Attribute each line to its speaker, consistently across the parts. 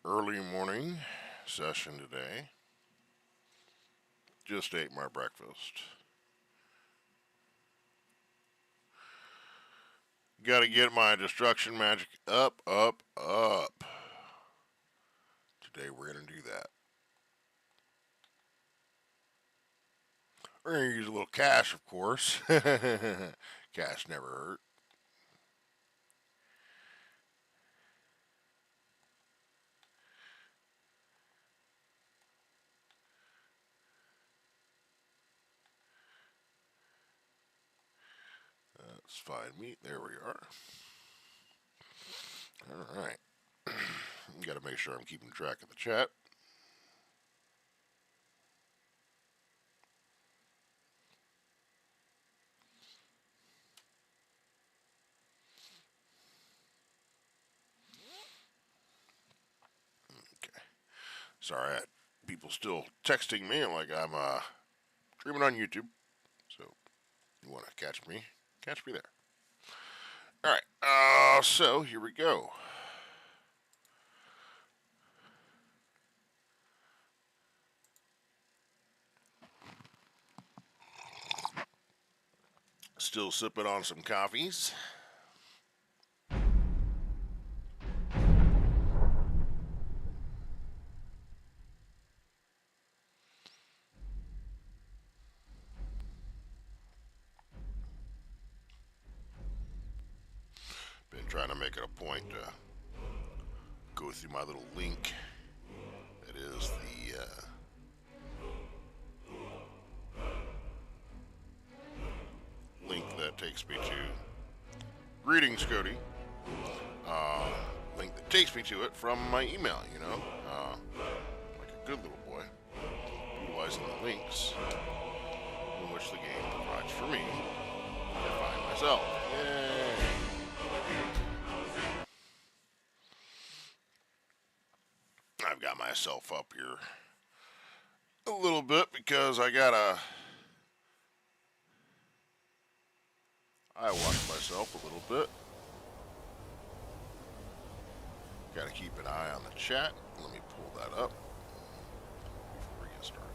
Speaker 1: early morning session today. Just ate my breakfast. Gotta get my destruction magic up. Today we're gonna do that. We're gonna use a little cash, of course. Cash never hurt. Let's find meat. There we are. Alright. Gotta make sure I'm keeping track of the chat. Okay. Sorry, I had people still texting me like I'm streaming on YouTube. So, you want to catch me? Catch me there. Alright, so here we go. Still sipping on some coffees. Been trying to make it a point to go through my little link. That is the link that takes me to Greetings, Cody. Link that takes me to it from my email, you know, like a good little boy, utilizing the links in which the game provides for me to find myself. Yay! I've got myself up here a little bit because I gotta watch myself a little bit. Gotta keep an eye on the chat. Let me pull that up before we get started.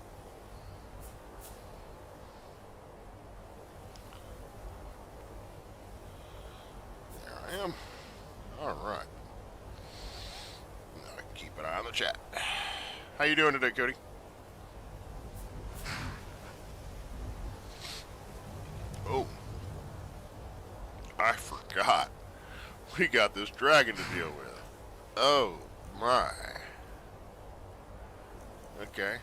Speaker 1: There I am. Alright. Now I can keep an eye on the chat. How you doing today, Cody? Oh. I forgot. We got this dragon to deal with. Oh, my. Okay.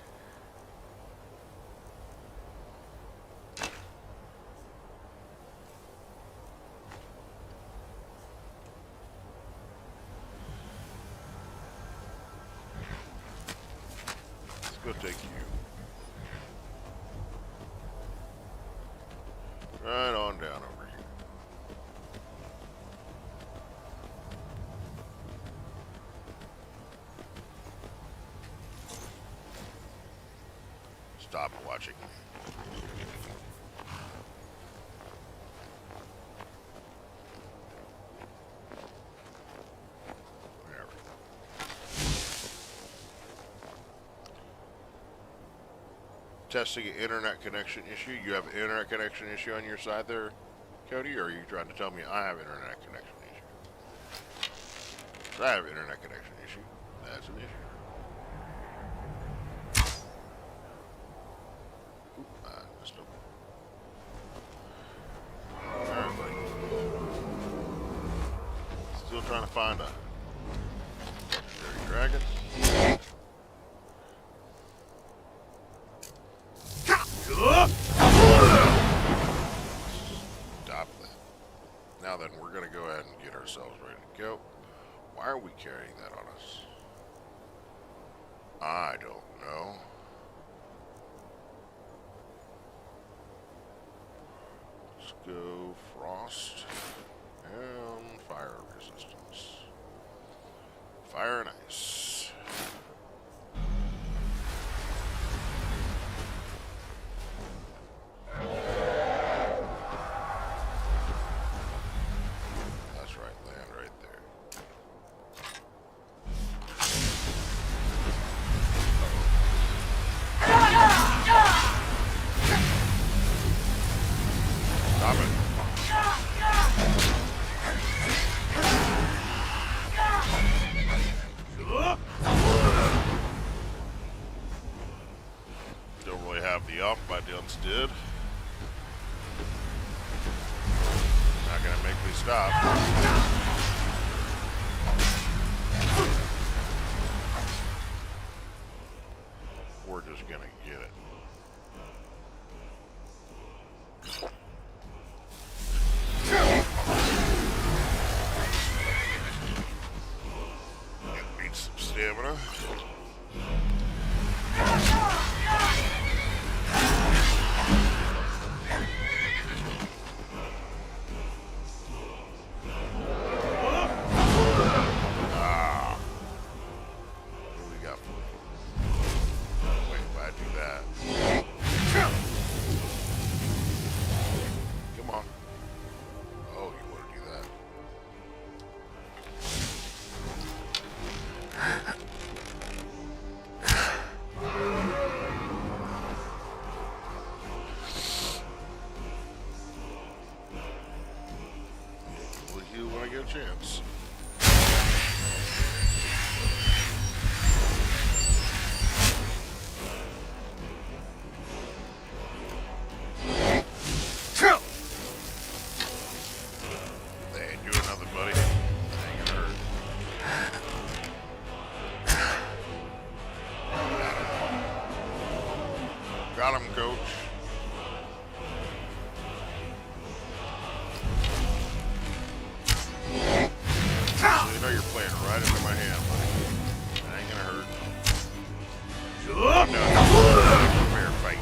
Speaker 1: Let's go take you. Right on down over here. Stop watching. There we go. Testing an internet connection issue. You have an internet connection issue on your side there, Cody, or are you trying to tell me I have an internet connection issue? 'Cause I have an internet connection issue. That's an issue. Still trying to find a legendary dragon. Stop that. Now then, we're going to go ahead and get ourselves ready to go. Why are we carrying that on us? I don't know. Let's go frost and fire resistance. Fire and ice. That's right, land right there. they stop. We're just gonna get it. It needs some stamina. Chance. They ain't doing nothing, buddy. Ain't gonna hurt. Got him, coach. I know you're playing right into my hand, buddy. That ain't gonna hurt. I'm done. Fair fight.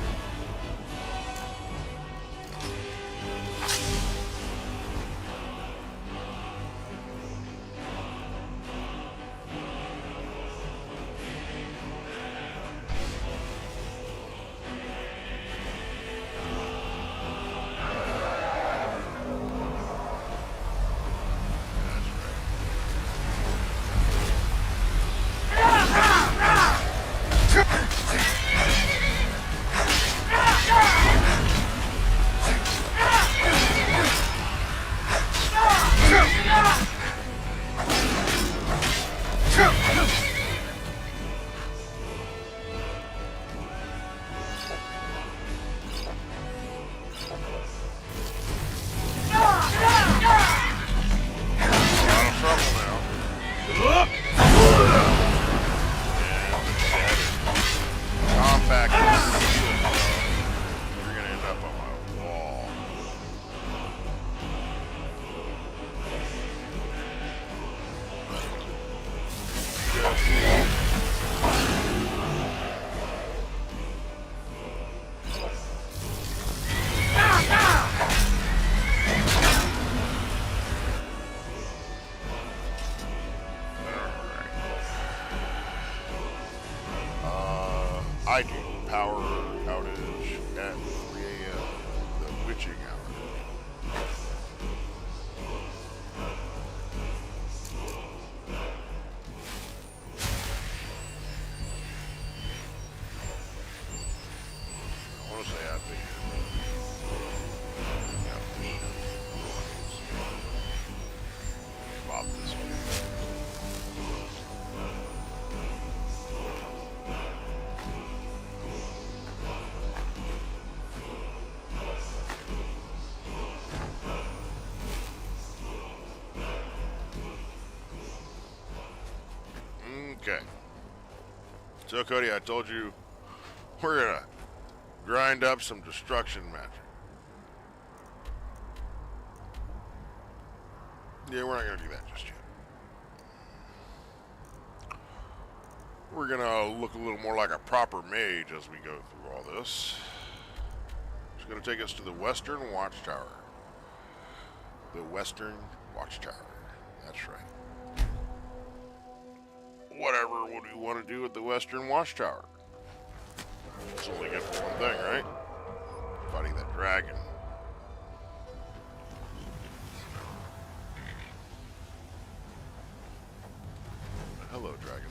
Speaker 1: I do. Power outage at 3 a.m. The witching hour. I want to say I'd be Bob this way. Okay. So, Cody, I told you we're gonna grind up some destruction magic. Yeah, we're not gonna do that just yet. We're gonna look a little more like a proper mage as we go through all this. It's gonna take us to the Western Watchtower. The Western Watchtower. That's right. Whatever would we want to do with the Western Watchtower? It's only good for one thing, right? Fighting that dragon. Hello, dragon.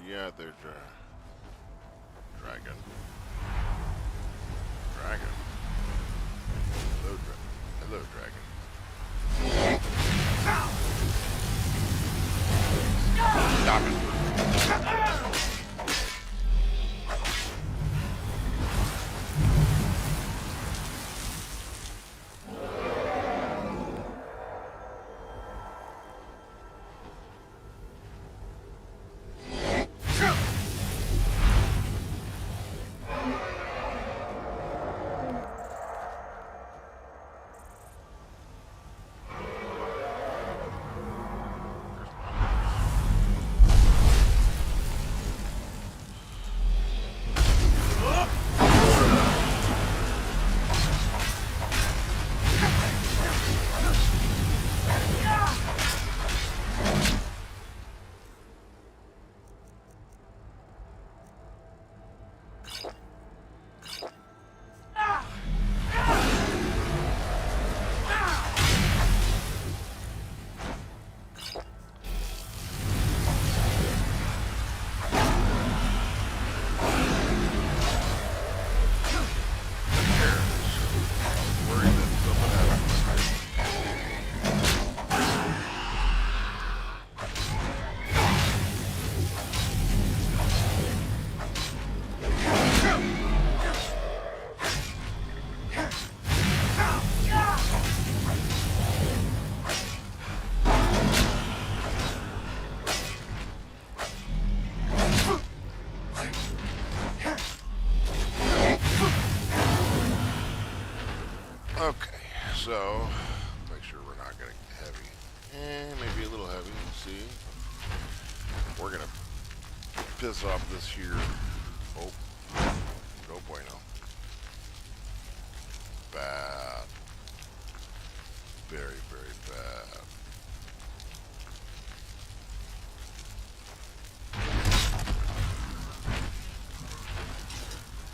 Speaker 1: you out there, dragon? Dragon. Hello, dragon. Stop it. Okay, so make sure we're not getting heavy. Maybe a little heavy. Let's see. We're gonna piss off this here. Oh, no bueno. Bad. Very, very bad.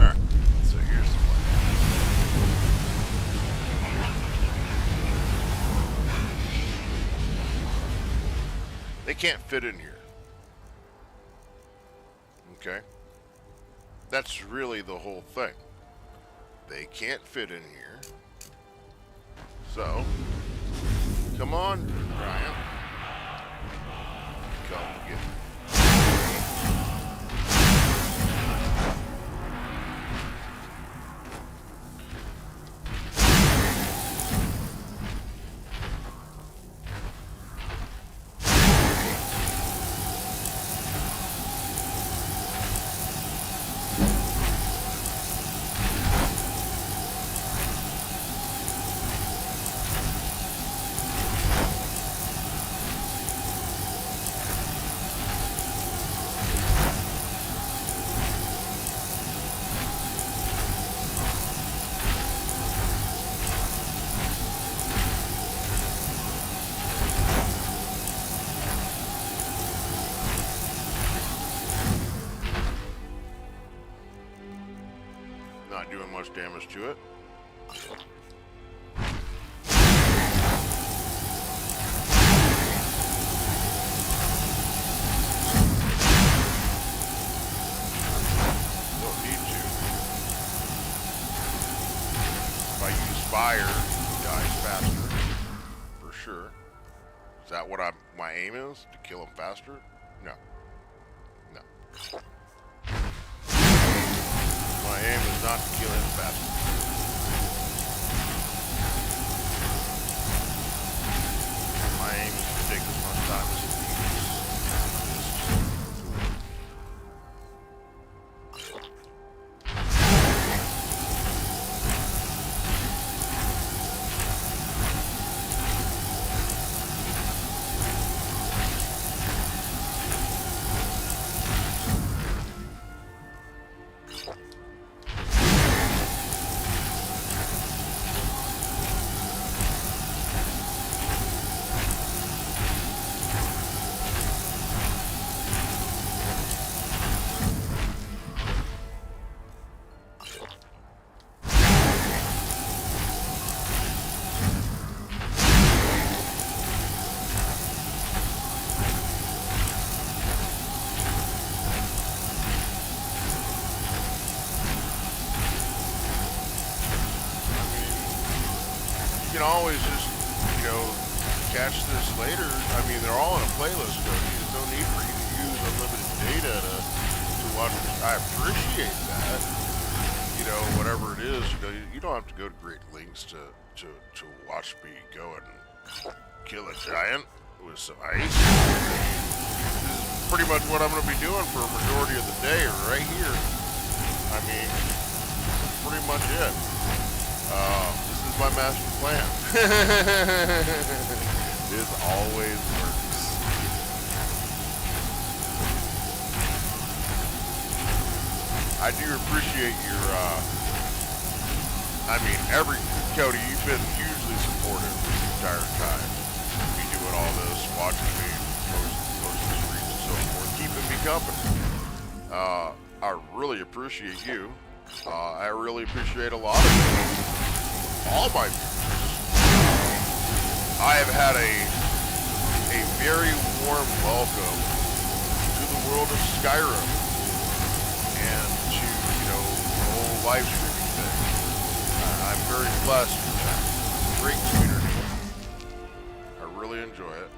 Speaker 1: Alright, so here's the plan. They can't fit in here. Okay? That's really the whole thing. They can't fit in here. So, come on, Brian. Come get me. Not doing much damage to it. Don't need to. If I use fire, he dies faster. For sure. Is that what my aim is? To kill him faster? No. No. My aim is not to kill him faster. My aim is to take as much time as it can always just, you know, catch this later. I mean, they're all in a playlist, so there's no need for you to use unlimited data to watch this. I appreciate that. You know, whatever it is, you don't have to go to great lengths to watch me go and kill a giant with some ice. This is pretty much what I'm going to be doing for a majority of the day right here. I mean, pretty much it. This is my master plan. This always works. I do appreciate your, I mean, Cody, you've been hugely supportive this entire time. You doing all this, watching me, post the streams and so forth, keeping me company. I really appreciate you. I really appreciate a lot of you. All my viewers. I have had a very warm welcome to the world of Skyrim and to, you know, the whole live streaming thing. I'm very blessed with that. It's a great community. I really enjoy it.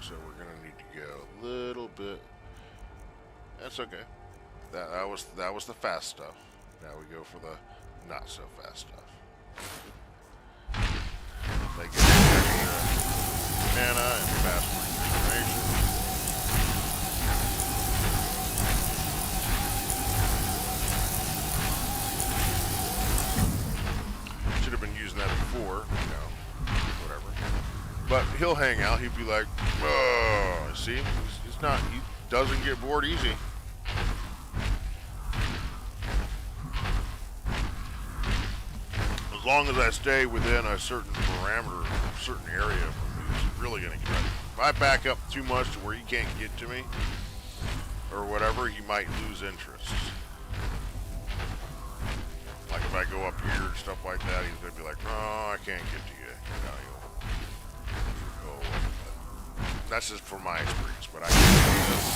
Speaker 1: So we're gonna need to go a little bit. That's okay. That was the fast stuff. Now we go for the not so fast stuff. They get extra mana and faster regeneration. Should have been using that before, you know, whatever. But he'll hang out. He'd be like, "Oh, see, he's not. He doesn't get bored easy." As long as I stay within a certain parameter, a certain area, he's really gonna get. If I back up too much to where he can't get to me, or whatever, he might lose interest. Like if I go up here and stuff like that, he's gonna be like, "Oh, I can't get to you." You know, he'll go away. But that's just from my experience. But I can do this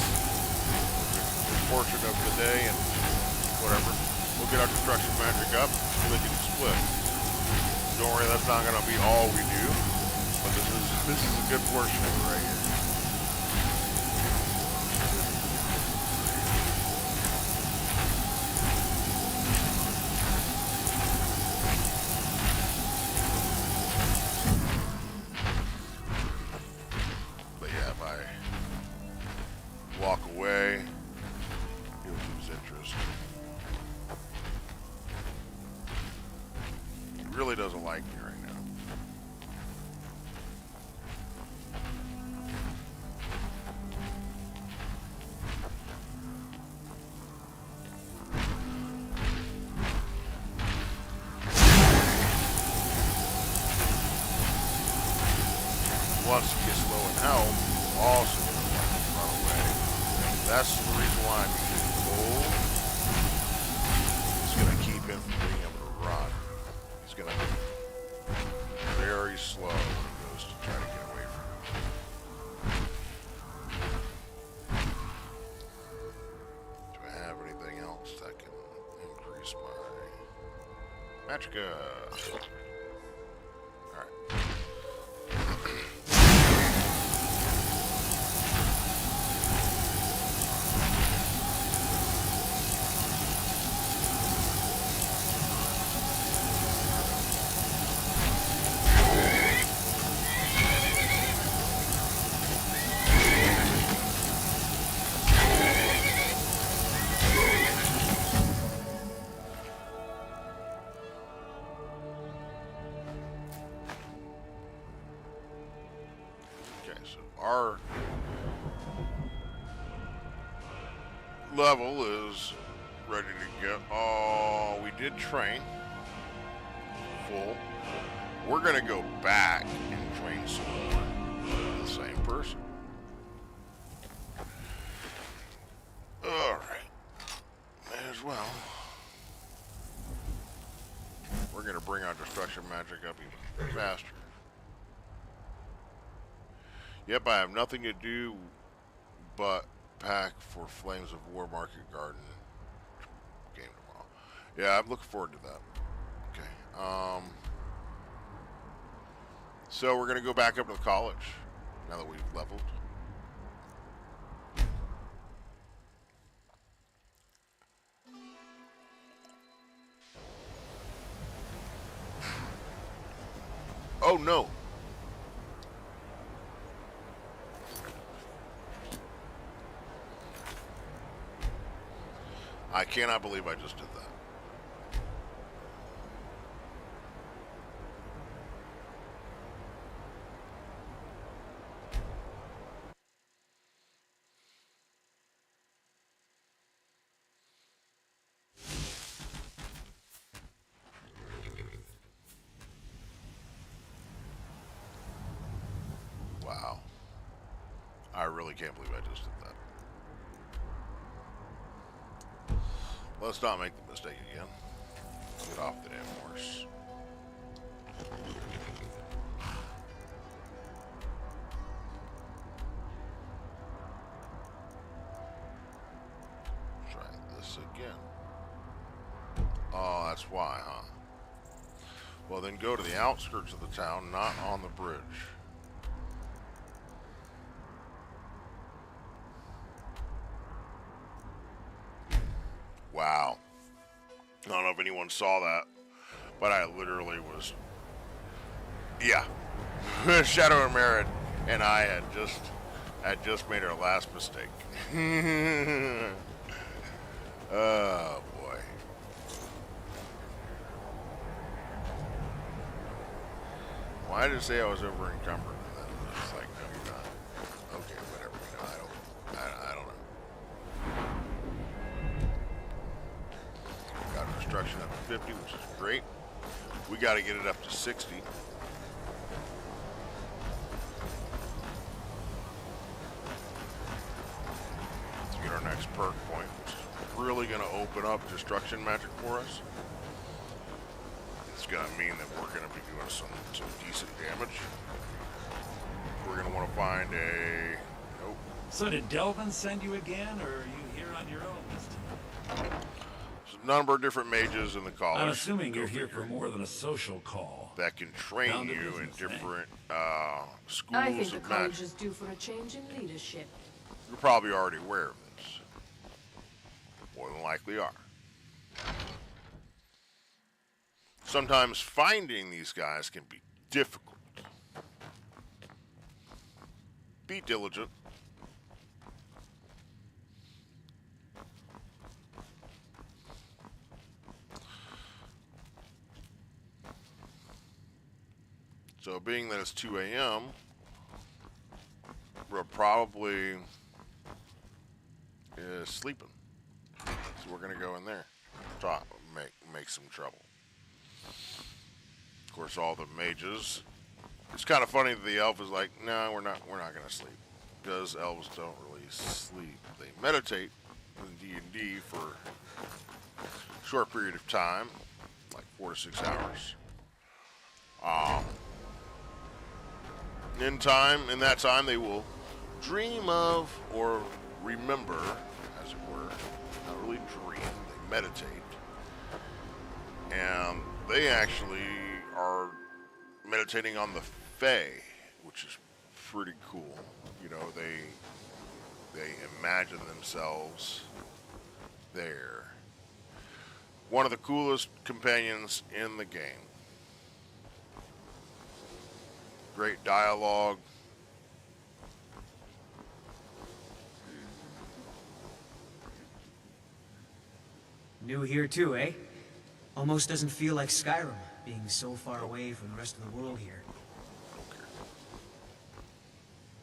Speaker 1: good portion of the day and whatever. We'll get our destruction magic up, lick and split. Don't worry, that's not gonna be all we do, but this is a good portion of it right here. But yeah, if I walk away, he'll lose interest. He really doesn't like me right now. Once he gets low in health, also gonna run away. That's the reason why I'm using gold. It's gonna keep him from being able to run. He's gonna be very slow when he goes to try to get away from him. Do I have anything else that can increase my magicka? Alright. Our level is ready to go. Oh, we did train full. We're gonna go back and train some more. The same person. Alright. May as well. We're gonna bring our destruction magic up even faster. Yep, I have nothing to do but pack for Flames of War Market Garden game tomorrow. Yeah, I'm looking forward to that. Okay. So we're gonna go back up to the college now that we've leveled. Oh no! I cannot believe I just did that. Wow. I really can't believe I just did that. Let's not make the mistake again. Get off the damn horse. Try this again. Oh, that's why, huh? Well, then go to the outskirts of the town, not on the bridge. Wow. I don't know if anyone saw that, but I literally was... Yeah. Shadow and Merit and I had just made our last mistake. Oh, boy. Why did it say I was over encumbered? It's like, no, you're not. Okay, whatever. I don't know. Got construction up to 50, which is great. We got to get it up to 60. To get our next perk point, which is really going to open up destruction magic for us. It's going to mean that we're going to be doing some decent damage. We're going to want to find a... Nope.
Speaker 2: So did Delvin send you again, or are you here on your own this time?
Speaker 1: There's a number of different mages in the college.
Speaker 2: I'm assuming you're here for more than a social call.
Speaker 1: That can train you in different schools
Speaker 3: I think the
Speaker 1: of
Speaker 3: college
Speaker 1: magic.
Speaker 3: is due for a change in leadership.
Speaker 1: You're probably already aware of this. More than likely are. Sometimes finding these guys can be difficult. Be diligent. So being that it's 2 a.m., we're probably sleeping. So we're gonna go in there, make some trouble. Of course, all the mages. It's kind of funny that the elf is like, no, we're not gonna sleep, because elves don't really sleep. They meditate in D&D for a short period of time, like 4 to 6 hours. In that time, they will dream of or remember, as it were. Not really dream, they meditate. And they actually are meditating on the Fae, which is pretty cool. You know, they imagine themselves there. One of the coolest companions in the game. Great dialogue.
Speaker 4: New here too, eh? Almost doesn't feel like Skyrim, being so far away from the rest of the world here.
Speaker 1: Okay.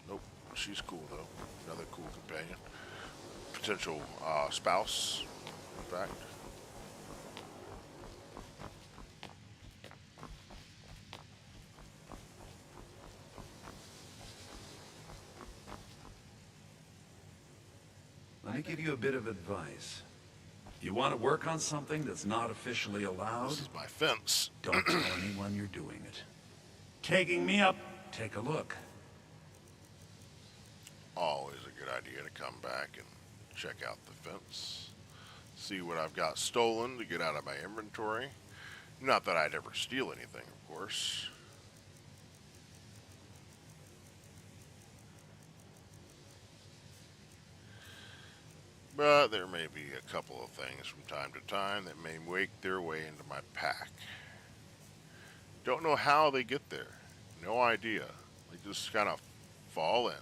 Speaker 1: Nope. She's cool though. Another cool companion. Potential spouse, in fact.
Speaker 2: Let me give you a bit of advice. You want to work on something that's not officially allowed?
Speaker 1: This is my fence.
Speaker 2: Don't tell anyone you're doing it. Taking me up, take a look.
Speaker 1: always a good idea to come back and check out the fence. See what I've got stolen to get out of my inventory. Not that I'd ever steal anything, of course. But there may be a couple of things from time to time that may make their way into my pack. Don't know how they get there. No idea. They just kind of fall in.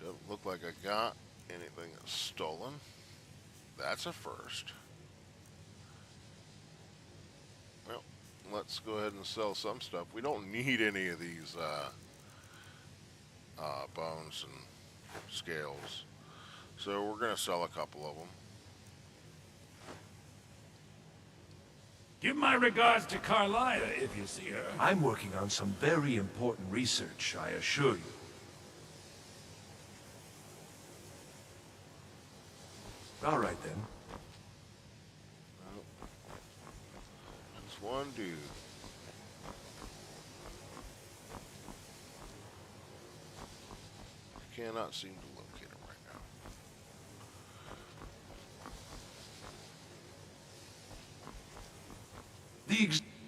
Speaker 1: Doesn't look like I got anything that's stolen. That's a first. Well, let's go ahead and sell some stuff. We don't need any of these bones and scales. So we're going to sell a couple of them.
Speaker 2: Give my regards to Carlyle if you see her.
Speaker 5: I'm working on some very important research, I assure you. All right, then.
Speaker 1: Just one dude. Cannot seem to locate him right now.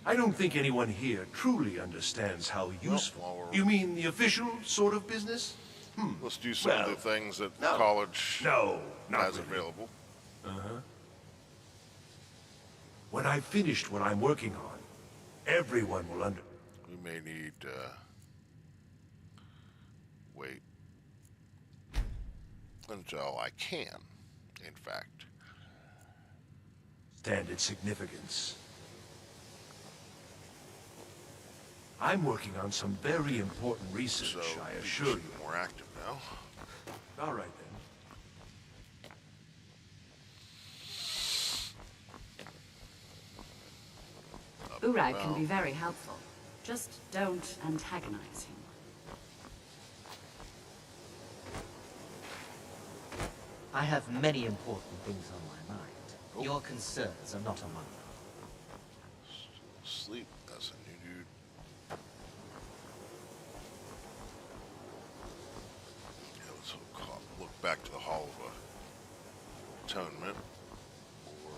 Speaker 5: I don't think anyone here truly understands how useful...
Speaker 1: while we're-
Speaker 5: You mean the official sort of business?
Speaker 1: Let's do some of
Speaker 5: Well,
Speaker 1: the things that
Speaker 5: no.
Speaker 1: college
Speaker 5: No, not
Speaker 1: has
Speaker 5: really.
Speaker 1: available.
Speaker 5: When I've finished what I'm working on, everyone will
Speaker 1: We may need wait until I can, in fact.
Speaker 5: understand its significance. I'm working on some very important research,
Speaker 1: So
Speaker 5: I
Speaker 1: people
Speaker 5: assure
Speaker 1: should
Speaker 5: you.
Speaker 1: be more active now.
Speaker 5: All right, then.
Speaker 3: Urag can be very helpful. Just don't antagonize him.
Speaker 6: I have many important things on my mind. Your concerns are not among them.
Speaker 1: Sleep, that's a new dude. Yeah, let's look back to the Hall of Atonement. Or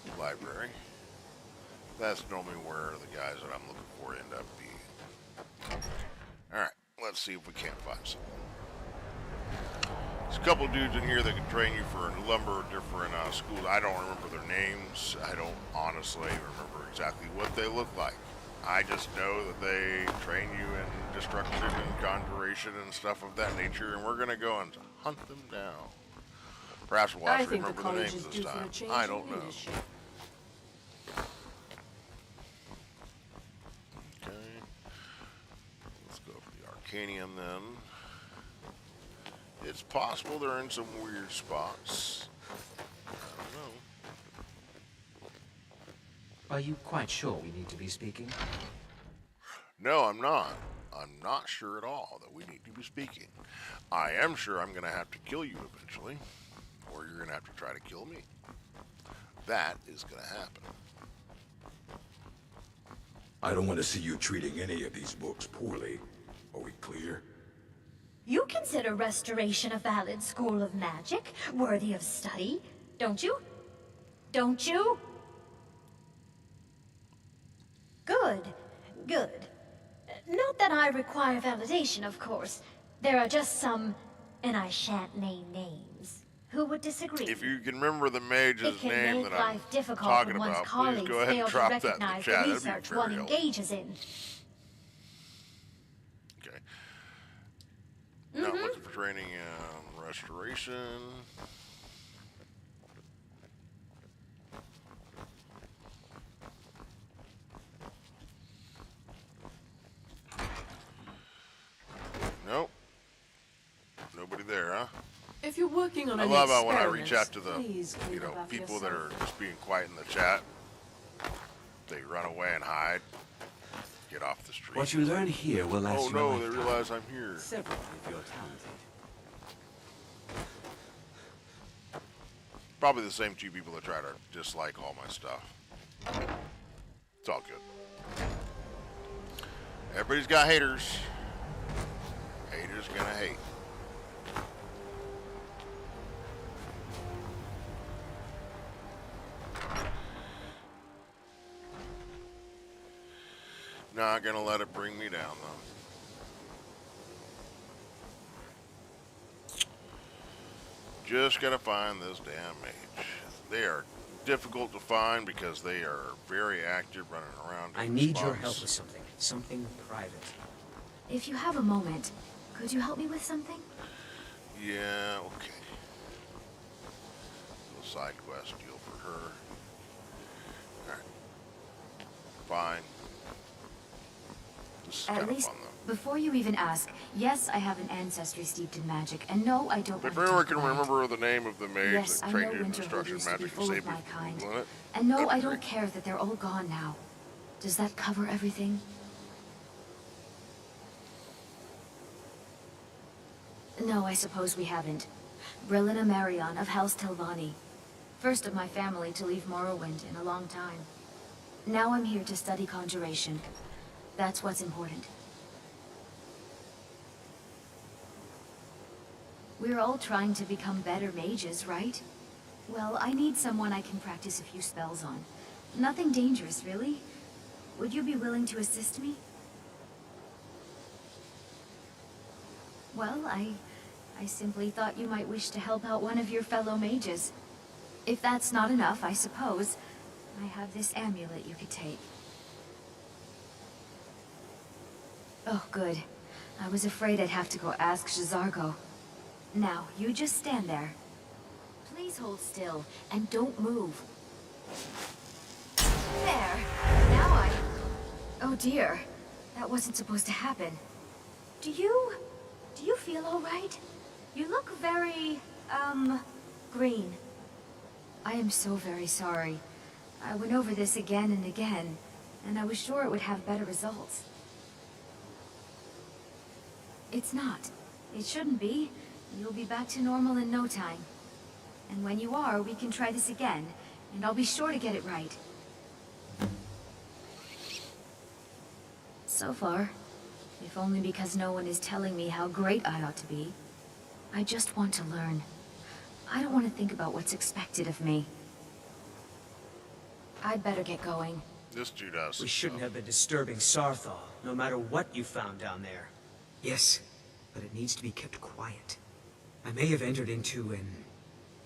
Speaker 1: the library. That's normally where the guys that I'm looking for end up being. Alright, let's see if we can't find something. There's a couple dudes in here that can train you for a number of different schools. I don't remember their names. I don't honestly remember exactly what they look like. I just know that they train you in destruction and conjuration and stuff of that nature, and we're going to go and hunt them down. Perhaps we'll
Speaker 3: I
Speaker 1: have to
Speaker 3: think the
Speaker 1: remember the
Speaker 3: college
Speaker 1: names
Speaker 3: is
Speaker 1: this
Speaker 3: due for
Speaker 1: time.
Speaker 3: a change
Speaker 1: I
Speaker 3: in
Speaker 1: don't know.
Speaker 3: leadership.
Speaker 1: Okay. Let's go for the Arcanium then. It's possible they're in some weird spots. I don't know.
Speaker 6: Are you quite sure we need to be speaking?
Speaker 1: No, I'm not. I'm not sure at all that we need to be speaking. I am sure I'm going to have to kill you eventually, or you're going to have to try to kill me. That is going to happen.
Speaker 7: I don't want to see you treating any of these books poorly. Are we clear?
Speaker 8: You consider restoration a valid school of magic, worthy of study, don't you? Don't you? Good, good. Not that I require validation, of course. There are just some, and I shan't name names, who would disagree.
Speaker 1: If you can remember the mage's
Speaker 8: It can
Speaker 1: name
Speaker 8: make
Speaker 1: that I'm
Speaker 8: life difficult
Speaker 1: talking
Speaker 8: when one's
Speaker 1: about, please
Speaker 8: colleagues
Speaker 1: go ahead
Speaker 8: fail
Speaker 1: and
Speaker 8: to
Speaker 1: drop that in the
Speaker 8: recognize
Speaker 1: chat.
Speaker 8: the
Speaker 1: That'd be
Speaker 8: research
Speaker 1: very
Speaker 8: one
Speaker 1: helpful.
Speaker 8: engages in.
Speaker 1: Okay. Not looking for training and restoration. Nope. Nobody there, huh?
Speaker 3: If you're working on
Speaker 1: I
Speaker 3: an
Speaker 1: love how when I
Speaker 3: experiment,
Speaker 1: reach out to the,
Speaker 3: please
Speaker 1: you
Speaker 3: clean
Speaker 1: know,
Speaker 3: up after
Speaker 1: people that are
Speaker 3: yourself.
Speaker 1: just being quiet in the chat, they run away and hide. Get off the street.
Speaker 5: What you learn here will last
Speaker 1: Oh
Speaker 5: you a
Speaker 1: no, they
Speaker 5: lifetime.
Speaker 1: realize I'm here.
Speaker 6: Several of you are talented.
Speaker 1: Probably the same two people that try to dislike all my stuff. It's all good. Everybody's got haters. Haters gonna hate. Not gonna let it bring me down, though. Just gotta find this damn mage. They are difficult to find because they are very active running around.
Speaker 4: I need your help with something. Something private.
Speaker 8: If you have a moment, could you help me with something?
Speaker 1: Yeah, okay. Little side quest deal for her. Alright. Fine. This is
Speaker 3: At
Speaker 1: kind of
Speaker 3: least,
Speaker 1: fun, though.
Speaker 3: before you even ask, yes, I have an ancestry steeped in magic, and no, I don't
Speaker 1: If
Speaker 3: want to
Speaker 1: anyone
Speaker 3: talk
Speaker 1: can
Speaker 3: about it.
Speaker 1: remember the name of the mage
Speaker 3: Yes,
Speaker 1: that
Speaker 3: I know
Speaker 1: trained you in
Speaker 3: Winterhold
Speaker 1: destruction
Speaker 3: used to be
Speaker 1: magic,
Speaker 3: full
Speaker 1: save
Speaker 3: of
Speaker 1: me
Speaker 3: my
Speaker 1: from
Speaker 3: kind.
Speaker 1: Googling it.
Speaker 3: And no,
Speaker 1: That'd be
Speaker 3: I don't
Speaker 1: great.
Speaker 3: care that they're all gone now. Does that cover everything? No, I suppose we haven't. Brillina Marion of House Telvanni. First of my family to leave Morrowind in a long time. Now I'm here to study conjuration. That's what's important. We're all trying to become better mages, right? Well, I need someone I can practice a few spells on. Nothing dangerous, really. Would you be willing to assist me? Well, I simply thought you might wish to help out one of your fellow mages. If that's not enough, I suppose, I have this amulet you could take. Oh, good. I was afraid I'd have to go ask Shazargo. Now, you just stand there. Please hold still, and don't move. There! Now I... Oh dear. That wasn't supposed to happen. Do you feel all right? You look very, green. I am so very sorry. I went over this again and again, and I was sure it would have better results. It's not. It shouldn't be. You'll be back to normal in no time. And when you are, we can try this again, and I'll be sure to get it right. So far, if only because no one is telling me how great I ought to be, I just want to learn. I don't want to think about what's expected of me. I'd better get going.
Speaker 1: This dude does.
Speaker 4: We shouldn't have been disturbing Sarthal, no matter what you found down there. Yes, but it needs to be kept quiet. I may have entered into an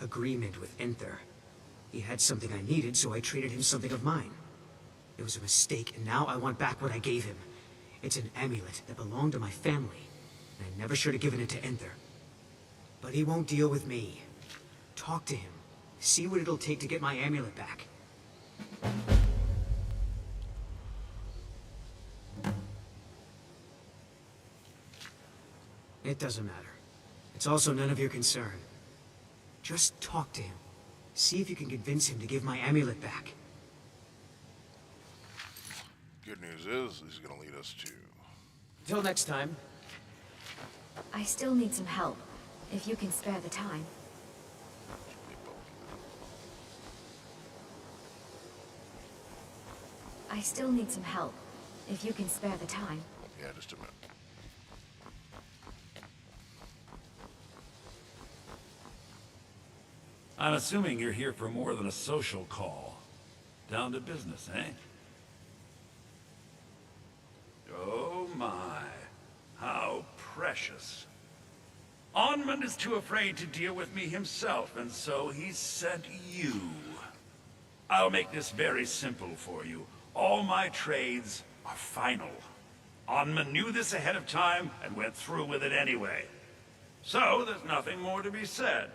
Speaker 4: agreement with Enther. He had something I needed, so I traded him something of mine. It was a mistake, and now I want back what I gave him. It's an amulet that belonged to my family, and I never should have given it to Enther. But he won't deal with me. Talk to him. See what it'll take to get my amulet back. It doesn't matter. It's also none of your concern. Just talk to him. See if you can convince him to give my amulet back.
Speaker 1: Good news is, he's going to lead us to...
Speaker 4: Till next time.
Speaker 3: I still need some help, if you can spare the time. I still need some help, if you can spare the time.
Speaker 1: Yeah, just a minute.
Speaker 2: I'm assuming you're here for more than a social call. Down to business, eh? Oh my, how precious. Onmund is too afraid to deal with me himself, and so he sent you. I'll make this very simple for you. All my trades are final. Onmund knew this ahead of time and went through with it anyway. So there's nothing more to be said.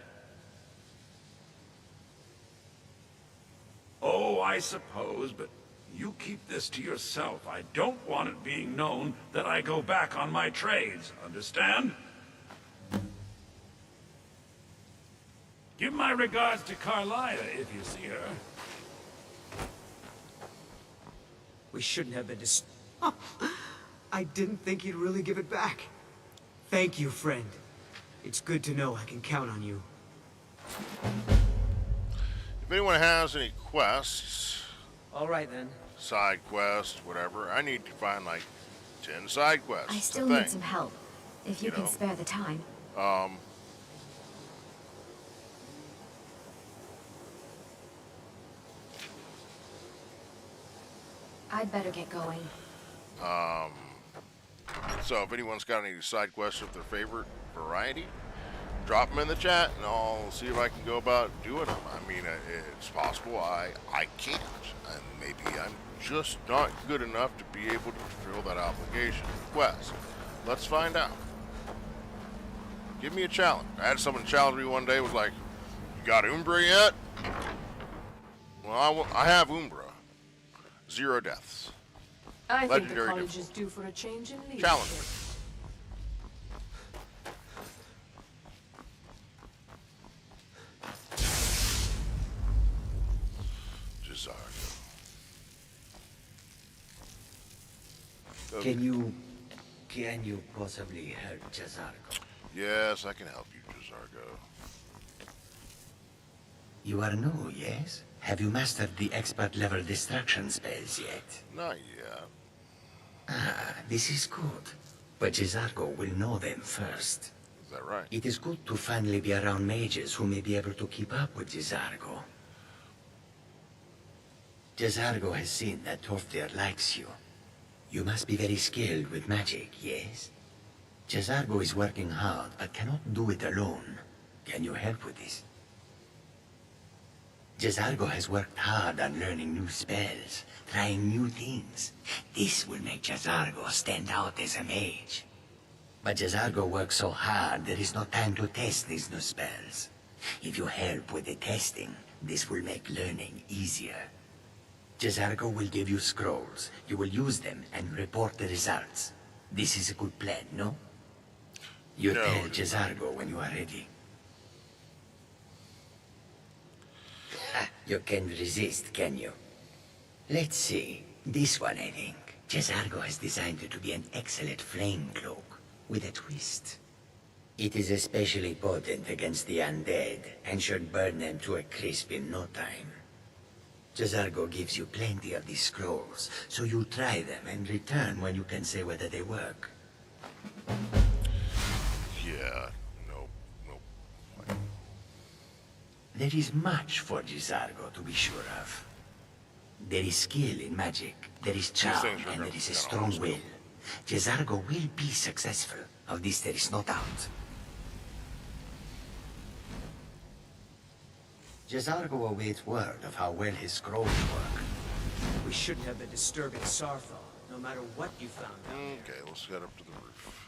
Speaker 2: Oh, I suppose, but you keep this to yourself. I don't want it being known that I go back on my trades, understand? Give my regards to Carlia if you see her.
Speaker 4: We shouldn't have been I didn't think you'd really give it back. Thank you, friend. It's good to know I can count on you.
Speaker 1: If anyone has any quests,
Speaker 4: All right then.
Speaker 1: side quests, whatever, I need to find like 10 side quests.
Speaker 3: I
Speaker 1: It's a
Speaker 3: still need
Speaker 1: thing.
Speaker 3: some help, if you
Speaker 1: You
Speaker 3: can
Speaker 1: know.
Speaker 3: spare the time. I'd better get going.
Speaker 1: So if anyone's got any side quests of their favorite variety, drop them in the chat and I'll see if I can go about doing them. I mean, it's possible I can't, and maybe I'm just not good enough to be able to fulfill that obligation quest. Let's find out. Give me a challenge. I had someone challenge me one day, was like, "You got Umbra yet?" Well, I have Umbra. 0 deaths.
Speaker 9: I think the
Speaker 1: Legendary
Speaker 9: college
Speaker 1: difficult.
Speaker 9: is due for a change in leadership.
Speaker 1: Challenge me. Jazargo.
Speaker 10: Can you possibly help Jazargo?
Speaker 1: Yes, I can help you, Jazargo.
Speaker 10: You are new, yes? Have you mastered the expert level distraction spells yet?
Speaker 1: Not yet.
Speaker 10: Ah, this is good. But Jazargo will know them first.
Speaker 1: Is that right?
Speaker 10: It is good to finally be around mages who may be able to keep up with Jazargo. Jazargo has seen that Toftir likes you. You must be very skilled with magic, yes? Jazargo is working hard, but cannot do it alone. Can you help with this? Jazargo has worked hard on learning new spells, trying new things. This will make Jazargo stand out as a mage. But Jazargo works so hard, there is no time to test these new spells. If you help with the testing, this will make learning easier. Jazargo will give you scrolls. You will use them and report the results. This is a good plan, no? You
Speaker 1: No.
Speaker 10: tell Jazargo when you are ready. You can resist, can you? Let's see. This one, I think. Jazargo has designed it to be an excellent flame cloak, with a twist. It is especially potent against the undead, and should burn them to a crisp in no time. Jazargo gives you plenty of these scrolls, so you try them and return when you can say whether they work.
Speaker 1: Yeah. Nope.
Speaker 10: There is much for Jazargo to be sure of. There is skill in magic, there is charm,
Speaker 1: things are
Speaker 10: and
Speaker 1: gonna
Speaker 10: there is a
Speaker 1: be
Speaker 10: strong
Speaker 1: almost
Speaker 10: will. Jazargo will be successful. Of this there is no doubt. Jazargo awaits word of how well his scrolls work.
Speaker 4: We shouldn't have been disturbing Sarthal, no matter what you found out.
Speaker 1: Okay, let's head up to the roof.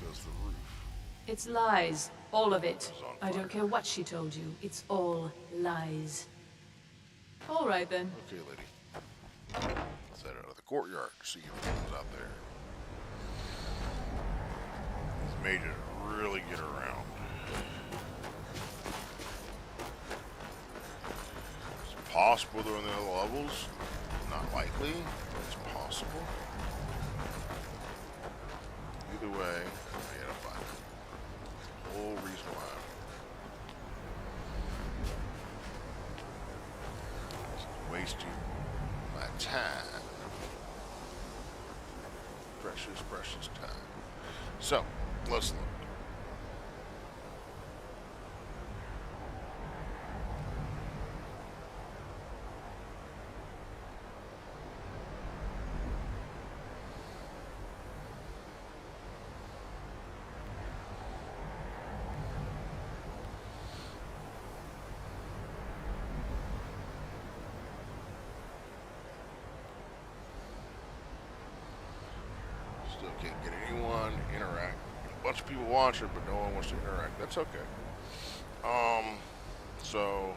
Speaker 1: Goes the roof.
Speaker 9: It's lies. All of it.
Speaker 1: It's on
Speaker 9: I don't
Speaker 1: fire.
Speaker 9: care what she told you. It's all lies. All right then.
Speaker 1: Okay, lady. Let's head out of the courtyard. See if anyone's out there. These mages really get around. It's possible they're in the other levels. Not likely, but it's possible. Either way, I gotta find it. The whole reason why I'm wasting my time. Precious, precious time. So, let's look. Still can't get anyone to interact. A bunch of people watching, but no one wants to interact. That's okay. So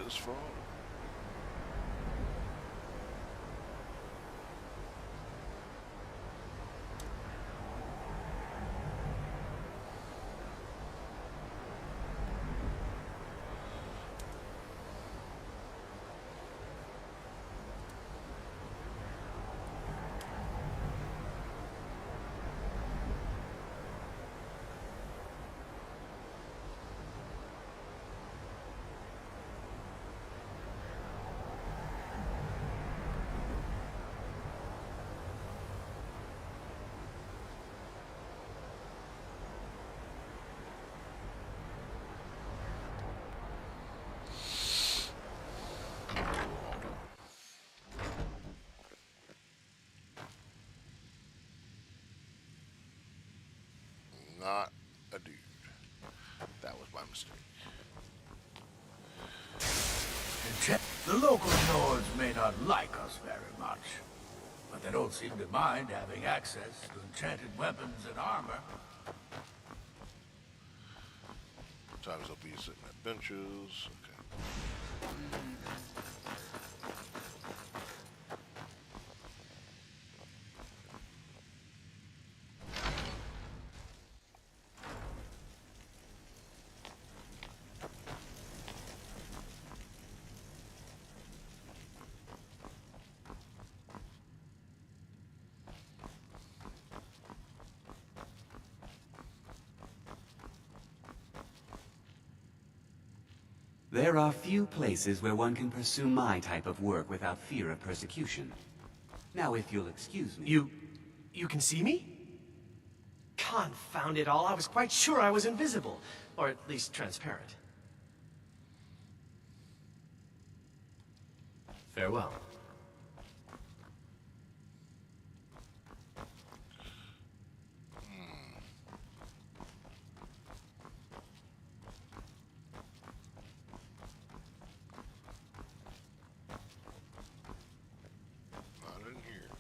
Speaker 1: is fun. Not a dude. That was my mistake.
Speaker 2: The local Nords may not like us very much, but they don't seem to mind having access to enchanted weapons and armor.
Speaker 1: Sometimes they'll be sitting at benches. Okay.
Speaker 11: There are few places where one can pursue my type of work without fear of persecution. Now, if you'll excuse me...
Speaker 12: You can see me? Confound it all, I was quite sure I was invisible. Or at least transparent. Farewell.
Speaker 1: Not in here.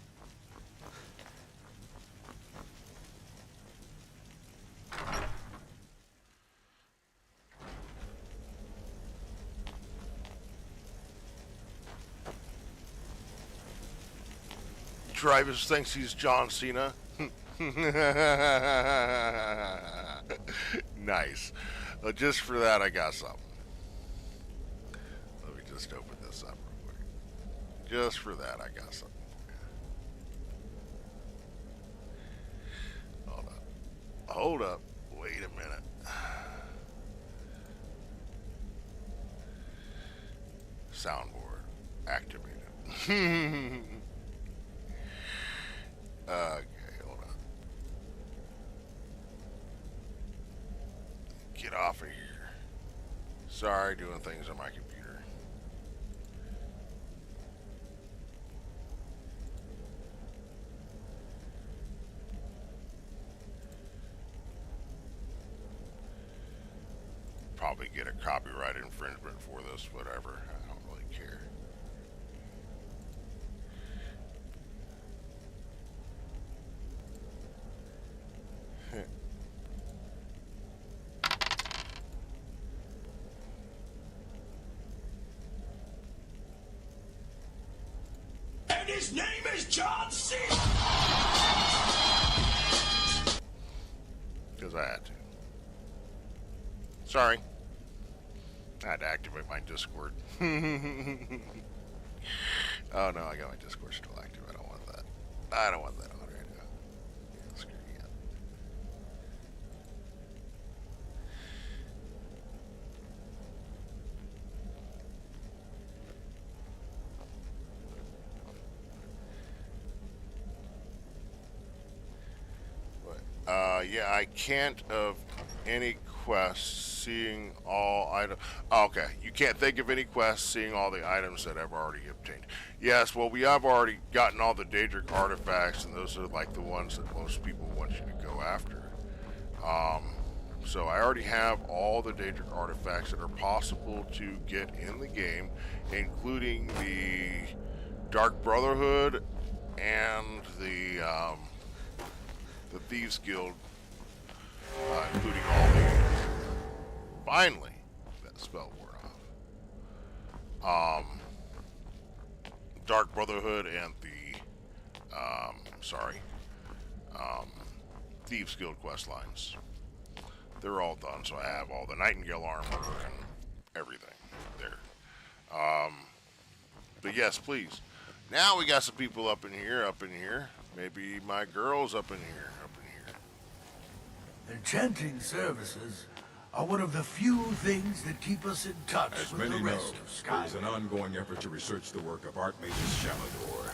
Speaker 1: Travis thinks he's John Cena. Nice. Well, just for that, I got something. Let me just open this up real quick. Just for that, I got something. Hold up. Hold up. Wait a minute. Soundboard activated. Okay, hold on. Get off of here. Sorry, doing things on my computer. Probably get a copyright infringement for this, whatever. I don't really care.
Speaker 2: And his name is John C.
Speaker 1: Because I had to. Sorry. I had to activate my Discord. Oh no, I got my Discord still active. I don't want that. I don't want that on right now. Yeah, screw you. Yeah, I can't of any quest seeing all items. Okay, you can't think of any quest seeing all the items that I've already obtained. Yes, well, we have already gotten all the Daedric artifacts, and those are like the ones that most people want you to go after. So I already have all the Daedric artifacts that are possible to get in the game, including the Dark Brotherhood and the Thieves Guild, including all the... Finally, that spell wore off. um, Dark Brotherhood and the, sorry, Thieves Guild quest lines. They're all done, so I have all the Nightingale armor and everything there. But yes, please. Now we got some people up in here. Maybe my girl's up in here.
Speaker 5: Enchanting services are one of the few things that keep us in touch
Speaker 7: As
Speaker 5: with the
Speaker 7: many know,
Speaker 5: rest of
Speaker 7: there is
Speaker 5: Skyrim.
Speaker 7: an ongoing effort to research the work of Archmage Shalador.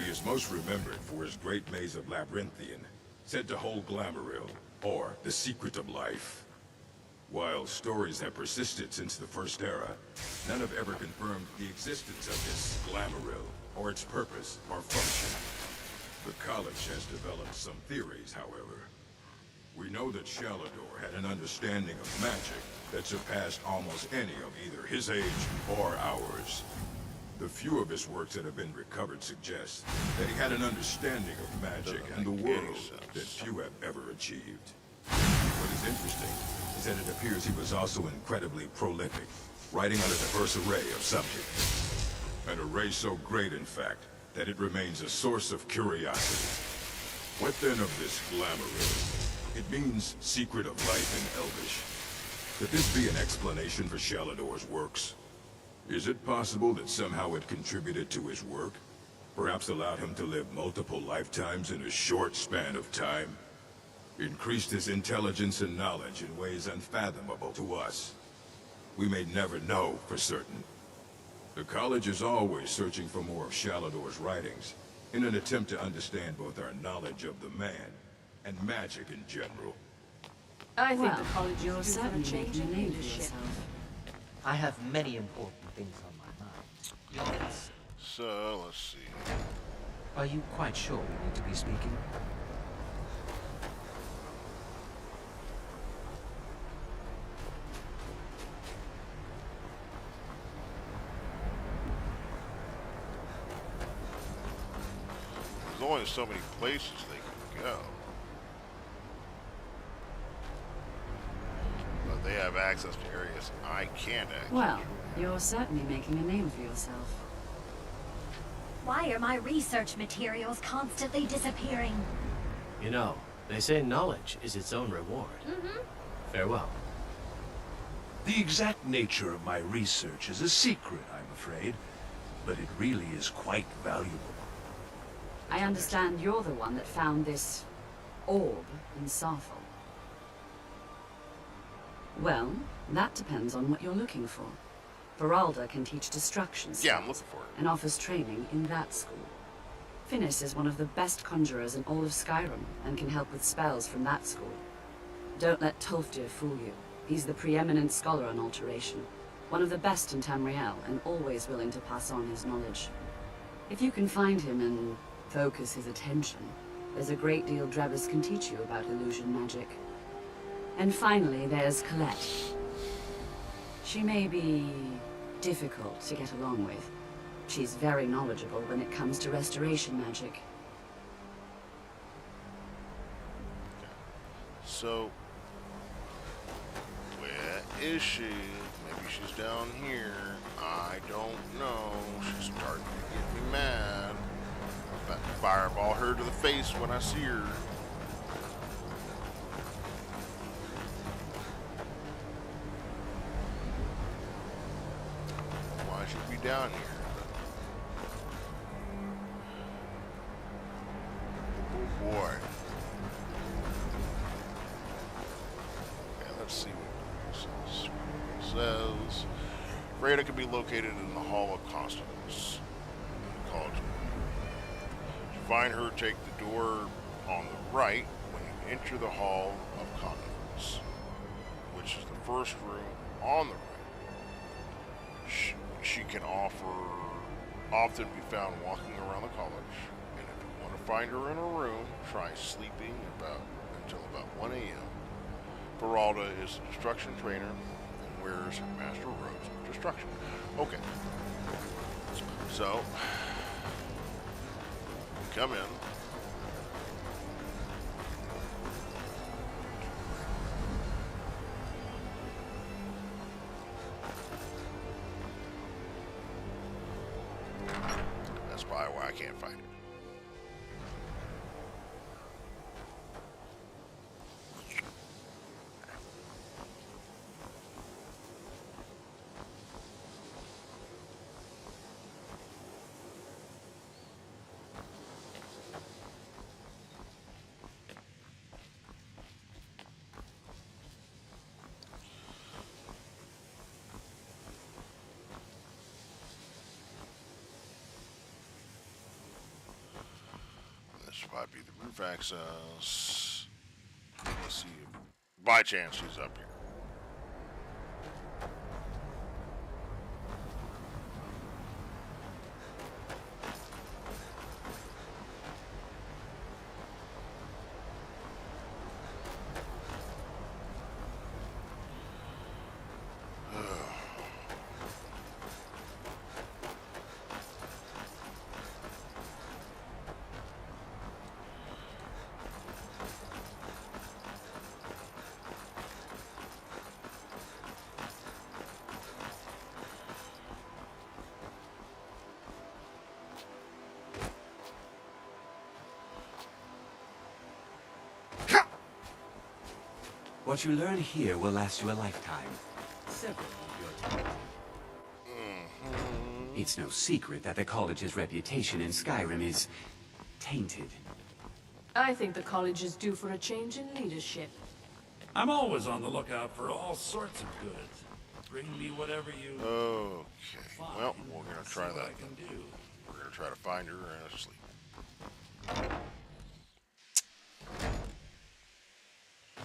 Speaker 7: He is most remembered for his great maze of Labyrinthian, said to hold Glamouril, or the secret of life. While stories have persisted since the First Era, none have ever confirmed the existence of this Glamouril, or its purpose or function. The college has developed some theories, however. We know that Shalador had an understanding of magic that surpassed almost any of either his age or ours. The few of his works that have been recovered suggest that he had an understanding of magic and the world that few have ever achieved. What is interesting is that it appears he was also incredibly prolific, writing on a diverse array of subjects. An array so great, in fact, that it remains a source of curiosity. What then of this Glamouril? It means secret of life in Elvish. Could this be an explanation for Shalador's works? Is it possible that somehow it contributed to his work? Perhaps allowed him to live multiple lifetimes in a short span of time? Increased his intelligence and knowledge in ways unfathomable to us? We may never know for certain. The college is always searching for more of Shalador's writings, in an attempt to understand both our knowledge of the man and magic in general.
Speaker 9: I think
Speaker 13: Well,
Speaker 9: the college
Speaker 13: you're
Speaker 9: is due for
Speaker 13: certainly
Speaker 9: a change
Speaker 13: making a
Speaker 9: in
Speaker 13: name for
Speaker 9: leadership.
Speaker 13: yourself.
Speaker 6: I have many important things on my mind. Yes.
Speaker 1: So, let's see.
Speaker 4: Are you quite sure we need to be speaking?
Speaker 1: There's only so many places they can go. But they have access to areas I can't access.
Speaker 13: Well, you're certainly making a name for yourself.
Speaker 8: Why are my research materials constantly disappearing?
Speaker 12: You know, they say knowledge is its own reward. Farewell.
Speaker 5: The exact nature of my research is a secret, I'm afraid, but it really is quite valuable.
Speaker 13: I understand you're the one that found this orb in Sarthal. Well, that depends on what you're looking for. Baralda can teach destruction spells,
Speaker 1: Yeah, I'm looking for it.
Speaker 13: and offers training in that school. Finis is one of the best conjurers in all of Skyrim, and can help with spells from that school. Don't let Tolfdir fool you. He's the preeminent scholar on alteration, one of the best in Tamriel, and always willing to pass on his knowledge. If you can find him and focus his attention, there's a great deal Drebus can teach you about illusion magic. And finally, there's Colette. She may be difficult to get along with. She's very knowledgeable when it comes to restoration magic.
Speaker 1: So, where is she? Maybe she's down here. I don't know. She's starting to get me mad. I'm about to fireball her to the face when I see her. Why should we be down here? Oh boy. Okay, let's see what it says. Freda can be located in the Hall of Constance. College. To find her, take the door on the right when you enter the Hall of Constance, which is the first room on the right. She can often be found walking around the college, and if you want to find her in a room, try sleeping until about 1 a.m. Baralda is a destruction trainer and wears master robes of destruction. Okay. So, come in. I can't find it. This might be the roof access. Let's see if by chance she's up here.
Speaker 11: What you learn here will last you a lifetime. Several of your time. It's no secret that the college's reputation in Skyrim is tainted.
Speaker 9: I think the college is due for a change in leadership.
Speaker 2: I'm always on the lookout for all sorts of goods. Bring me whatever you...
Speaker 1: Okay.
Speaker 2: find.
Speaker 1: Well, we're gonna
Speaker 2: See
Speaker 1: try
Speaker 2: what
Speaker 1: that.
Speaker 2: I can do.
Speaker 1: We're gonna try to find her asleep.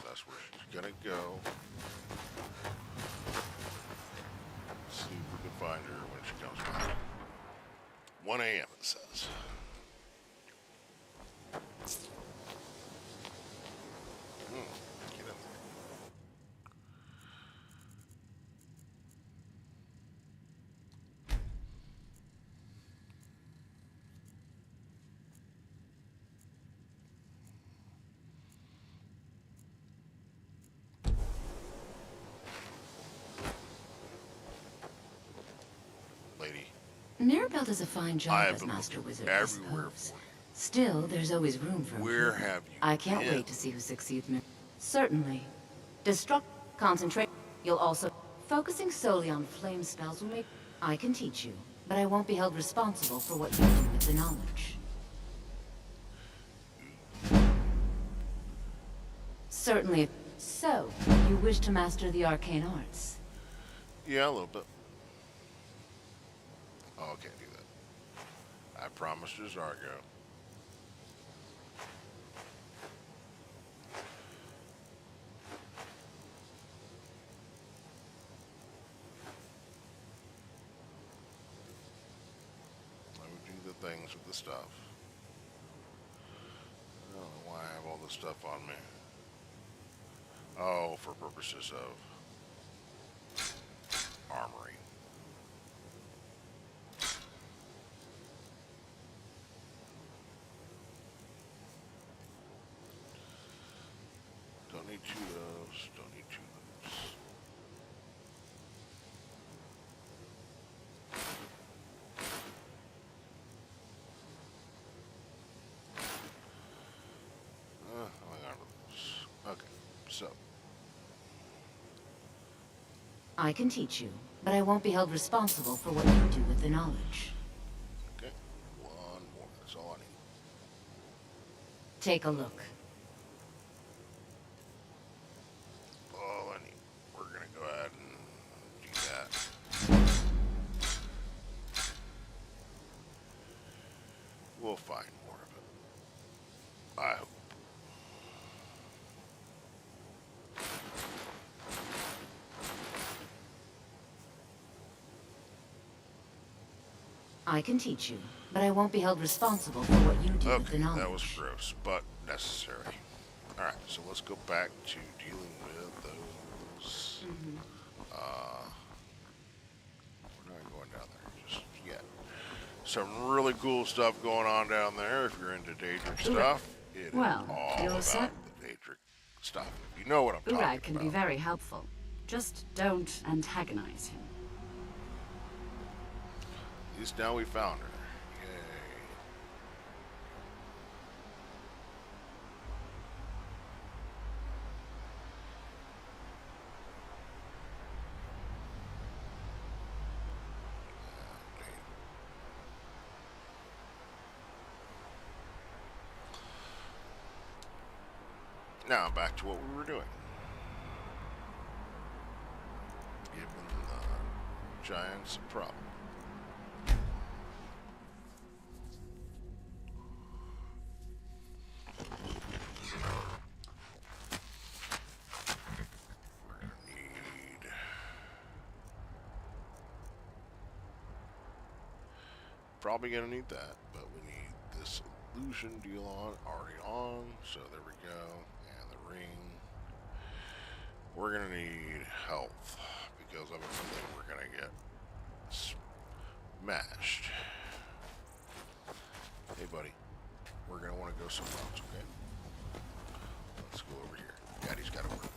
Speaker 1: That's where she's gonna go. Let's see if we can find her when she comes back. 1 a.m. it says. Get in there. Lady,
Speaker 14: Mirabelle does a fine
Speaker 1: I
Speaker 14: job
Speaker 1: have
Speaker 14: as
Speaker 1: been
Speaker 14: Master
Speaker 1: looking
Speaker 14: Wizard,
Speaker 1: everywhere
Speaker 14: I suppose.
Speaker 1: for you.
Speaker 14: Still, there's always room for
Speaker 1: Where
Speaker 14: improvement.
Speaker 1: have you
Speaker 14: I can't
Speaker 1: been?
Speaker 14: wait to see who succeeds me. Certainly. Destruct, concentrate. You'll also... Focusing solely on flame spells will make... I can teach you, but I won't be held responsible for what you do with the knowledge. Certainly. So, you wish to master the arcane arts?
Speaker 1: Yeah, a little bit. Oh, I can't do that. I promised you Zargo. Let me do the things with the stuff. I don't know why I have all this stuff on me. Oh, for purposes of armory. Don't need 2 of those. Don't need 2 of those. Hang on to those. Okay, so.
Speaker 14: I can teach you, but I won't be held responsible for what you do with the knowledge.
Speaker 1: Okay, 1 more. That's all I need.
Speaker 14: Take a look.
Speaker 1: All I need. We're gonna go ahead and do that. We'll find more of it. I hope.
Speaker 14: I can teach you, but I won't be held responsible for what you do with the
Speaker 1: Okay,
Speaker 14: knowledge.
Speaker 1: that was gross, but necessary. Alright, so let's go back to dealing with those. We're not going down there just yet. Some really cool stuff going on down there. If you're into Daedric stuff, it is
Speaker 13: Well,
Speaker 1: all
Speaker 13: you're
Speaker 1: about
Speaker 13: set.
Speaker 1: the Daedric stuff. You know what I'm talking
Speaker 13: Urag can
Speaker 1: about.
Speaker 13: be very helpful. Just don't antagonize him.
Speaker 1: At least now we found her. Yay. Now back to what we were doing. Giving the giants a problem. Probably gonna need that, but we need this illusion deal already on, so there we go, and the ring. We're gonna need health, because of something we're gonna get smashed. Hey buddy, we're gonna wanna go somewhere else, okay? Let's go over here. Daddy's gotta work.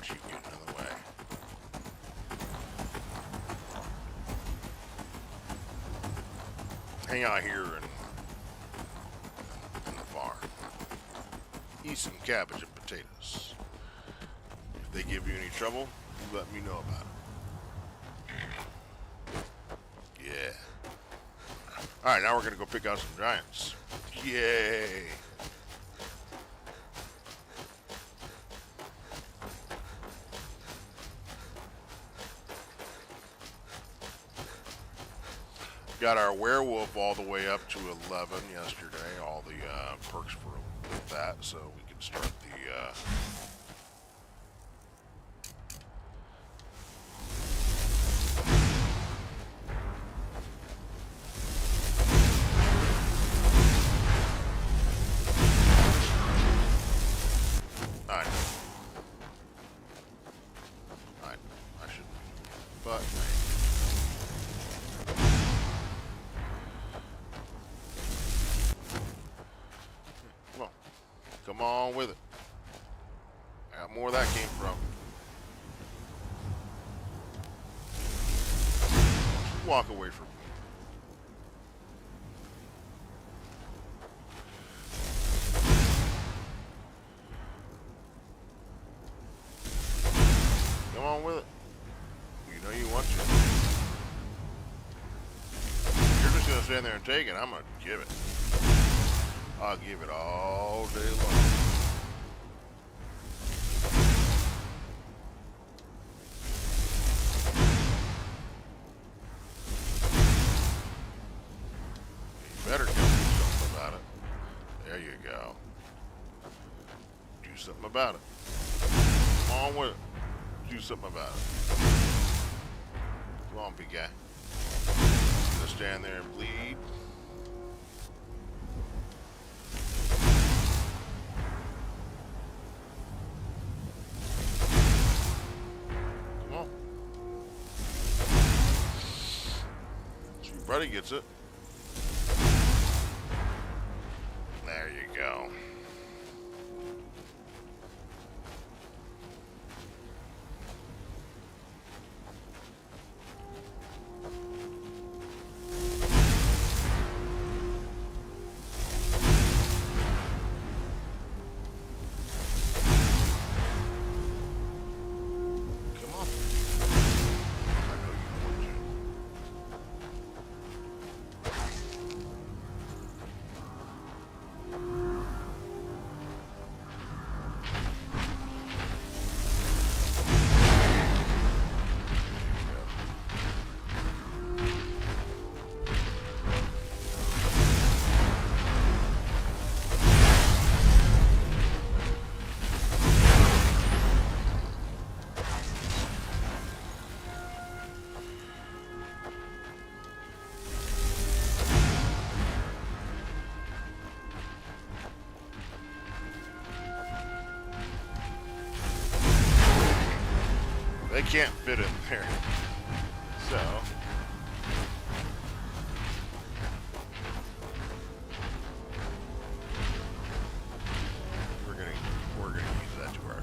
Speaker 1: You get in the way. Hang out here in the farm. Eat some cabbage and potatoes. If they give you any trouble, you let me know about it. Yeah. Alright, now we're gonna go pick out some giants. Yay! Got our werewolf all the way up to 11 yesterday. All the perks for that, so we can start the I should, but. Come on with it. I got more where that came from. Walk away from me. Come on with it. You know you want to. You're just gonna stand there and take it. I'm gonna give it. I'll give it all day long. You better do something about it. There you go. Do something about it. Come on with it. Do something about it. Come on, big guy. Just stand there and bleed. Buddy gets it. There you go. They can't fit in there. So we're gonna use that to our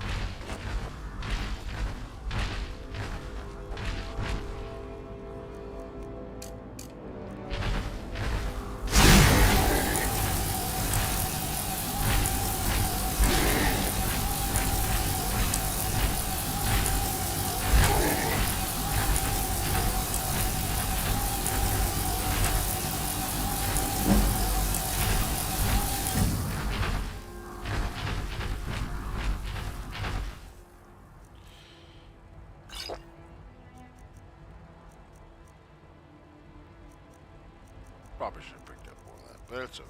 Speaker 1: Probably should have picked up more of that, but it's okay.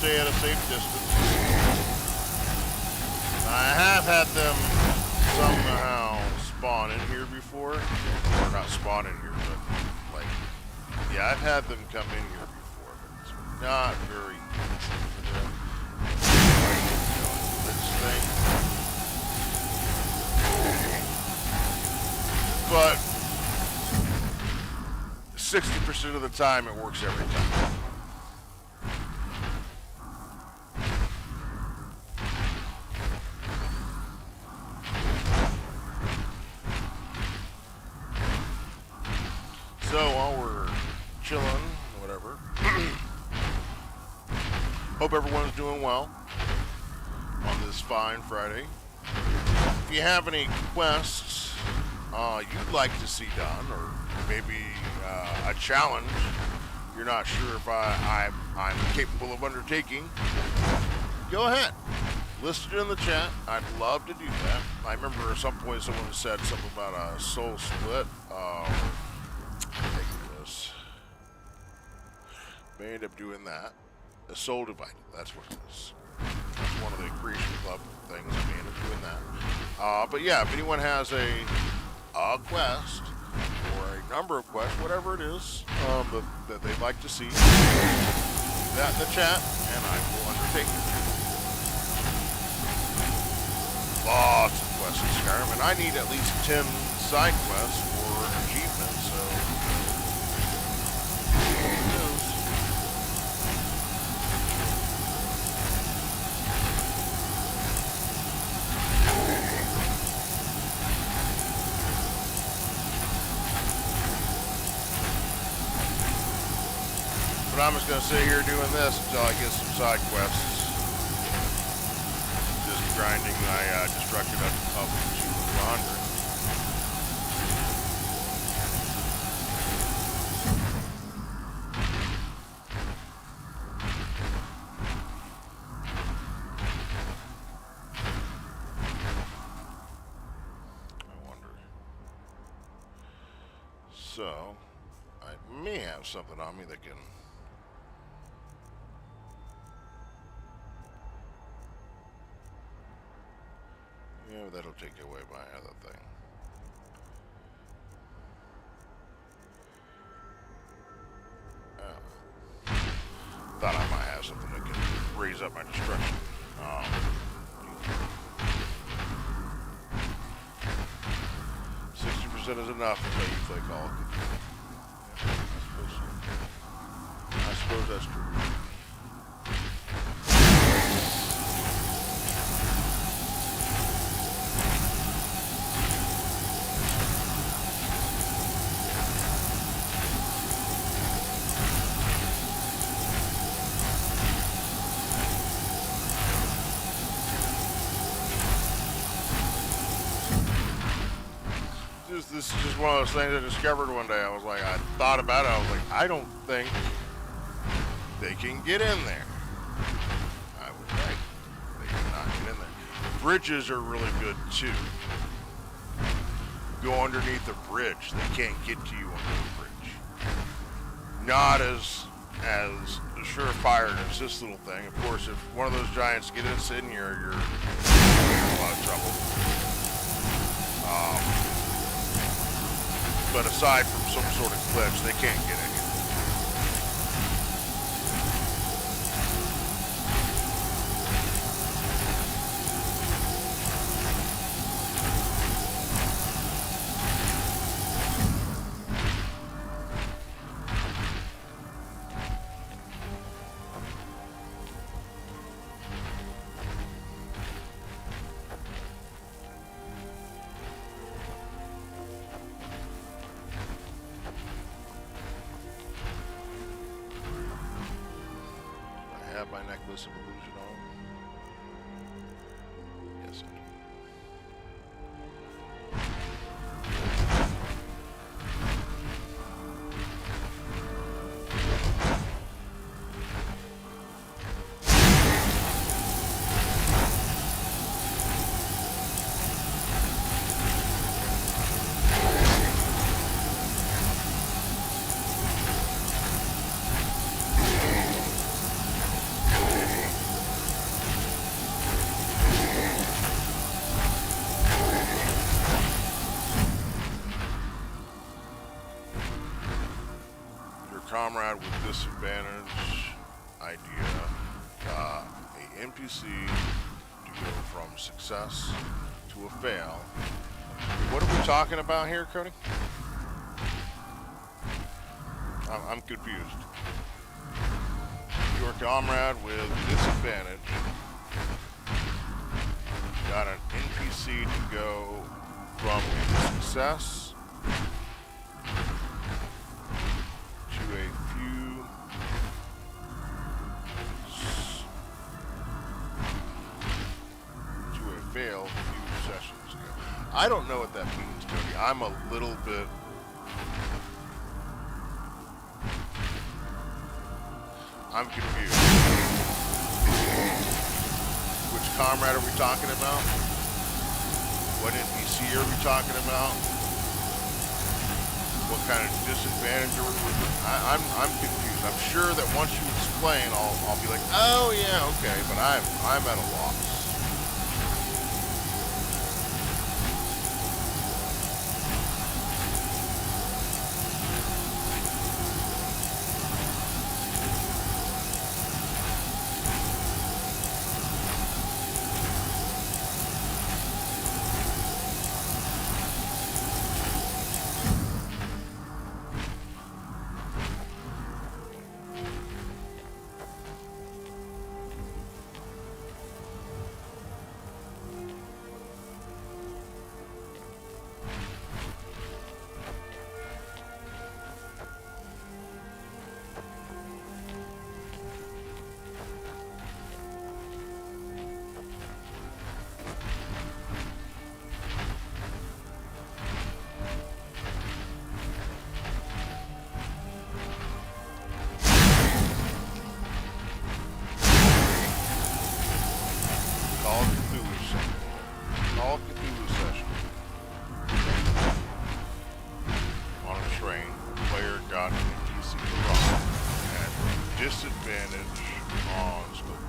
Speaker 1: Stay at a safe distance. I have had them somehow spawn in here before. Or not spawn in here, but like, yeah, I've had them come in here before, but it's not very easy for them. This thing. But 60% of the time it works every time. So while we're chilling, whatever, hope everyone's doing well on this fine Friday. If you have any quests you'd like to see done, or maybe a challenge you're not sure if I'm capable of undertaking, go ahead. List it in the chat. I'd love to do that. I remember at some point someone said something about a soul split. May end up doing that. A soul divided, that's what it is. That's one of the creation club things. I may end up doing that. But yeah, if anyone has a quest or a number of quests, whatever it is that they'd like to see, do that in the chat, and I will undertake it. Lots of quests in Skyrim, and I need at least 10 side quests for achievement, so but I'm just going to sit here doing this until I get some side quests. Just grinding my destruction up to 100. I wonder. So, I may have something on me that can... Yeah, that'll take away my other thing. Thought I might have something that can raise up my destruction. 60% is enough until you click all. I suppose that's true. This is just one of those things I discovered one day. I was like, I thought about it. I was like, I don't think they can get in there. I would think they cannot get in there. Bridges are really good too. Go underneath a bridge. They can't get to you under the bridge. Not as surefire as this little thing. Of course, if one of those giants get us in here, you're in a lot of trouble. But aside from some sort of cliffs, they can't get in here. have my necklace of illusion on? Yes, I do. Comrade with disadvantage idea, a NPC to go from success to a fail. What are we talking about here, Cody? I'm confused. Your comrade with disadvantage got an NPC to go from success fail a few sessions ago. I don't know what that means, Cody. I'm a little bit... I'm confused. Which comrade are we talking about? What NPC are we talking about? What kind of disadvantage are we... I'm confused. I'm sure that once you explain, I'll be like, oh yeah, okay, but I'm at a loss.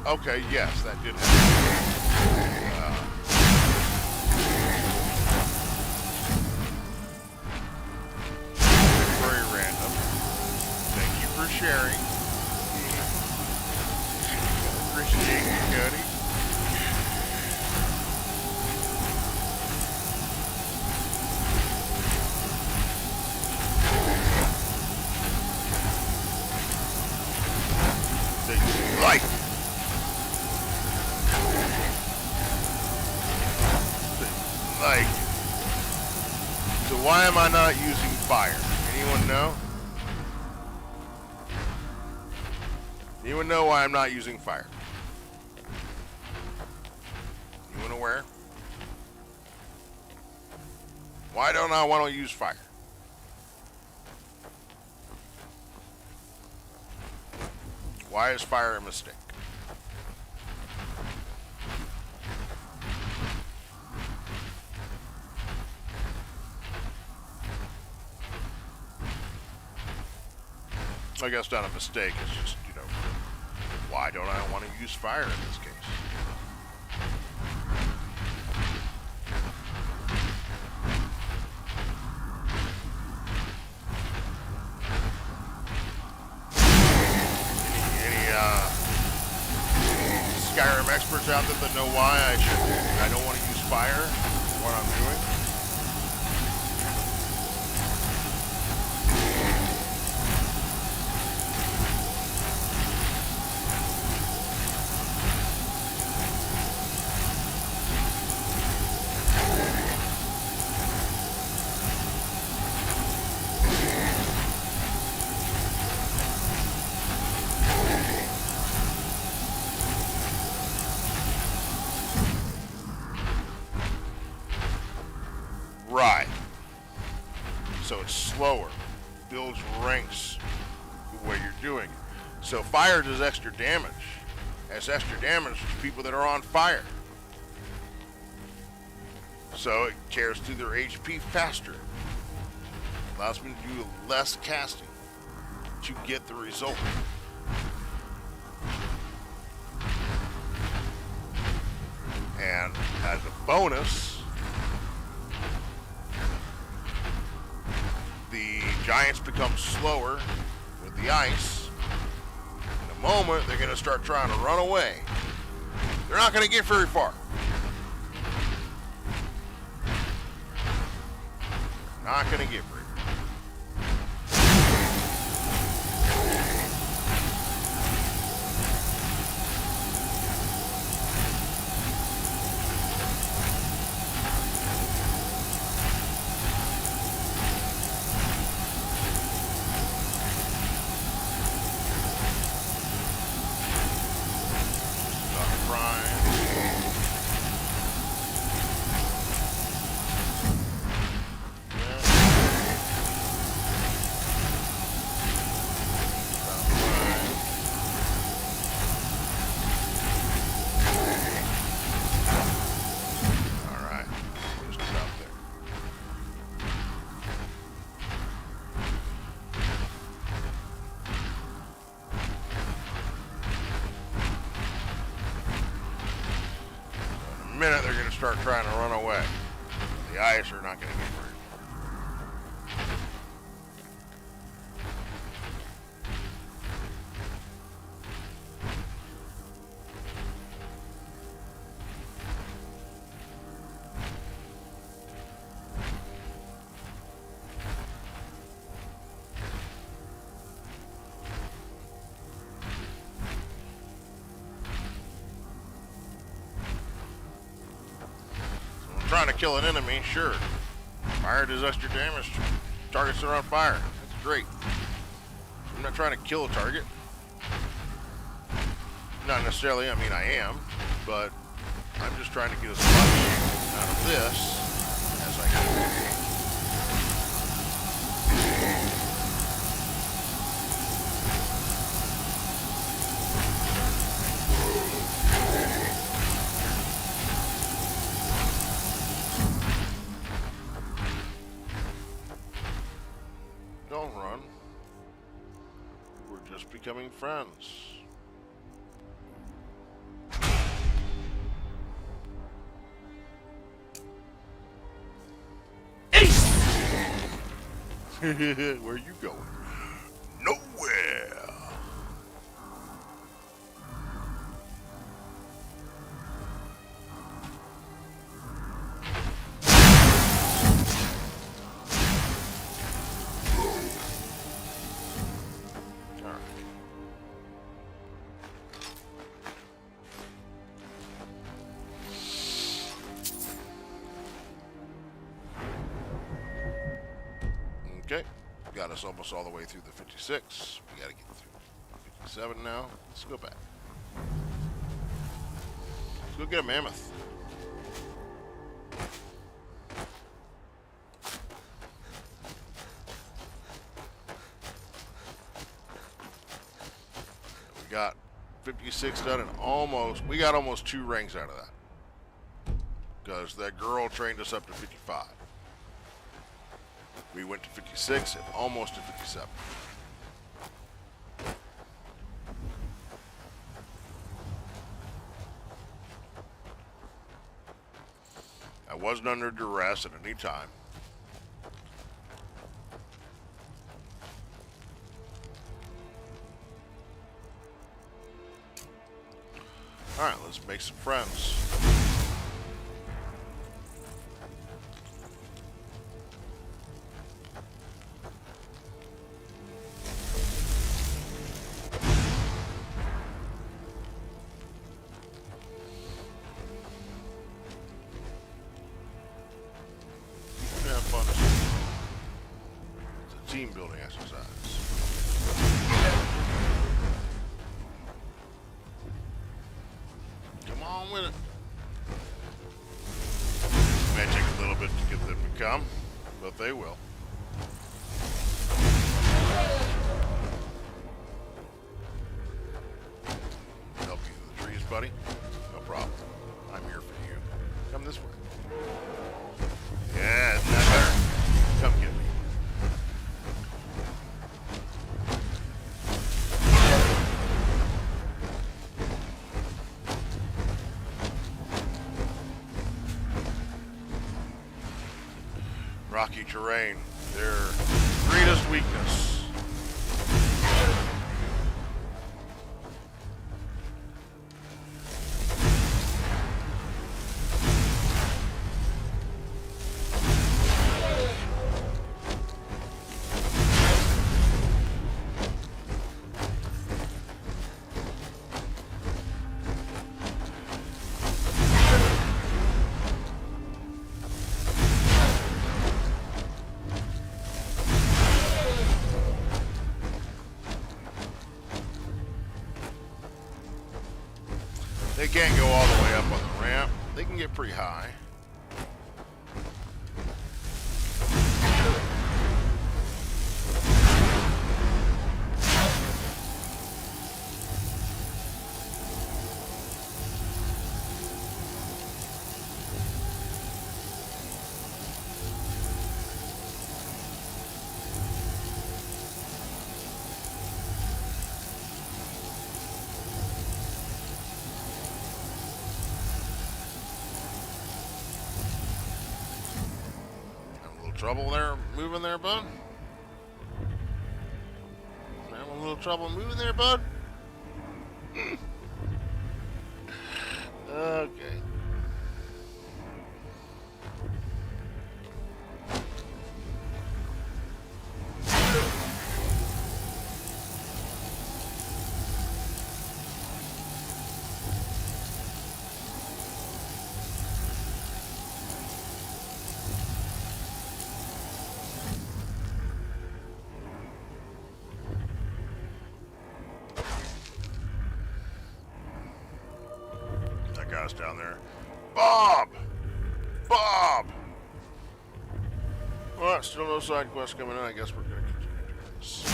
Speaker 1: Okay, yes, that did happen. Very random. Thank you for sharing. Appreciate you, Cody. Like. So why am I not using fire? Anyone know? Anyone know why I'm not using fire? Anyone aware? Why don't I want to use fire? Why is fire a mistake? I guess not a mistake, it's just, you know, why don't I want to use fire in this case? Any Skyrim experts out there that know why I don't want to use fire for what I'm doing? Right. So it's slower. Builds ranks the way you're doing it. So fire does extra damage. Has extra damage to people that are on fire. So it tears through their HP faster. Allows me to do less casting to get the result. And as a bonus, the giants become slower with the ice. In a moment, they're going to start trying to run away. They're not going to get very far. Not going to get very far. Minute they're going to start trying to run away. The ice are not going to get very far. Trying to kill an enemy, sure. Fire does extra damage to targets that are on fire. That's great. I'm not trying to kill a target. Not necessarily, I mean I am, but I'm just trying to get as much out of this as I can. Don't run. We're just becoming friends. Where are you going? Nowhere. Okay, got us almost all the way through the 56. We gotta get through 57 now. Let's go back. Let's go get a mammoth. We got 56 done and we got almost 2 rings out of that. Because that girl trained us up to 55. We went to 56 and almost to 57. I wasn't under duress at any time. All right, let's make some friends. Team building exercise. Come on with it. May take a little bit to get them to come, but they will. Help you through the trees, buddy? No problem. I'm here for you. Come this way. Yeah, isn't that better? Come get me. Rocky terrain, their greatest weakness. They can't go all the way up on the ramp. They can get pretty high. Trouble there moving there, bud? Having a little trouble moving there, bud? Okay. Guy's down there. Bob! Bob! Well, still no side quests coming in. I guess we're going to continue doing this.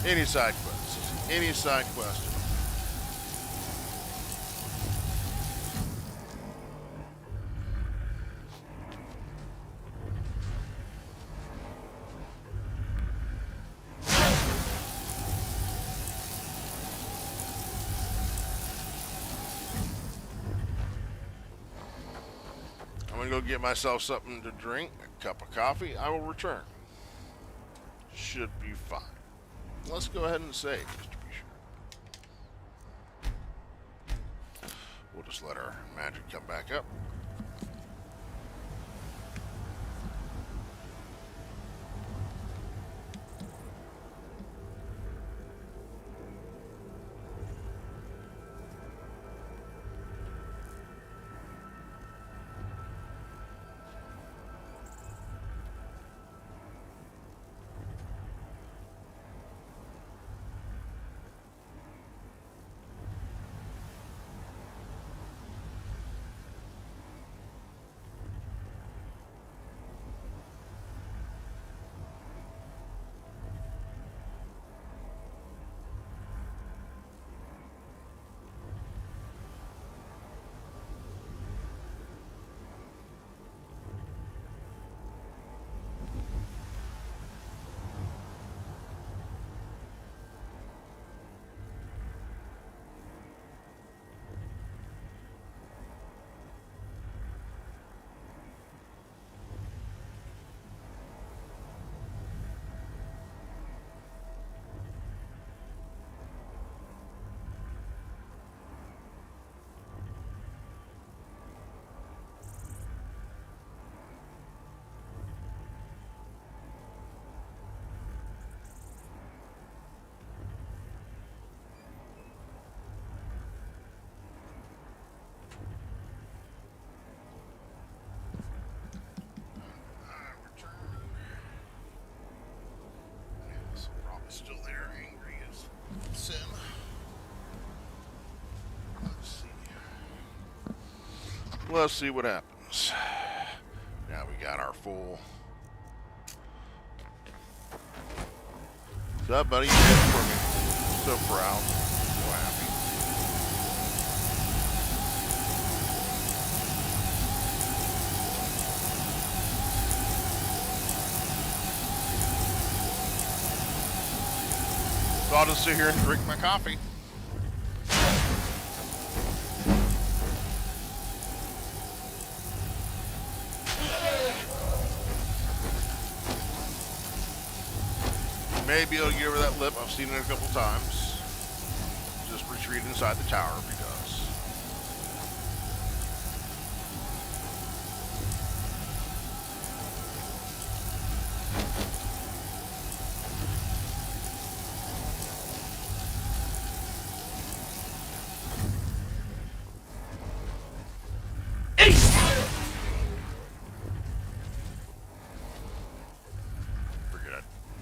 Speaker 1: Any side quests. Any side quest. I'm gonna go get myself something to drink, a cup of coffee. I will return. Should be fine. Let's go ahead and save, just to be sure. We'll just let our magic come back up. Let's see what happens. Now we got our full. What's up, buddy? You did it for me. So proud. So happy. So I'll just sit here and drink my coffee. Maybe he'll give her that lip. I've seen it a couple times. Just retreat inside the tower if he does.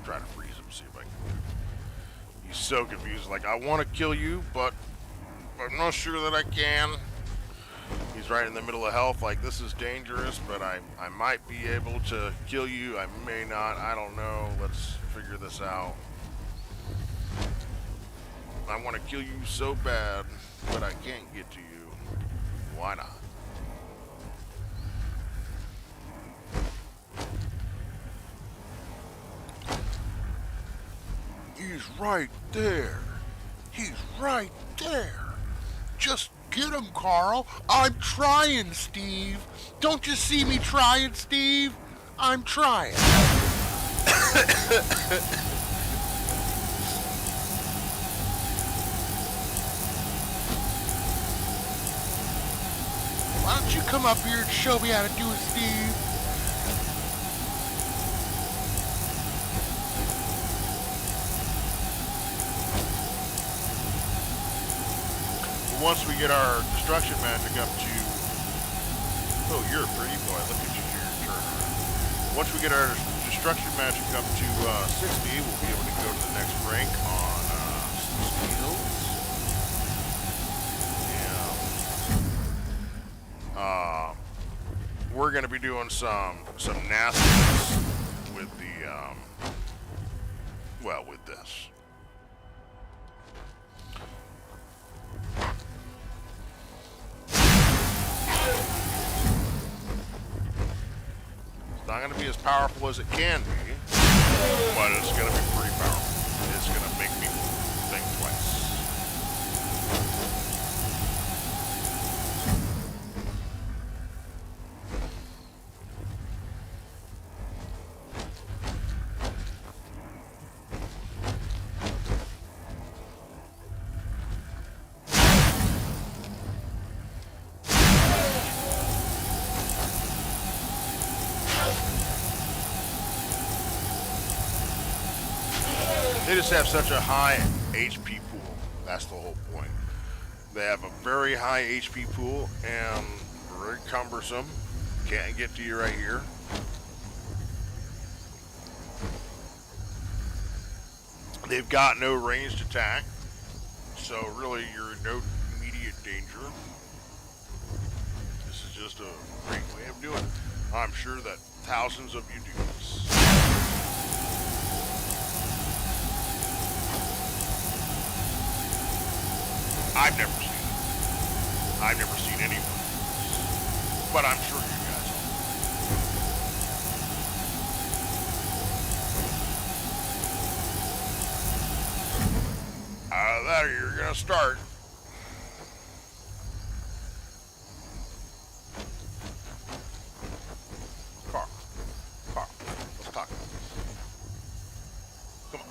Speaker 1: Try to freeze him, see if I can. He's so confused. Like, I want to kill you, but I'm not sure that I can. He's right in the middle of health. Like, this is dangerous, but I might be able to kill you. I may not. I don't know. Let's figure this out. I want to kill you so bad, but I can't get to you. Why not? He's right there. He's right there. Just get him, Carl. I'm trying, Steve. Don't you see me trying, Steve? I'm trying. Why don't you come up here and show me how to do it, Steve? Once we get our destruction magic up to... Oh, you're a pretty boy. Look at you here. Turn around. Once we get our destruction magic up to 60, we'll be able to go to the next rank on skills. And we're going to be doing some nastiness with the... well, with this. It's not going to be as powerful as it can be, but it's going to be pretty powerful. It's going to make me think twice. They just have such a high HP pool. That's the whole point. They have a very high HP pool and very cumbersome. Can't get to you right here. They've got no ranged attack, so really you're in no immediate danger. This is just a great way of doing it. I'm sure that thousands of you do this. I've never seen it. I've never seen anyone, but I'm sure you guys are. Out of there, you're gonna start. Carl, let's talk about this. Come on.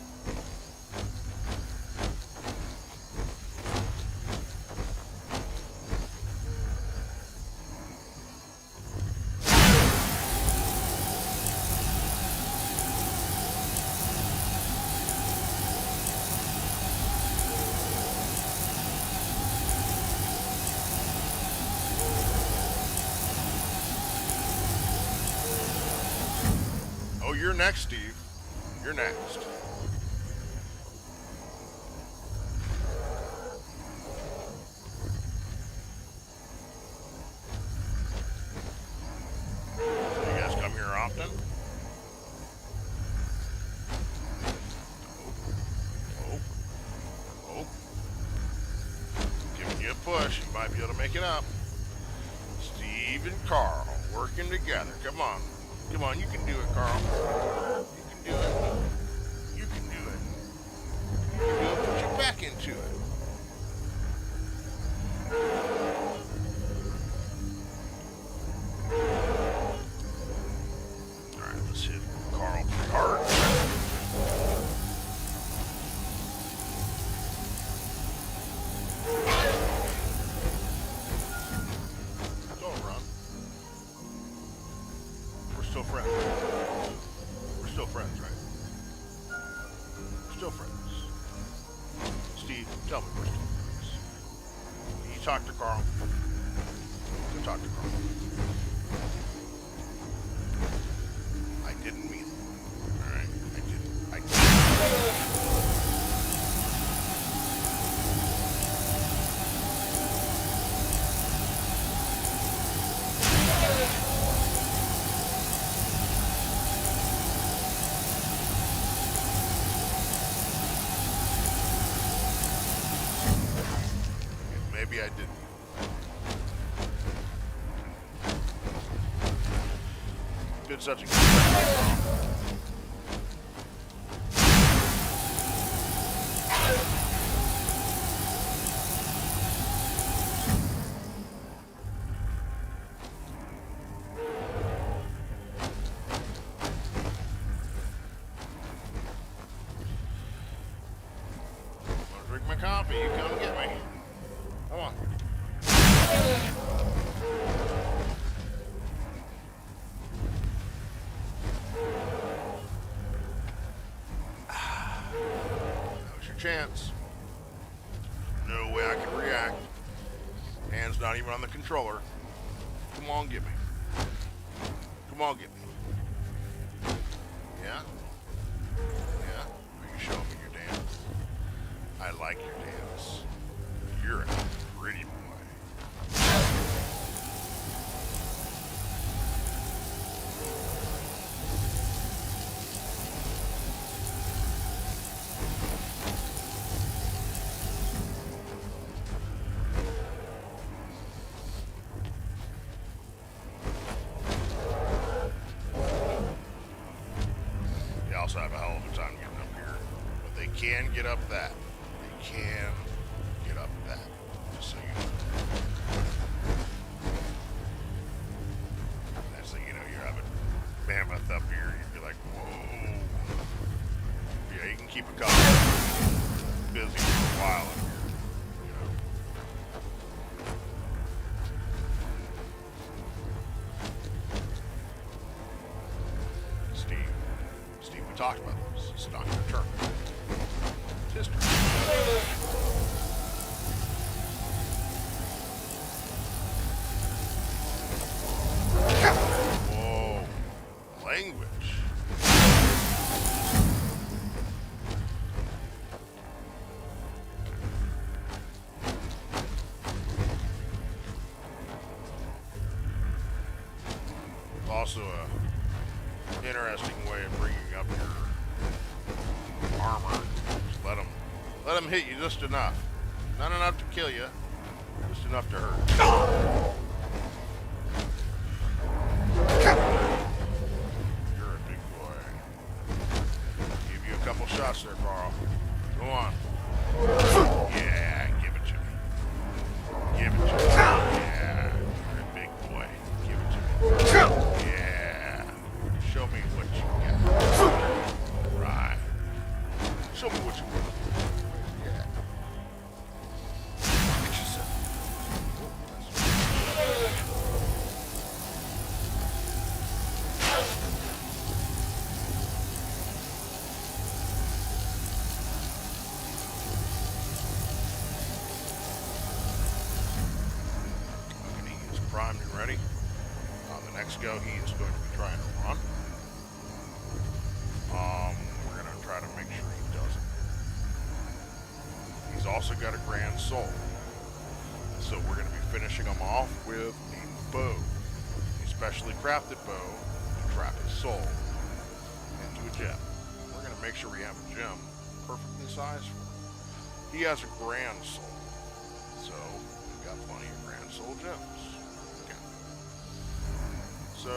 Speaker 1: You're next, Steve. You're next. push. You might be able to make it up. Steve and Carl working together. Come on. Come on, you can do it, Carl. You can do it. You can do it. You can do it. Put your back into it. Alright, let's hit Carl pretty hard. Don't run. We're still friends. We're still friends, right? We're still friends. Steve, tell me we're still friends. You talk to Carl. Go talk to Carl. I didn't mean it. Alright? I didn't. Maybe I didn't. Did such a good job. Wanna drink my coffee? You come get me. Come on. That was your chance. No way I can react. Hand's not even on the controller. Come on, get me. Come on, get me. Yeah? Yeah? Are you showing me your dance? I like your dance. You're a pretty boy. They also have a hell of a time getting up here. But they can get up that. They can get up that. Just so you know. Next thing you know, you're having mammoth up here. You'd be like, whoa. Yeah, you can keep a couple busy for a while up here. You know. Steve, we talked about this. It's not your turn. It's history. Whoa. Language. Also a interesting way of bringing up your armor. Just let him hit you just enough. Not enough to kill you, just enough to hurt. You're a big boy. Give you a couple shots there, Carl. Go on. Yeah, give it to me. Give it to me. Yeah, you're a big boy. Give it to me. Yeah. Show me what you got. Right. Show me what you got. Yeah. Get yourself. Okay, he is primed and ready. On the next go, he is going to be trying to run. We're going to try to make sure he doesn't. He's also got a grand soul. So we're going to be finishing him off with a bow. A specially crafted bow to trap his soul into a gem. We're going to make sure we have a gem perfectly sized for him. He has a grand soul. So we've got plenty of Grand Soul gems. Okay. So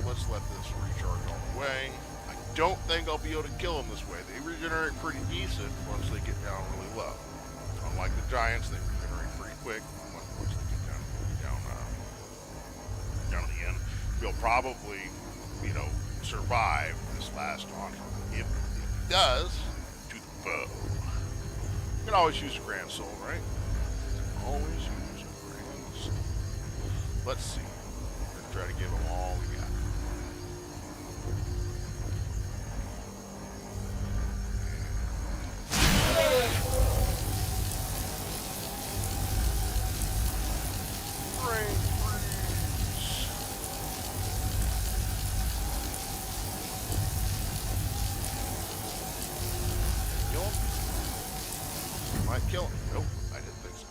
Speaker 1: let's let this recharge all the way. I don't think I'll be able to kill them this way. They regenerate pretty decent once they get down really low. Unlike the giants, they regenerate pretty quick once they get down to the end. He'll probably, survive this last onslaught. If he does, to the bow. You can always use a Grand Soul, right? Always use a Grand Soul. Let's see. We're going to try to give them all we got. Might kill him. Nope, I didn't think so.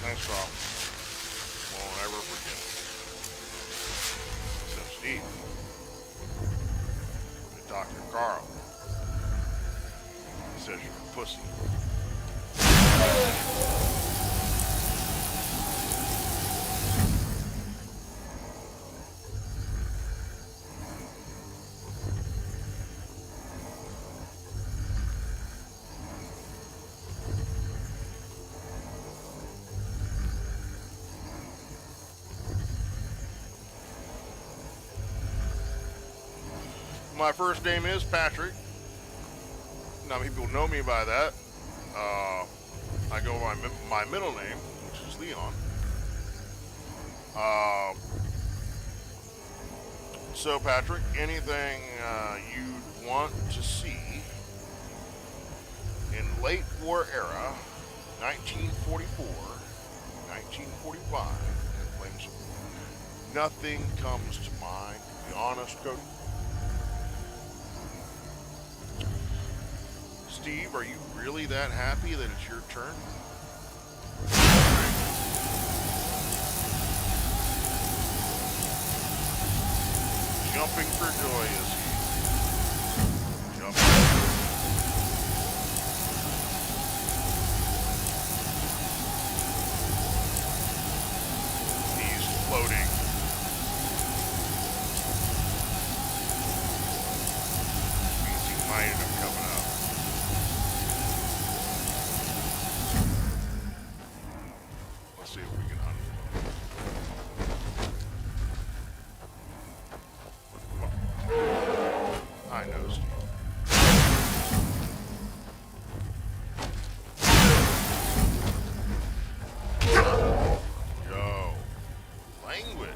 Speaker 1: Nice drop. Won't ever forget it. So Steve, to Dr. Carl, he says you're a pussy. My first name is Patrick. Not many people know me by that. I go by my middle name, which is Leon. So Patrick, anything you'd want to see in late war era, 1944, 1945, and Flames of War. Nothing comes to mind, to be honest, Cody. Steve, are you really that happy that it's your turn? Jumping for joy is he? Jumping. He's floating. Means he might end up coming up. Let's see if we can hunt him. I know, Steve. Yo. Language.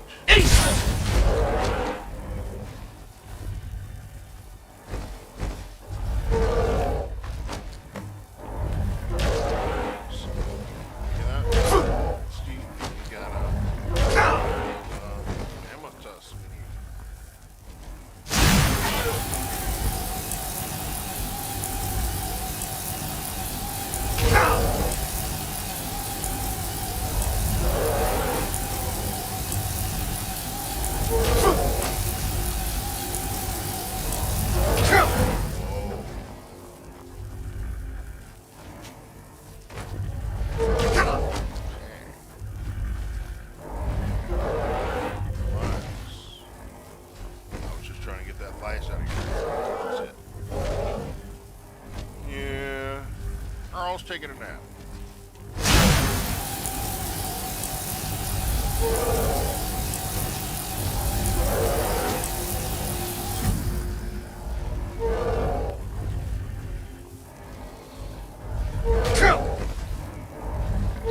Speaker 1: Taking a nap.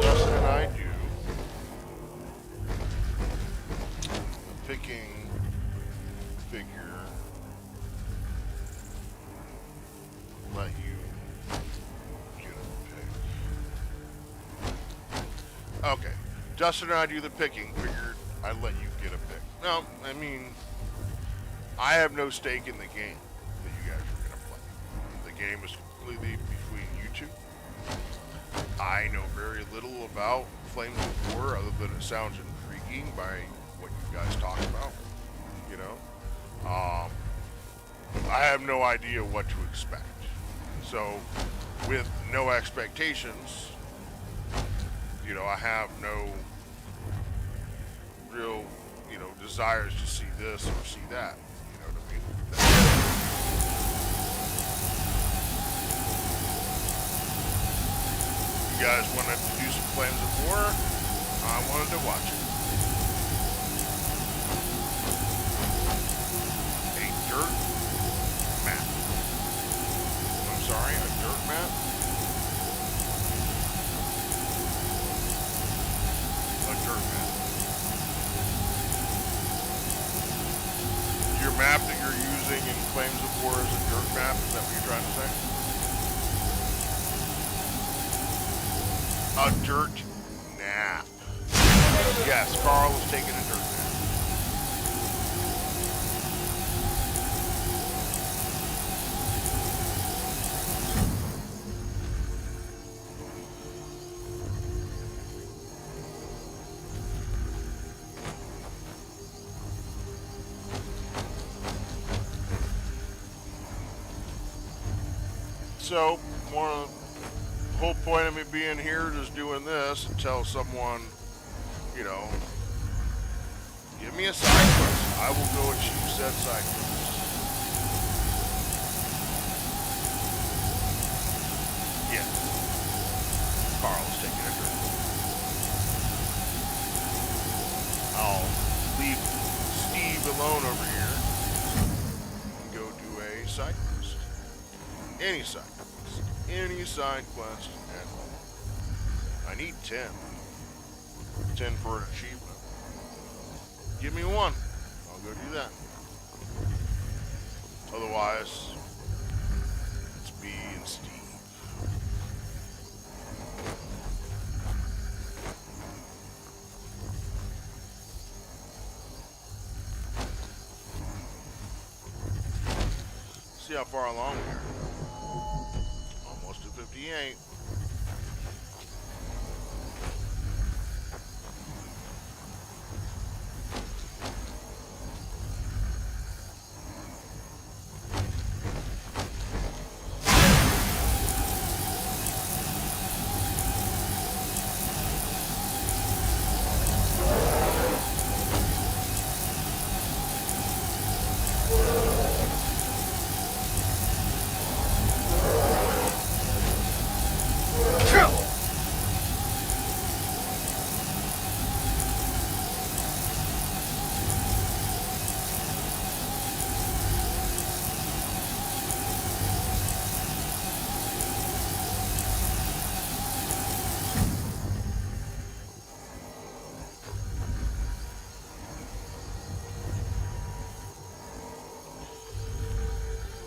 Speaker 1: Justin and I do the picking figure. Let you okay, Justin and I do the picking. Figured I'd let you get a pick. No, I mean, I have no stake in the game that you guys are going to play. The game is completely between you two. I know very little about Flames of War other than it sounds intriguing by what you guys talk about, you know. I have no idea what to expect. So, with no expectations, you know, I have no real, you know, desires to see this or see that. You know what I mean? You guys wanted to do some Flames of War? I wanted to watch it. A dirt map. I'm sorry, a dirt map? A dirt map. Your map that you're using in Flames of War is a dirt map? Is that what you're trying to say? A dirt nap. Yes, Carl is taking a dirt nap. So, the whole point of me being here is doing this until someone, you know, give me a side quest. I will go achieve said side quest. Yes. Carl's taking a drink. I'll leave Steve alone over here and go do a side quest. Any side quest. Any side quest at all. I need 10. 10 for an achievement. Give me one. I'll go do that. Otherwise, it's me and Steve. See how far along we are. Almost to 58.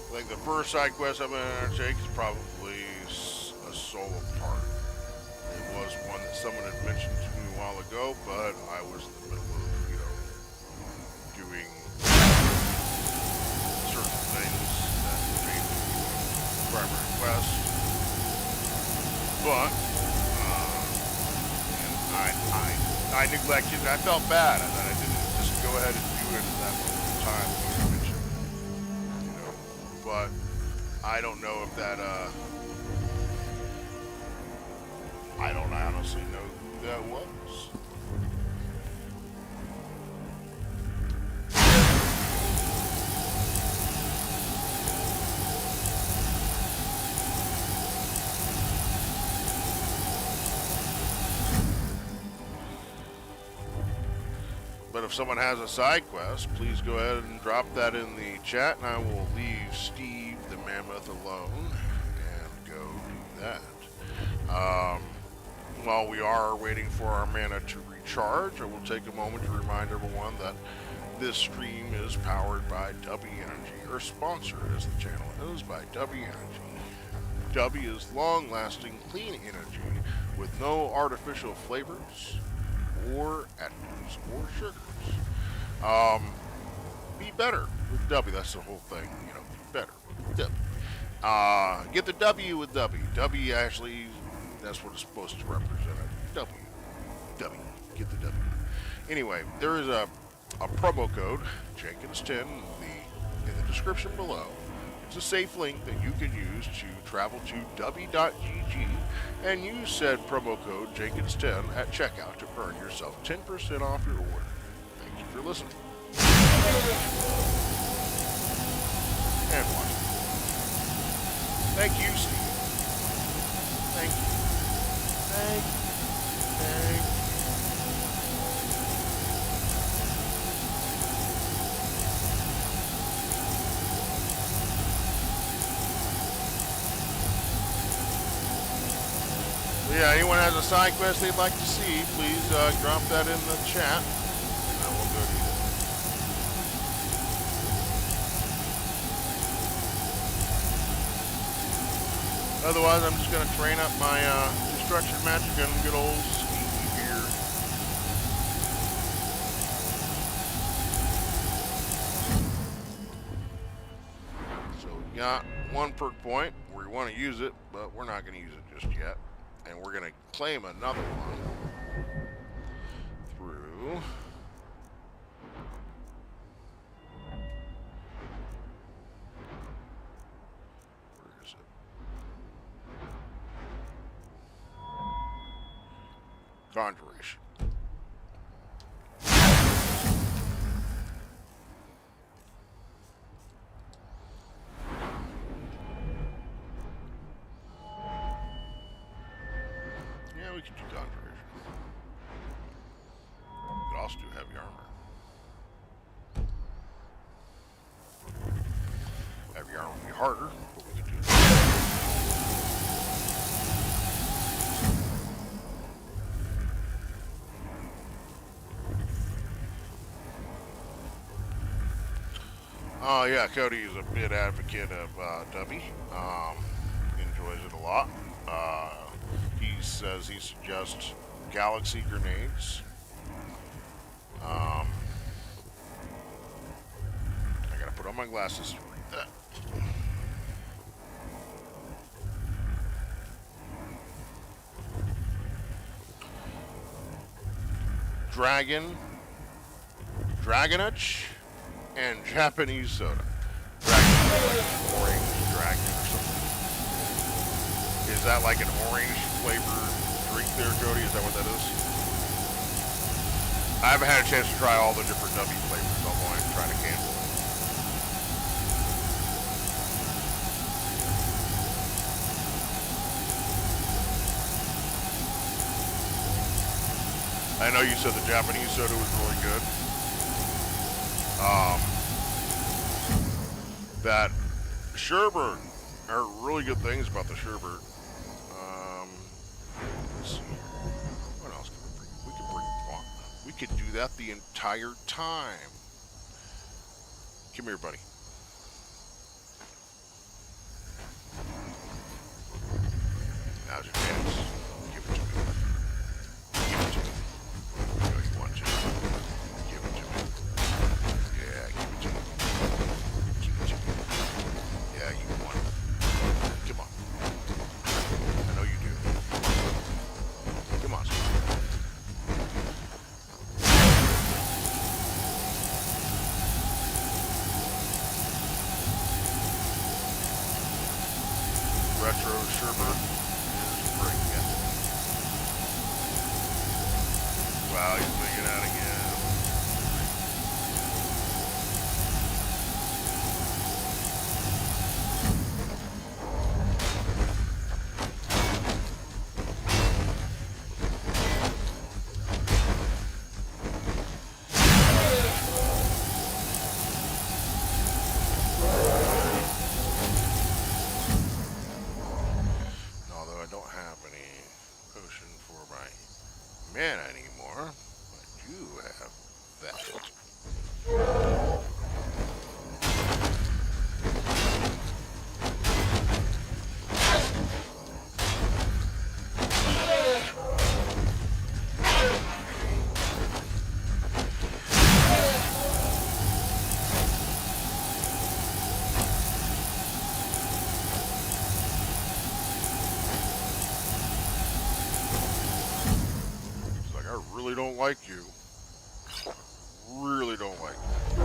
Speaker 1: I think the first side quest I'm going to undertake is probably a solo part. It was one that someone had mentioned to me a while ago, but I was in the middle of, you know, doing certain things that made me the primary quest. But, and I neglected it. I felt bad that I didn't just go ahead and do it at that moment in time. But I don't know if that, I don't honestly know who that was. But if someone has a side quest, please go ahead and drop that in the chat, and I will leave Steve the Mammoth alone and go do that. While we are waiting for our mana to recharge, I will take a moment to remind everyone that this stream is powered by W Energy, or sponsored as the channel is by W Energy. W is long-lasting, clean energy with no artificial flavors or additives or sugars. Be better with W. That's the whole thing. You know, be better with W. Get the W with W. W actually, that's what it's supposed to represent. W. W. Get the W. Anyway, there is a promo code, Jenkins10, in the description below. It's a safe link that you can use to travel to w.gg and use said promo code Jenkins10 at checkout to earn yourself 10% off your order. Thank you for listening. And watching. Thank you, Steve. Thank you. Thank you. Thank you. Yeah, anyone has a side quest they'd like to see, please drop that in the chat, and I will go do that. Otherwise, I'm just going to train up my destruction magic and good old Stevie here. So we got one perk point. We want to use it, but we're not going to use it just yet. And we're going to claim another one through where is it? Conjuration. Yeah, we could do conjuration. We could also do heavy armor. Heavy armor would be harder, but we could do it. Oh yeah, Cody is a big advocate of Dubby. Enjoys it a lot. He says he suggests galaxy grenades. I gotta put on my glasses to read that. Dragonich, and Japanese soda. Dragon, like an orange dragon or something. Is that like an orange flavored drink there, Cody? Is that what that is? I haven't had a chance to try all the different W flavors. I'm going to try to cancel. I know you said the Japanese soda was really good. That sherbet, I heard really good things about the sherbet. Let's see here. What else can we bring? We could bring one. We could do that the entire time. Come here, buddy. Now's your chance. Give it to me. Give it to me. You know you want to. Give it to me. Yeah, give it to me. Give it to me. Yeah, you want it. Come on. I know you do. Come on, son. Retro sherbet is great. Yeah. Wow, he's making out again. Although I don't have any potion for my mana anymore, I do have that. It's like, I really don't like you. Really don't like you.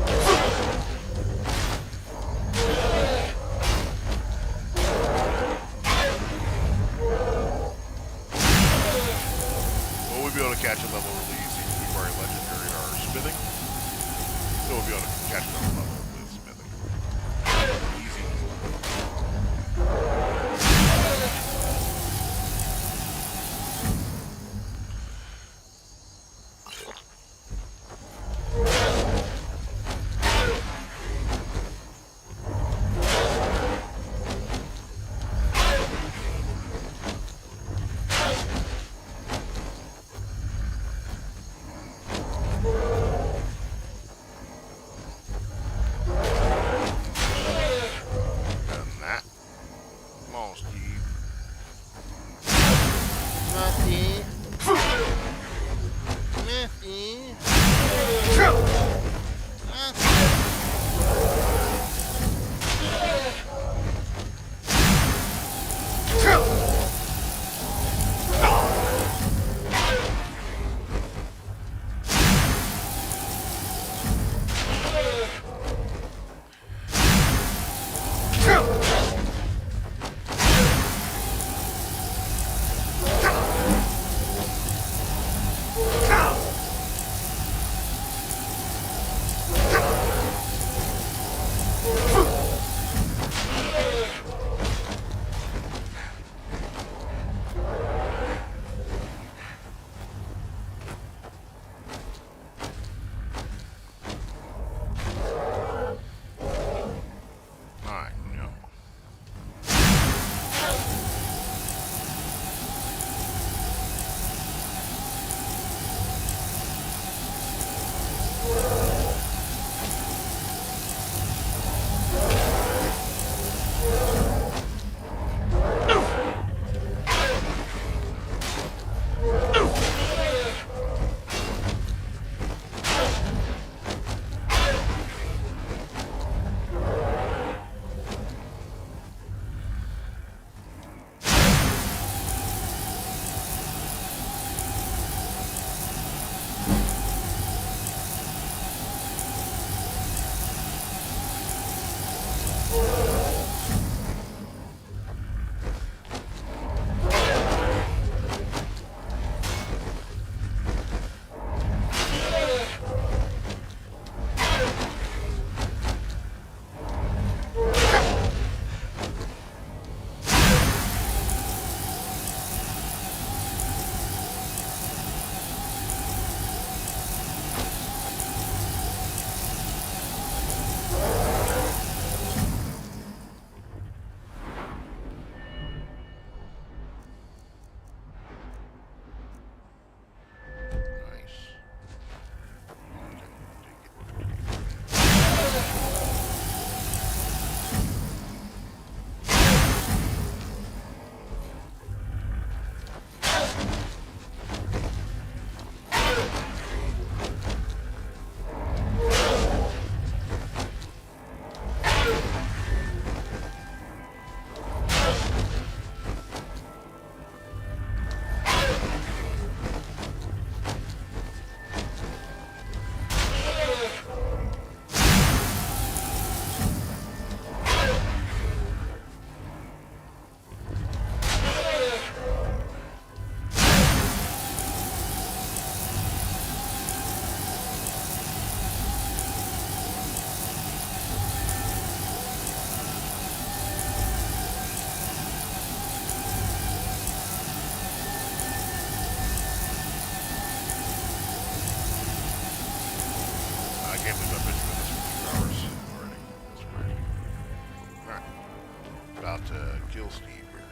Speaker 1: about to kill Steve here.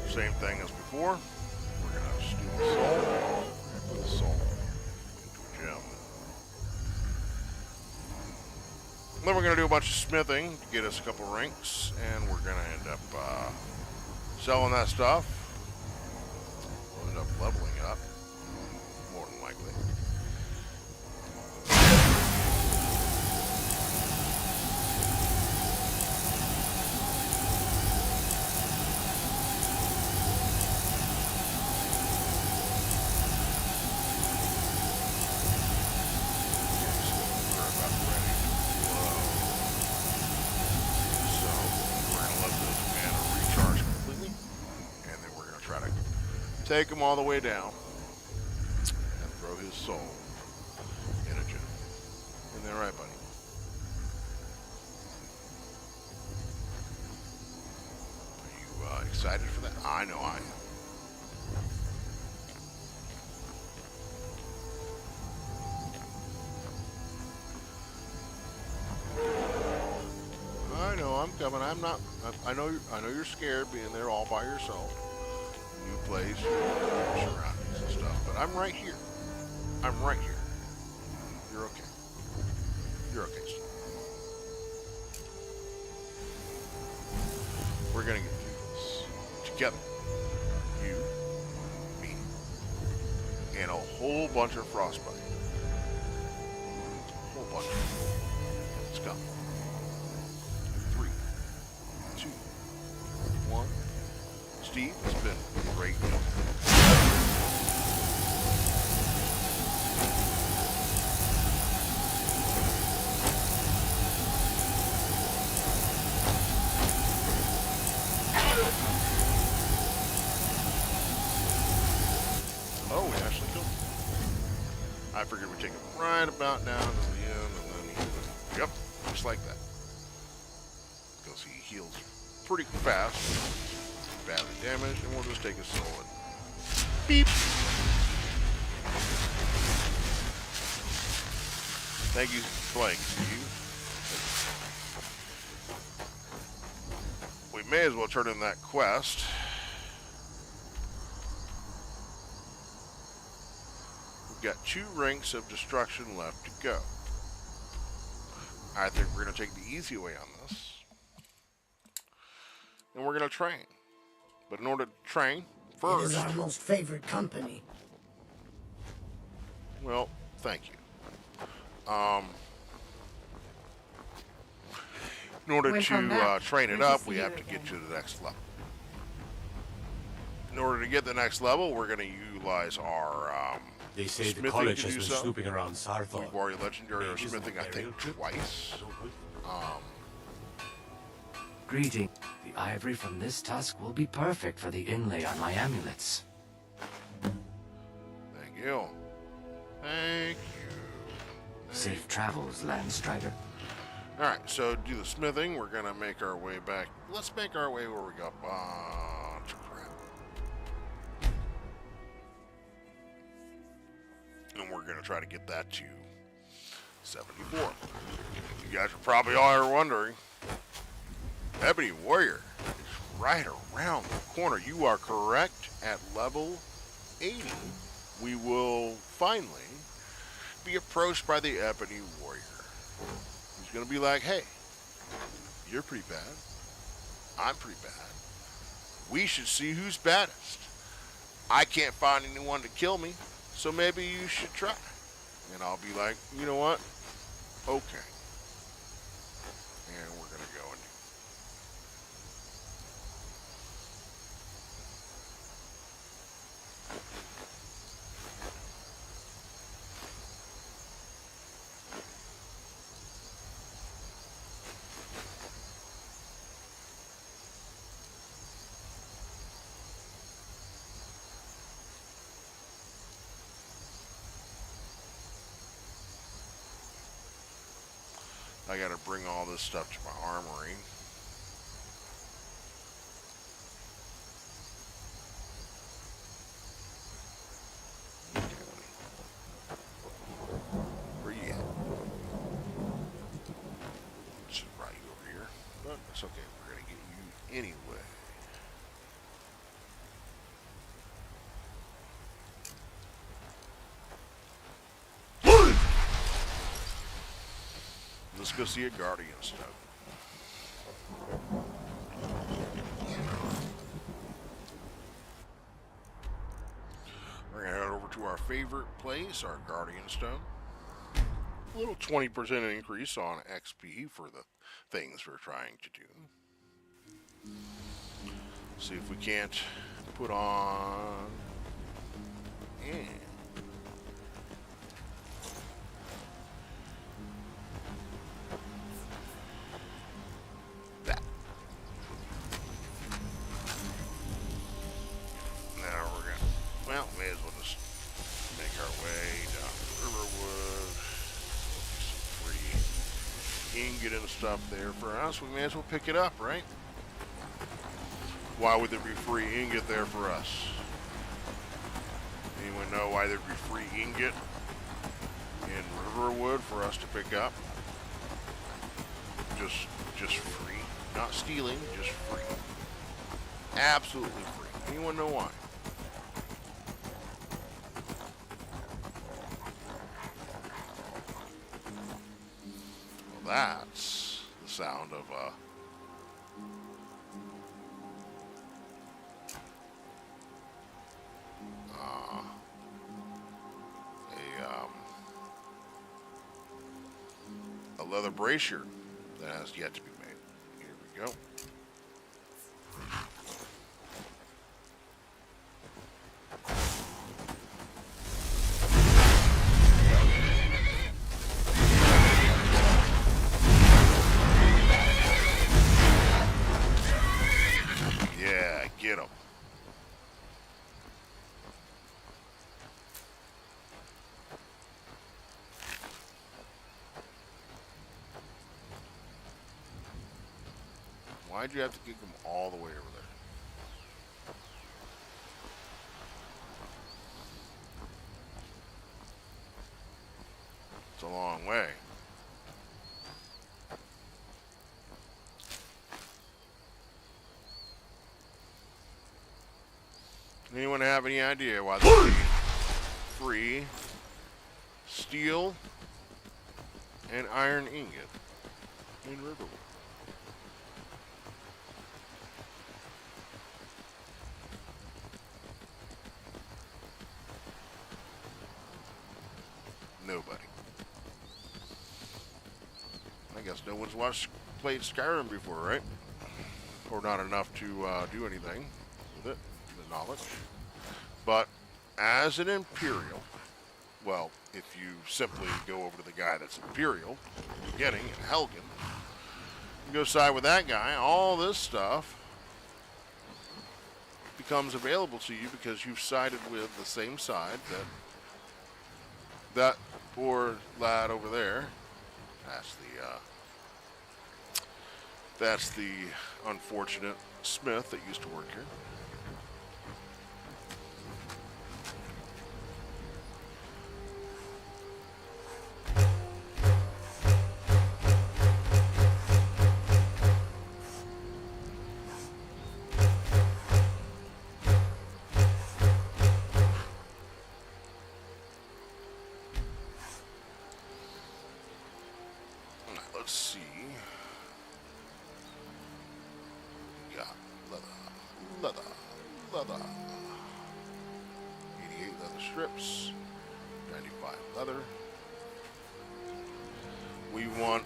Speaker 1: Same thing as before. We're gonna steal the soul and put the soul into a gem. Then we're gonna do a bunch of smithing to get us a couple ranks, and we're gonna end up selling that stuff. We'll end up leveling up, more than likely. Take him all the way down and throw his soul in a gem. Isn't that right, buddy? Are you excited for that? I know I am. I know I'm coming. I'm not. I know you're scared being there all by yourself. New place, surroundings and stuff, but I'm right here. I'm right here. You're okay. You're okay, Steve. We're gonna get through this together. You, me, and a whole bunch of frostbite. A whole bunch. Let's go. 3, 2, 1. Steve, it's been great. Oh, we actually killed him. I figured we'd take him right about down to the end, and then he would, yep, just like that. Because he heals pretty fast. Badly damaged, and we'll just take a soul and beep. Thank you for playing, Steve. We may as well turn in that quest. We've got 2 ranks of destruction left to go. I think we're going to take the easy way on this. And we're going to train. But in order to train, first...
Speaker 15: It is our most favorite company.
Speaker 1: Well, thank you. In order to train it up, we have to get to the next level. In order to get the next level, we're going to utilize our
Speaker 12: they say
Speaker 1: smithing
Speaker 12: the college
Speaker 1: to
Speaker 12: has
Speaker 1: do
Speaker 12: been
Speaker 1: so.
Speaker 12: snooping around Sarthal.
Speaker 1: We've already legendary our smithing, I think, twice.
Speaker 16: Greeting. The ivory from this tusk will be perfect for the inlay on my amulets.
Speaker 1: Thank you. Thank you.
Speaker 16: Safe travels, Landstrider.
Speaker 1: Alright, so do the smithing. We're going to make our way back. Let's make our way where we got a bunch of crap. And we're going to try to get that to 74. You guys are probably all wondering. Ebony Warrior is right around the corner. You are correct. At level 80, we will finally be approached by the Ebony Warrior. He's going to be like, hey, you're pretty bad. I'm pretty bad. We should see who's baddest. I can't find anyone to kill me, so maybe you should try. And I'll be like, you know what? Okay. And we're going to go and I gotta bring all this stuff to my armory. Where you at? Should write you over here. But that's okay. We're gonna get you anyway. Let's go see a guardian stuff. We're gonna head over to our favorite place, our guardian stone. A little 20% increase on XP for the things we're trying to do. See if we can't put on. Yeah. That. Now we're gonna. Well, may as well just make our way down to Riverwood. Free ingot and stuff there for us. We may as well pick it up, right? Why would there be free ingot there for us? Anyone know why there'd be free ingot in Riverwood for us to pick up? Just free. Not stealing, just free. Absolutely free. Anyone know why? Well, that's the sound of a leather brazier that has yet to be made. Here we go. Yeah, get 'em. Why'd you have to kick them all the way over there? It's a long way. Anyone have any idea why there's free steel and iron ingot in Riverwood? Nobody. I guess no one's played Skyrim before, right? Or not enough to do anything with it, the knowledge. But as an Imperial, well, if you simply go over to the guy that's Imperial, in the beginning, in Helgen, you go side with that guy, all this stuff becomes available to you because you've sided with the same side that poor lad over there. That's the unfortunate smith that used to work here. Let's see. Got leather. 88 leather strips, 95 leather. We want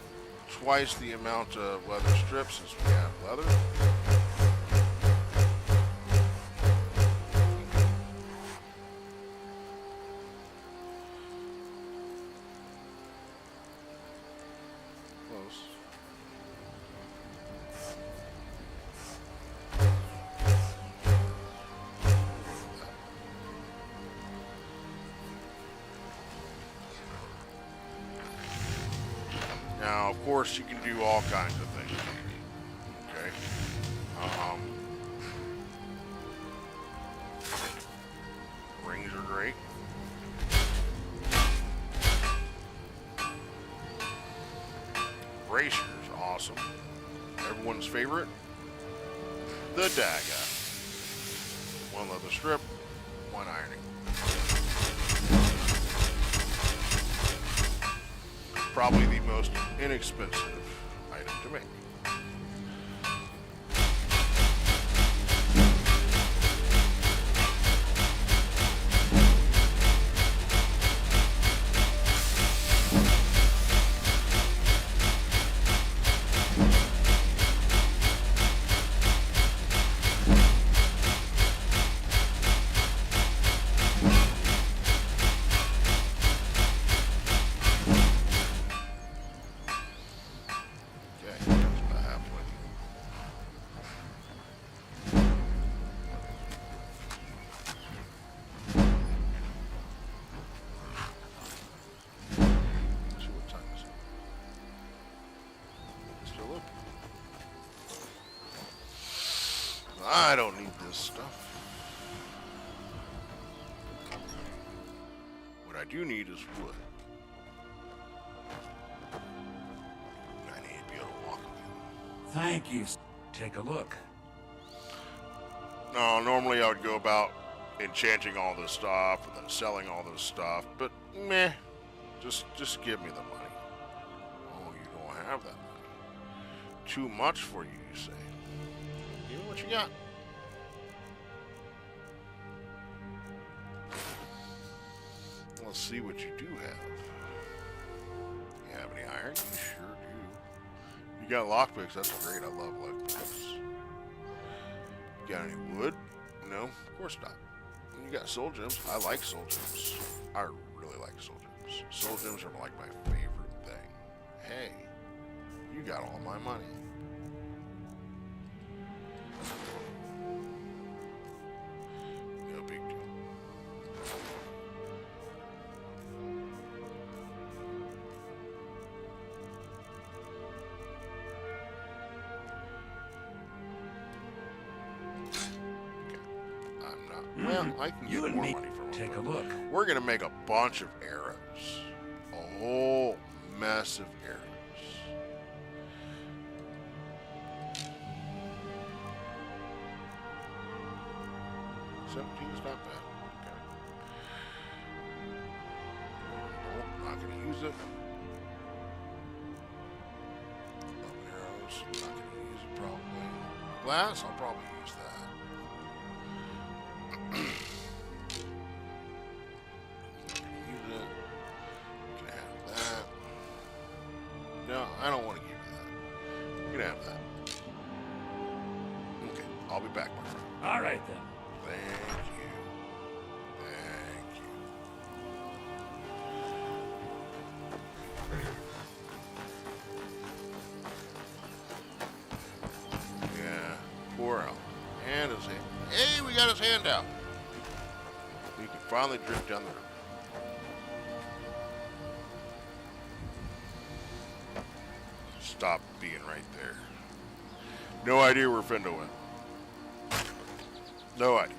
Speaker 1: twice the amount of leather strips as we have leather. Now, of course, you can do all kinds of things. Okay. Rings are great. Bracier's awesome. everyone's favorite, the dagger. One leather strip, one ironing. Probably the most inexpensive item to make. I don't need this stuff. What I do need is wood. I need to be able to walk again.
Speaker 2: Thank you. Take a look.
Speaker 1: No, normally I would go about enchanting all this stuff and then selling all this stuff, but meh. Just give me the money. Oh, you don't have that money. Too much for you, you say. Give me what you got. Let's see what you do have. You have any iron? You sure do. You got lockpicks, that's great. I love lockpicks. You got any wood? No, of course not. You got soul gems. I like soul gems. I really like soul gems. Soul gems are like my favorite thing. Hey, you got all my money. No big deal. Well, I can get more money from
Speaker 2: take a look.
Speaker 1: We're gonna make a bunch of arrows. A whole mess of arrows. 17's not bad. Okay. Nope, not gonna use it. 11 arrows, not gonna use it probably. Glass, I'll probably use that. No, I don't want to give you that. You can have that. Okay, I'll be back, my friend.
Speaker 2: All right, then.
Speaker 1: Thank you. Thank you. Yeah, poor Al. And his hand. Hey, we got his hand out. We can finally drift down the river. Stop being right there. No idea where Findle went. No idea.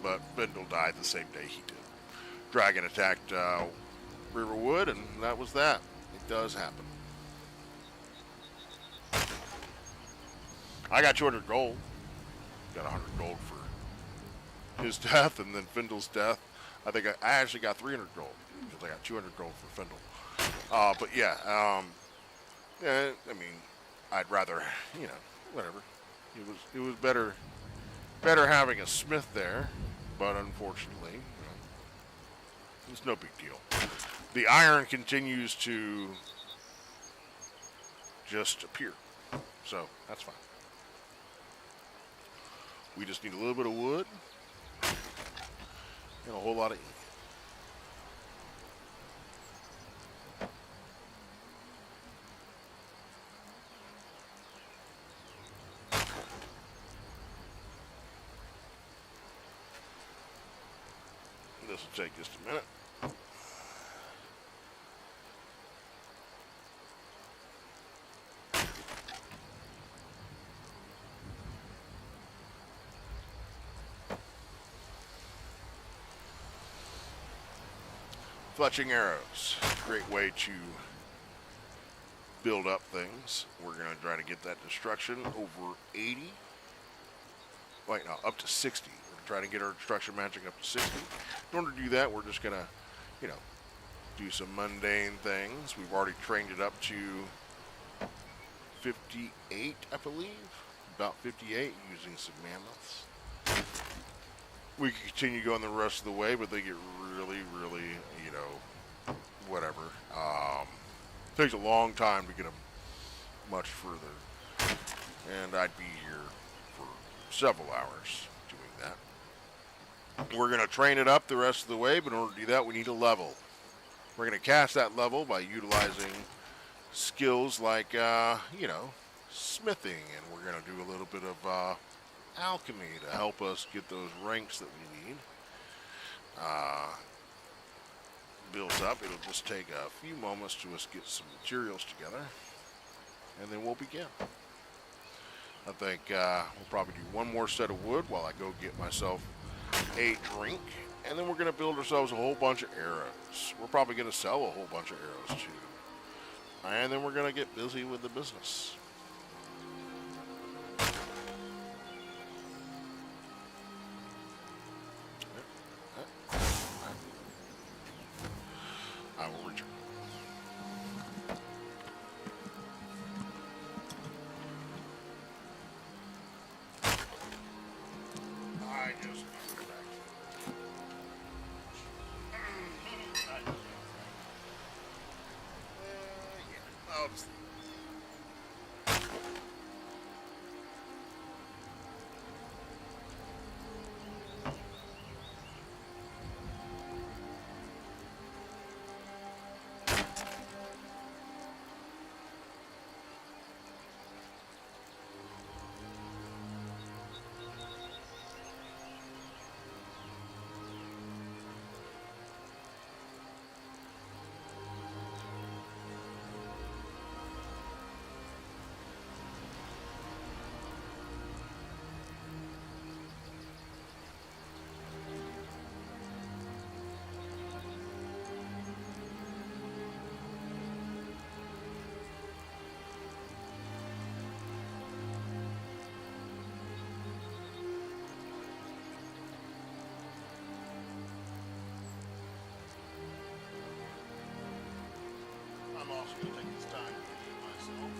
Speaker 1: But Findle died the same day he did. Dragon attacked Riverwood, and that was that. It does happen. I got 200 gold. Got 100 gold for his death, and then Findle's death. I think I actually got 300 gold because I got 200 gold for Findle. But yeah, yeah, I mean, I'd rather, you know, whatever. It was better having a smith there, but unfortunately, you know, it's no big deal. The iron continues to just appear, so that's fine. We just need a little bit of wood and a whole lot of ink. This will take just a minute. Fletching arrows, great way to build up things. We're going to try to get that destruction over 80. Wait, no, up to 60. We're trying to get our destruction magic up to 60. In order to do that, we're just going to, you know, do some mundane things. We've already trained it up to 58, I believe. About 58, using some mammoths. We can continue going the rest of the way, but they get really, really, you know, whatever. Takes a long time to get them much further. And I'd be here for several hours doing that. We're going to train it up the rest of the way, but in order to do that, we need a level. We're going to cast that level by utilizing skills like, you know, smithing, and we're going to do a little bit of alchemy to help us get those ranks that we need built up. It'll just take a few moments to us get some materials together, and then we'll begin. I think we'll probably do one more set of wood while I go get myself a drink, and then we're going to build ourselves a whole bunch of arrows. We're probably going to sell a whole bunch of arrows too, and then we're going to get busy with the business. I will return. I just yeah, I'll just I'm also going to take this time to eat myself.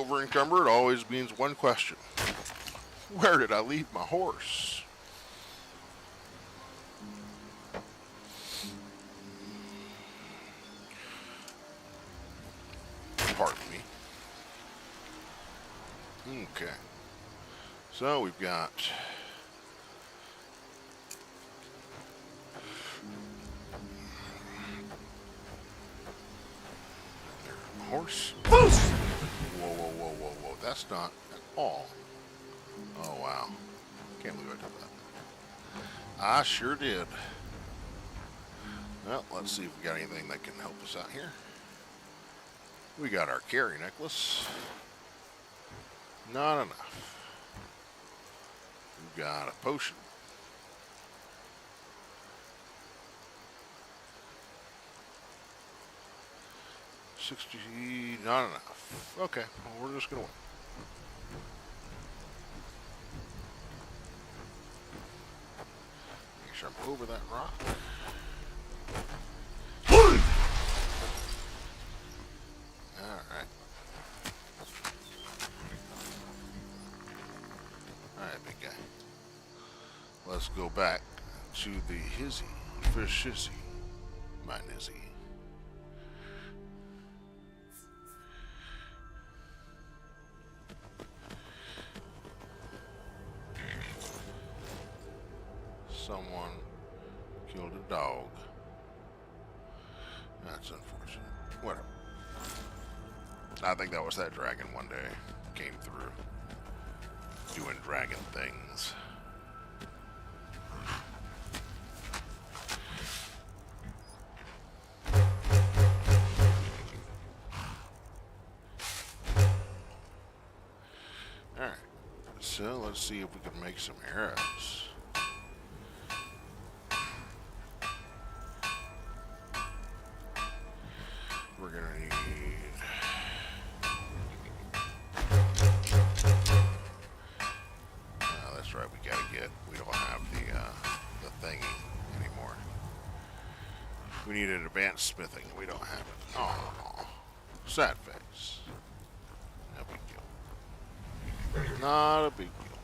Speaker 1: over encumbered always means one question. Where did I leave my horse? Pardon me. Okay. So we've got horse. Whoa, whoa, whoa, whoa, whoa. That's not at all. Oh, wow. Can't believe I did that. I sure did. Well, let's see if we got anything that can help us out here. We got our carry necklace. Not enough. We've got a potion. $60, not enough. Okay, well, we're just gonna wait. Make sure I'm over that rock. Alright. Alright, big guy. Let's go back to the hizzy for shizzy, my nizzy. Someone killed a dog. That's unfortunate. Whatever. I think that was that dragon one day. Came through. Doing dragon things. Alright. So let's see if we can make some arrows. We're gonna need that's right, we don't have the thingy anymore. We needed advanced smithing, we don't have it. Oh, sad face. No big deal. Not a big deal.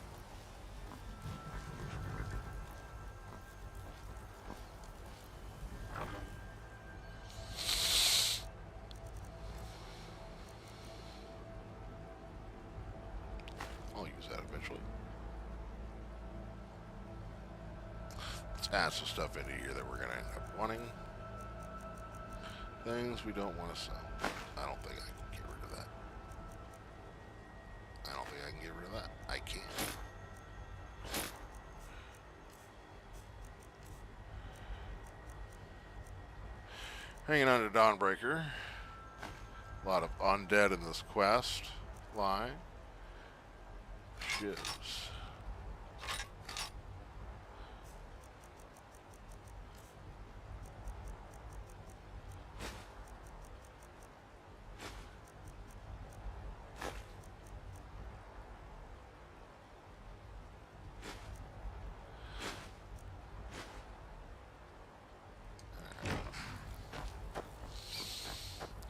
Speaker 1: I'll use that eventually. Let's add some stuff into here that we're going to end up wanting. Things we don't want to sell. I don't think I can get rid of that. I don't think I can get rid of that. I can't. Hanging on to Dawnbreaker. A lot of undead in this quest line. Ships.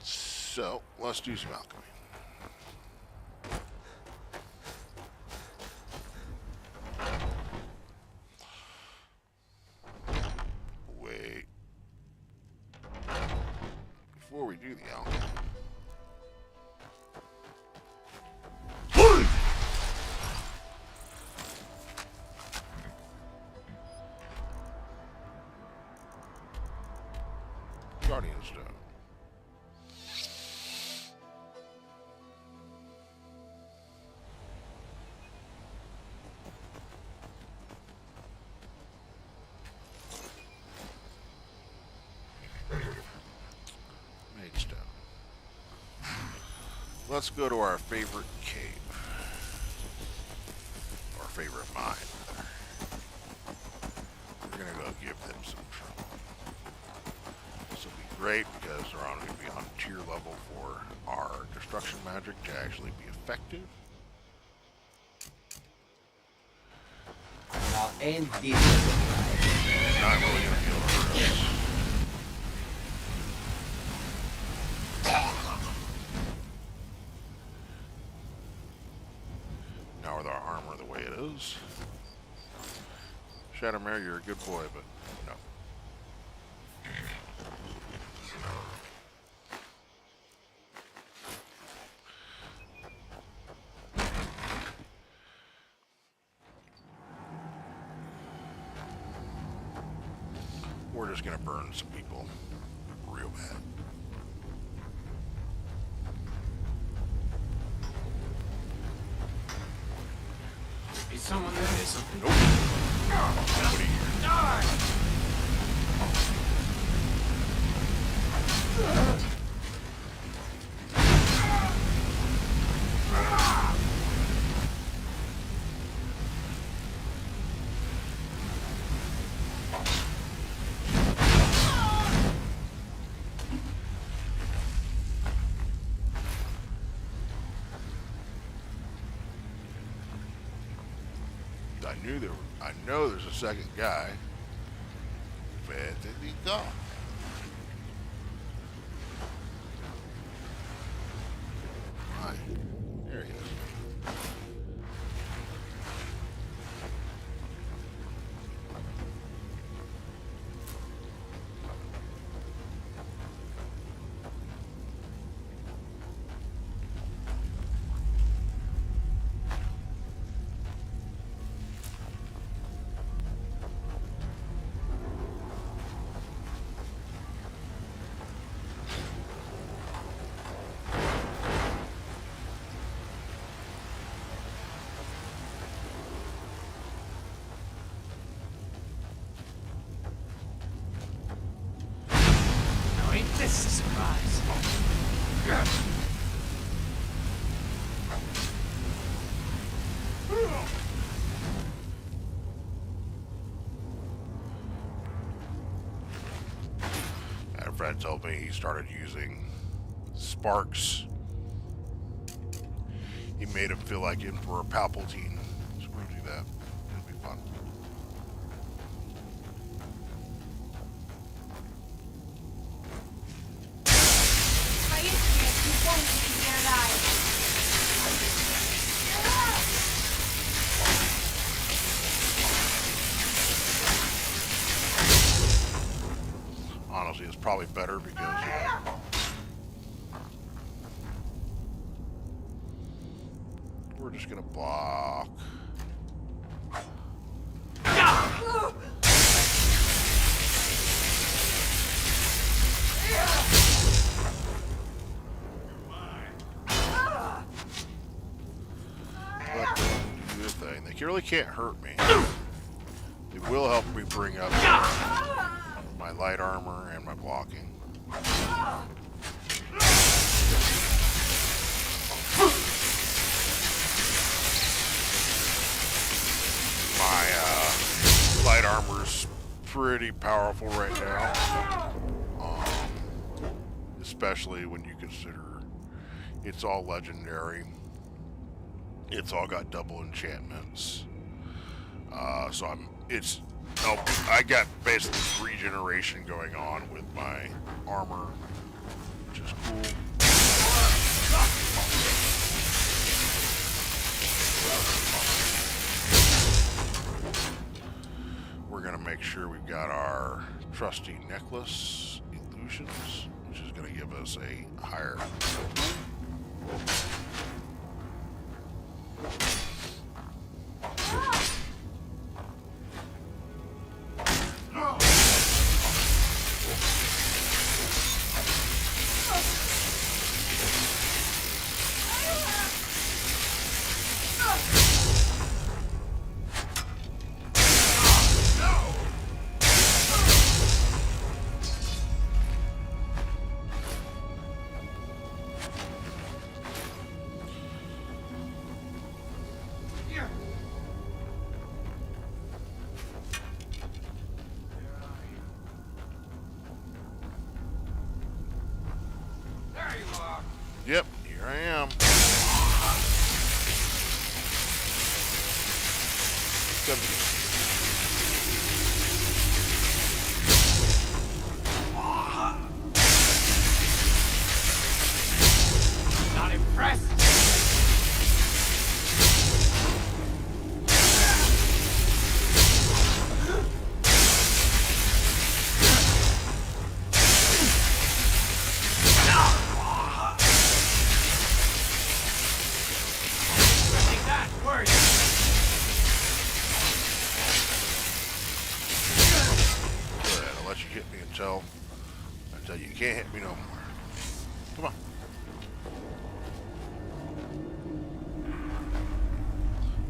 Speaker 1: So, let's do some alchemy. Wait. Before we do the alchemy. Guardian Stone. Mage Stone. Let's go to our favorite cave. Our favorite mine. We're gonna go give them some trouble. This will be great because they're going to be on tier level for our destruction magic to actually be effective.
Speaker 6: Now, ain't this
Speaker 1: Not really going to be able to hurt us. Shadowmare, you're a good boy, but no. We're just gonna burn some people real bad.
Speaker 12: Is someone there? There's something.
Speaker 1: Nope. Nobody here. I know there's a second guy. Where did he go? Hi. There he is.
Speaker 12: This is a surprise.
Speaker 1: A friend told me he started using sparks. He made him feel like Emperor Palpatine. So we're gonna do that. It'll be fun. Honestly, it's probably better because we're just gonna block. Let them do their thing. They really can't hurt me. They will help me bring up my light armor and my blocking. My light armor's pretty powerful right now, especially when you consider it's all legendary. It's all got double enchantments, so I got basically regeneration going on with my armor, which is cool. We're gonna make sure we've got our trusty necklace illusions, which is gonna give us a higher. Yep, here I am.
Speaker 12: Not impressed.
Speaker 1: hit me until you can't hit me no more. Come on.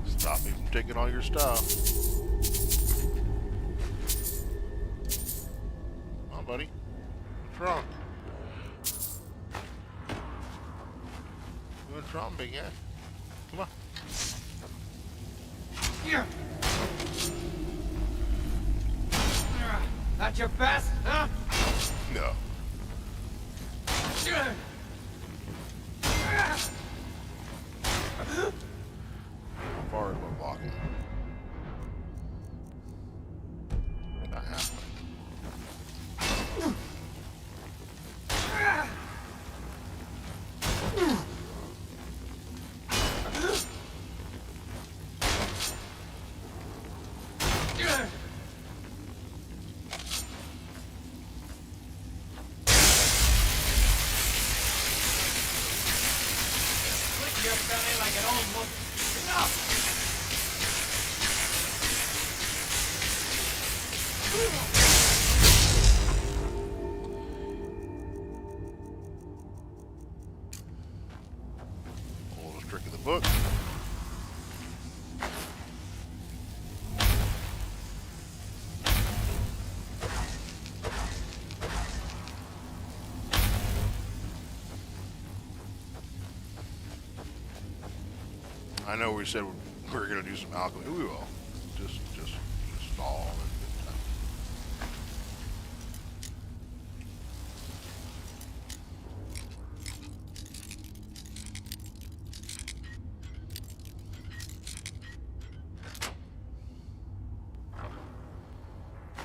Speaker 1: Stop me from taking all your stuff. Come on, buddy. What's wrong? What's wrong, big guy? Come on.
Speaker 17: Here. That's your best, huh?
Speaker 1: No. How far is my blocking? Not halfway.
Speaker 17: Your belly like an old woman. Enough!
Speaker 1: Oldest trick of the book. I know we said we were going to do some alchemy. We will. Just all in good time.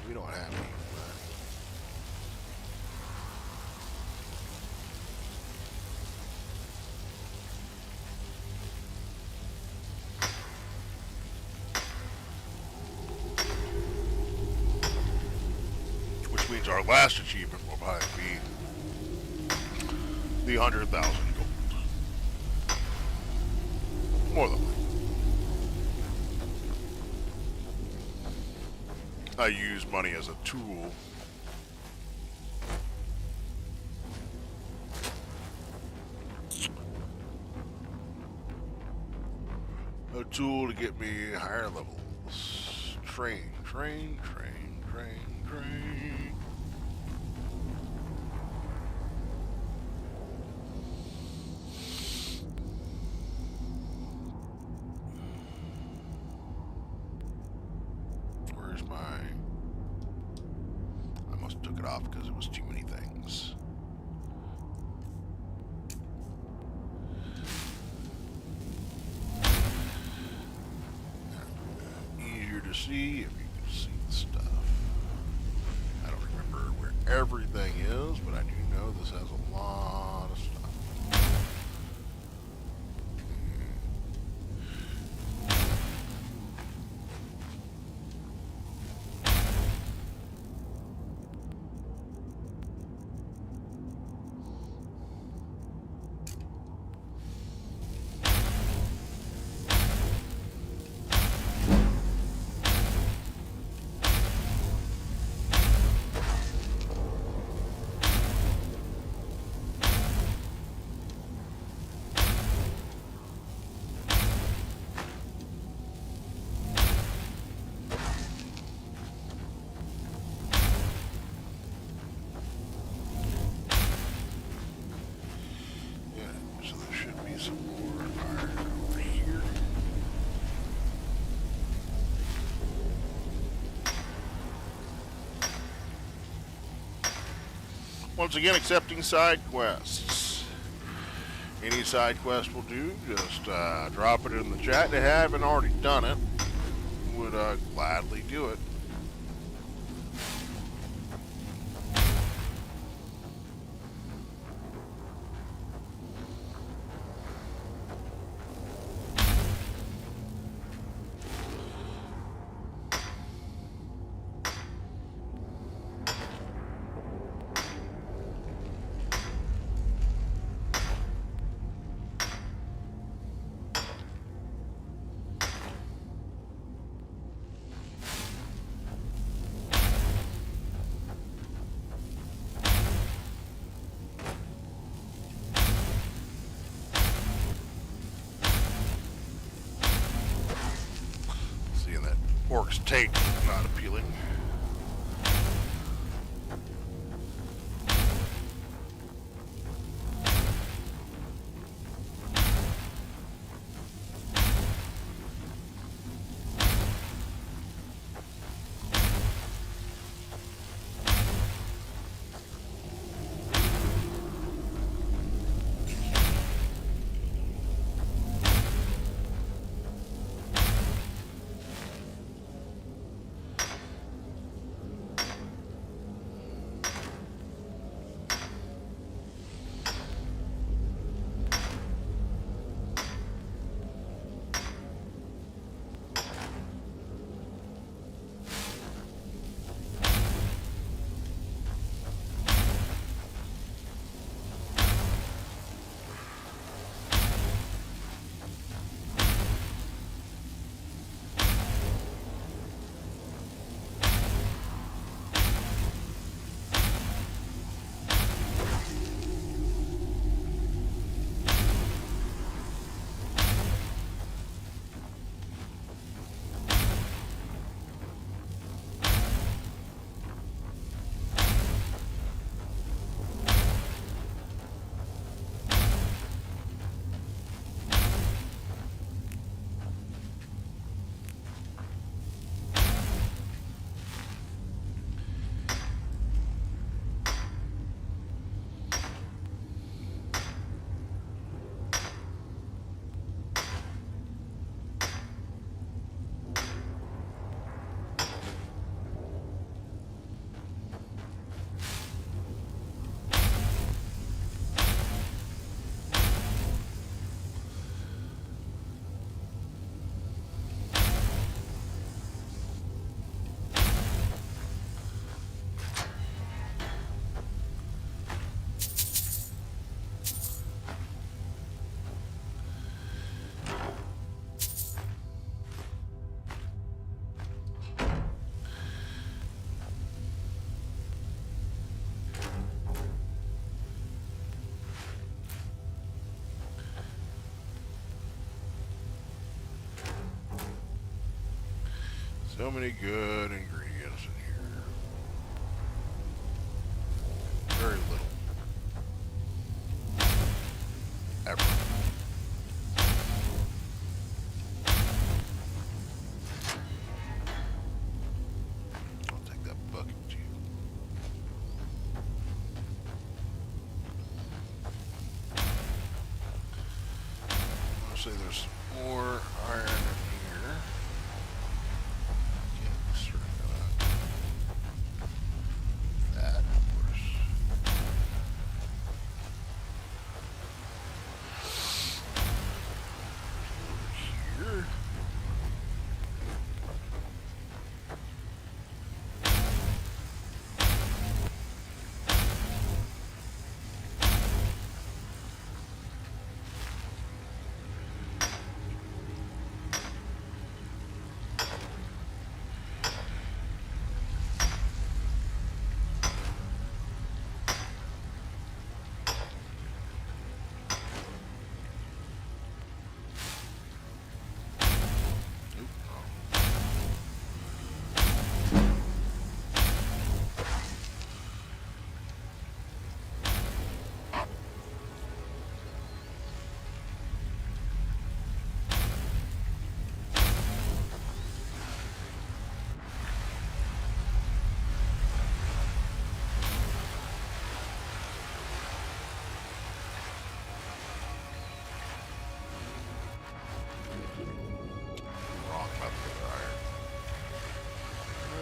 Speaker 1: We don't have any. Means our last achievement will probably be the 100,000 gold. More than likely. I use money as a tool. A tool to get me higher levels. Train. Where's my... I must have took it off because it was too many things. Easier to see if you can see the stuff. I don't remember where everything is, but I do know this has a lot of stuff. Once again, accepting side quests. Any side quest will do. Just drop it in the chat. If you haven't already done it, would gladly do it. Orc's take, not appealing. So many good ingredients in here. Very little. Ever. I'll take that bucket too. I'll say there's more iron in here.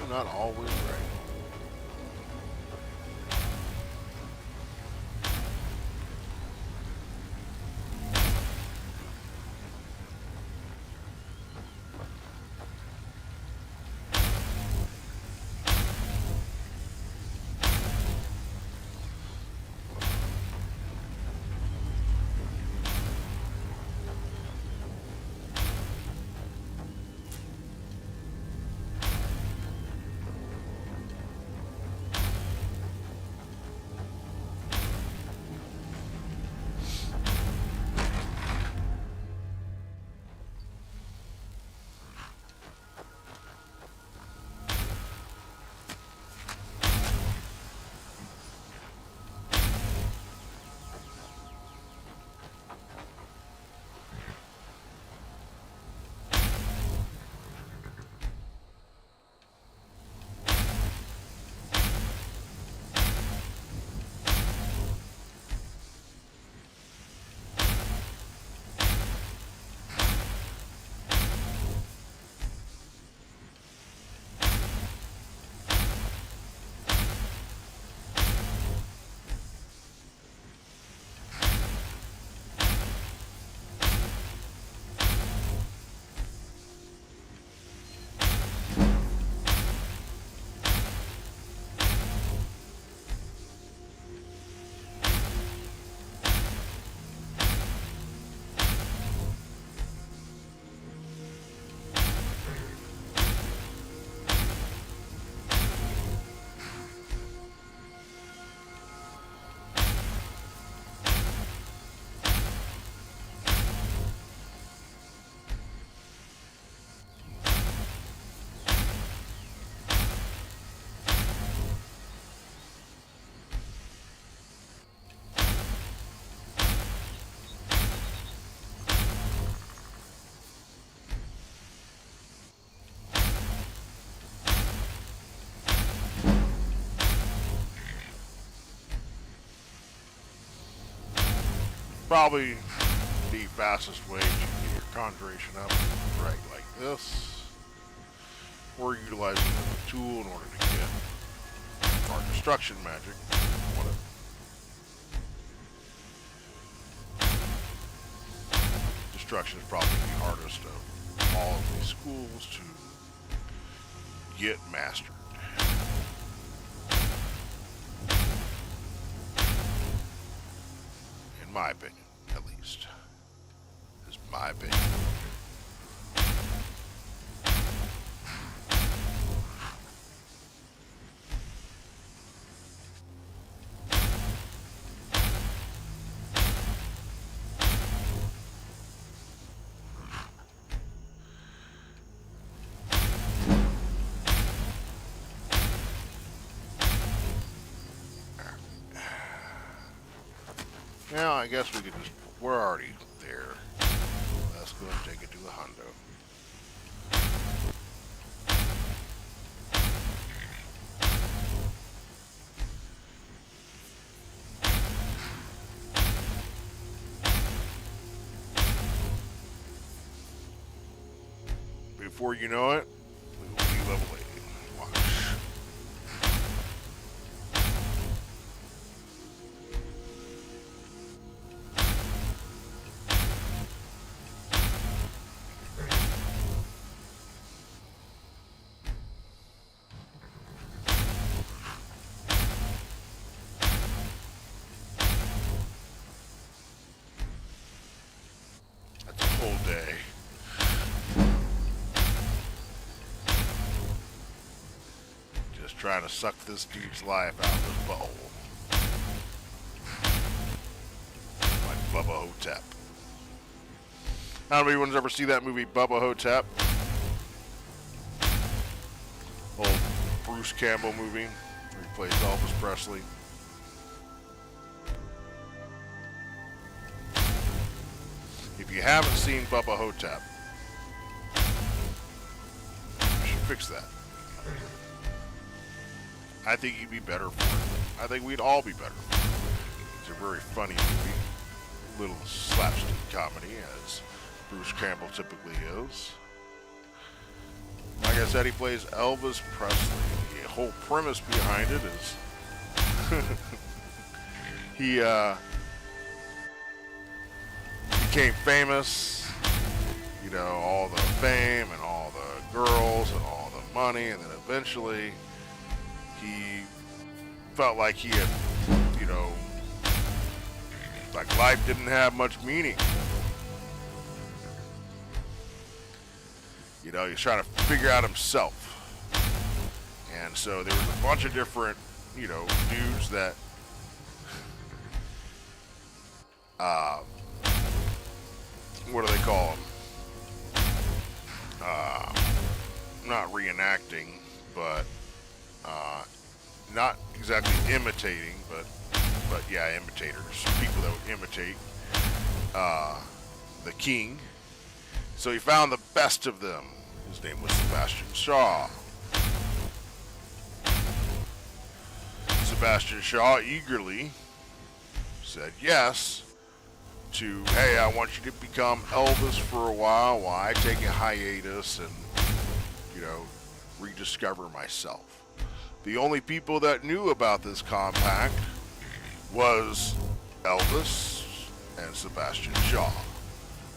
Speaker 1: Not always right. Probably the fastest way to get your conjuration up, right like this. We're utilizing the tool in order to get our destruction magic. Destruction is probably the hardest of all of these schools to get mastered. In my opinion, at least. Is my opinion. Now, I guess we could just, we're already there. Let's go and take it to the hundo. Before you know it, we will be level 80. Watch. That's a whole day. Just trying to suck this dude's life out of his butthole. Like Bubba Hotep. I don't know if anyone's ever seen that movie, Bubba Hotep. Old Bruce Campbell movie where he plays Elvis Presley. If you haven't seen Bubba Hotep, you should fix that. I think you'd be better for it. I think we'd all be better for it. It's a very funny movie. Little slapstick comedy, as Bruce Campbell typically is. Like I said, he plays Elvis Presley. The whole premise behind it is he became famous, you know, all the fame and all the girls and all the money, and then eventually he felt like he had, you know, like life didn't have much meaning. You know, he was trying to figure out himself. And so there was a bunch of different, you know, dudes that what do they call them? Not reenacting, but not exactly imitating, but yeah, imitators. People that would imitate the king. So he found the best of them. His name was Sebastian Shaw. Sebastian Shaw eagerly said yes to, hey, I want you to become Elvis for a while I take a hiatus and, you know, rediscover myself. The only people that knew about this compact was Elvis and Sebastian Shaw.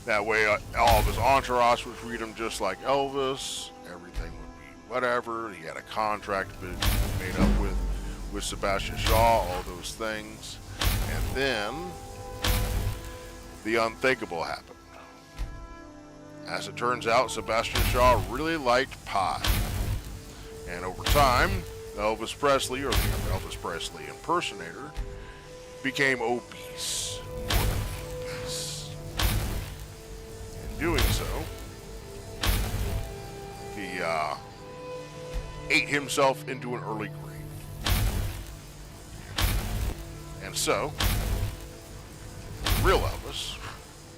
Speaker 1: That way, all of his entourage would treat him just like Elvis. Everything would be whatever. He had a contract made up with Sebastian Shaw, all those things. And then the unthinkable happened. As it turns out, Sebastian Shaw really liked pie. And over time, Elvis Presley, or the Elvis Presley impersonator, became obese. More than obese. In doing so, he ate himself into an early grave. And so, the real Elvis,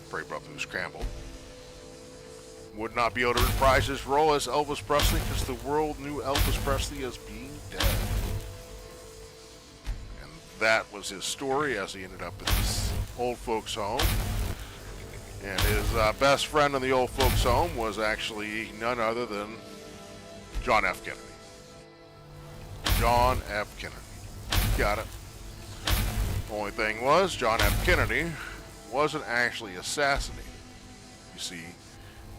Speaker 1: Pray Brothers Campbell, would not be able to reprise his role as Elvis Presley because the world knew Elvis Presley as being dead. And that was his story as he ended up in this old folks home. And his best friend in the old folks home was actually none other than John F. Kennedy. John F. Kennedy. Got it. Only thing was, John F. Kennedy wasn't actually assassinated. You see,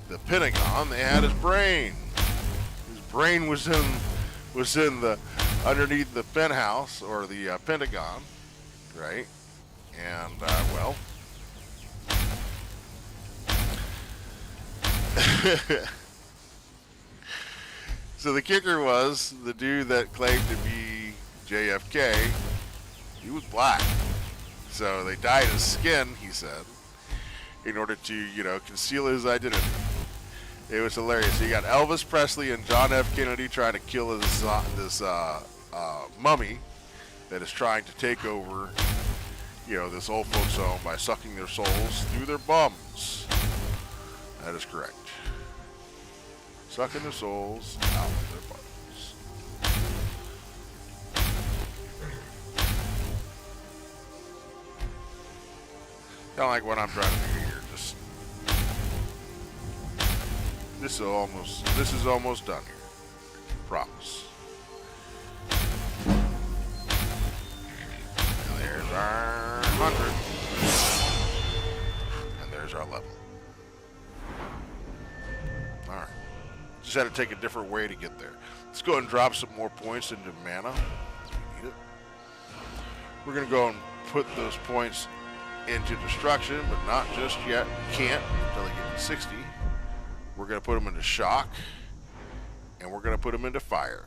Speaker 1: the Pentagon, they had his brain. His brain was in the underneath the penthouse or the Pentagon, right? And well, so the kicker was the dude that claimed to be JFK, he was black. So they dyed his skin, he said, in order to, you know, conceal his identity. It was hilarious. You got Elvis Presley and John F. Kennedy trying to kill this mummy that is trying to take over, you know, this old folks home by sucking their souls through their bums. That is correct. Sucking their souls out of their bums. Kind of like what I'm trying to do here. Just this is almost done here. Promise. And there's our 100. And there's our level. Alright. Just had to take a different way to get there. Let's go ahead and drop some more points into mana. If we need it. We're going to go and put those points into destruction, but not just yet. We can't until they get to 60. We're going to put them into shock, and we're going to put them into fire.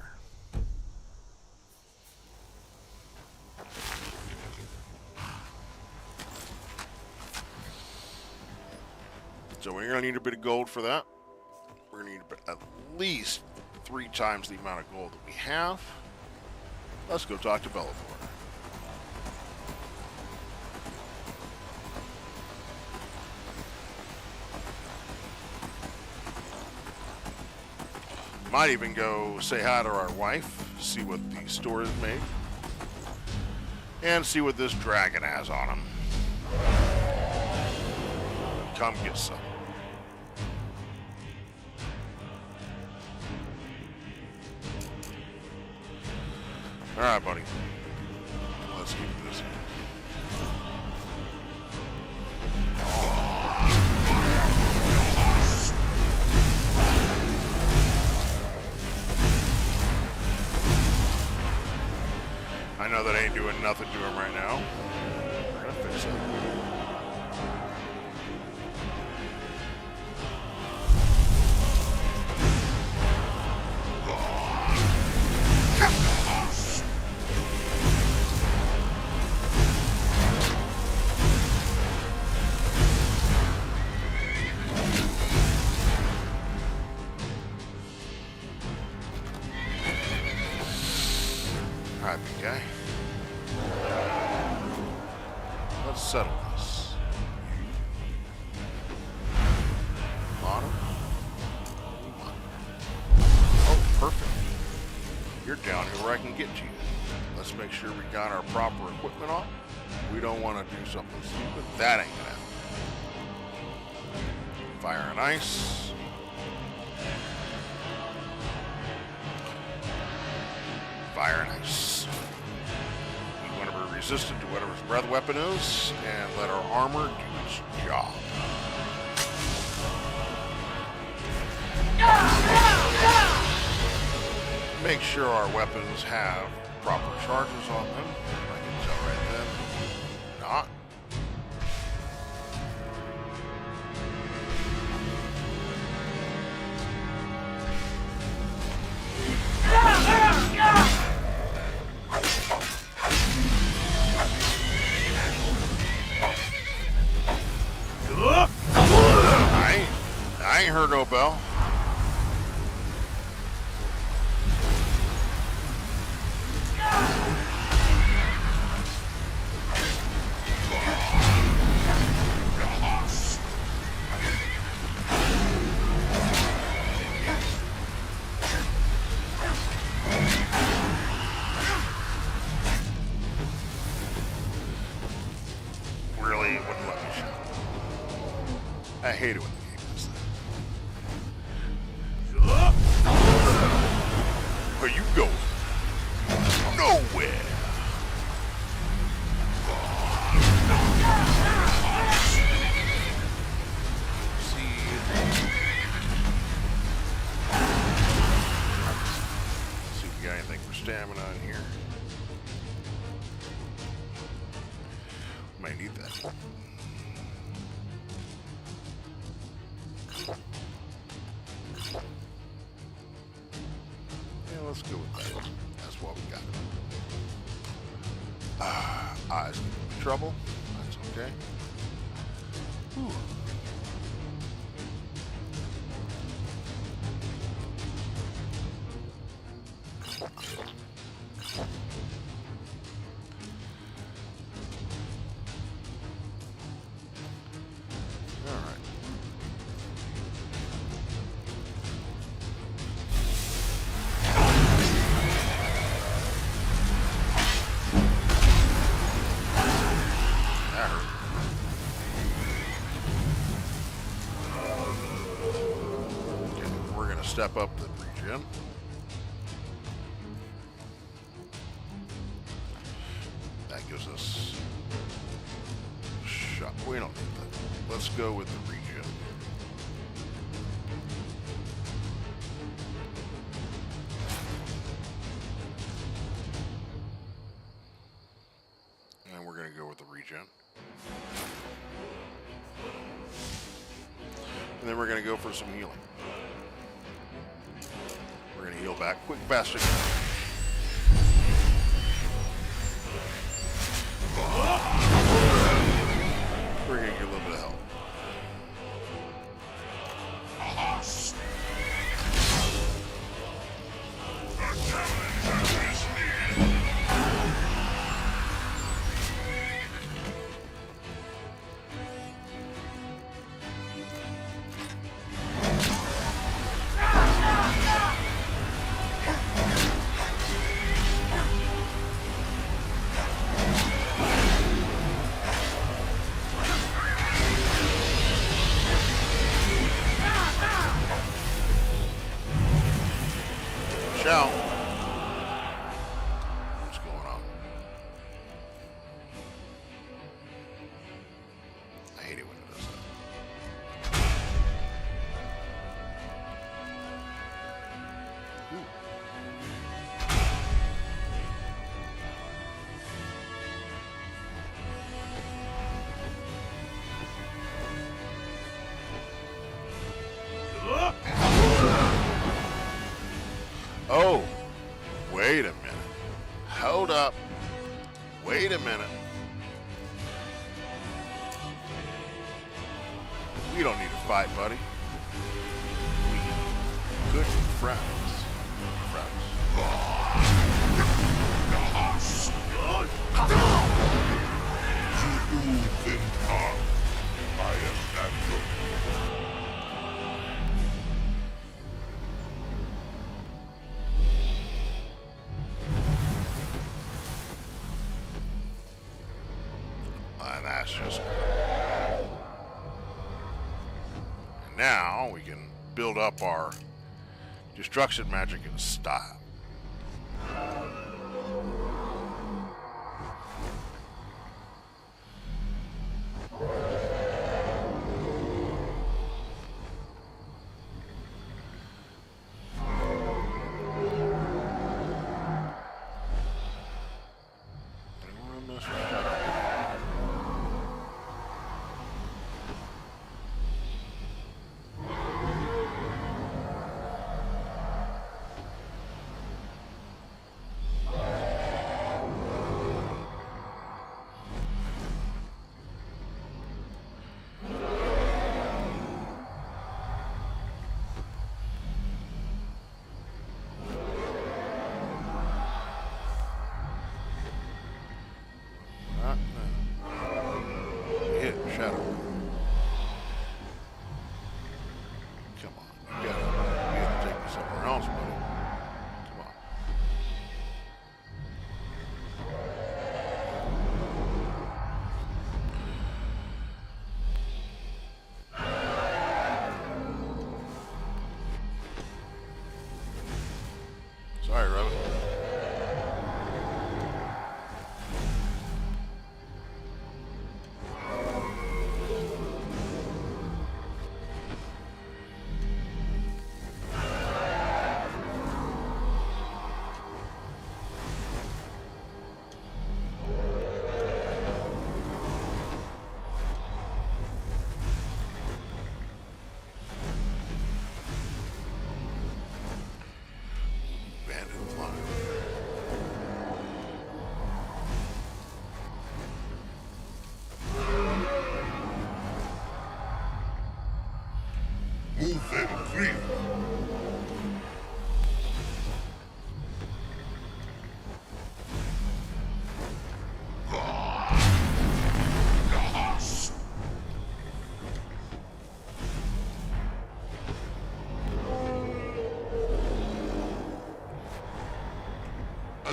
Speaker 1: So we're going to need a bit of gold for that. We're going to need at least 3 times the amount of gold that we have. Let's go talk to Bellator. Might even go say hi to our wife, see what the store has made, and see what this dragon has on him. Come get some. All right, buddy. Let's keep this in. I know that ain't doing nothing to him right now. We're gonna fix it. Alright, big guy. Let's settle this. Bottom. Oh, perfect. You're down here where I can get to you. Let's make sure we got our proper equipment on. We don't want to do something stupid. That ain't gonna happen. Fire and ice. Fire and ice. We want to be resistant to whatever his breath weapon is, and let our armor do its job. Make sure our weapons have proper charges on them. I can tell right then. Not. I ain't heard no bell. I hate it when the game does that. Where you going? Nowhere. See if we got anything for stamina in here. Might need that. Yeah, let's go with that. That's what we got. Eyes in trouble. That's okay. Whew. Step up the regen. That gives us shot. We don't need that. Let's go with the regen. And we're going to go with the regen. And then we're going to go for some healing. We're going to heal back quick, faster. We're going to get a little bit of help. Out. What's going on? I hate it when it does that. Oh, wait a minute. Hold up. Wait a minute. We don't need to fight, buddy. We good friends. I am natural. That's just good. And now we can build up our destruction magic in style.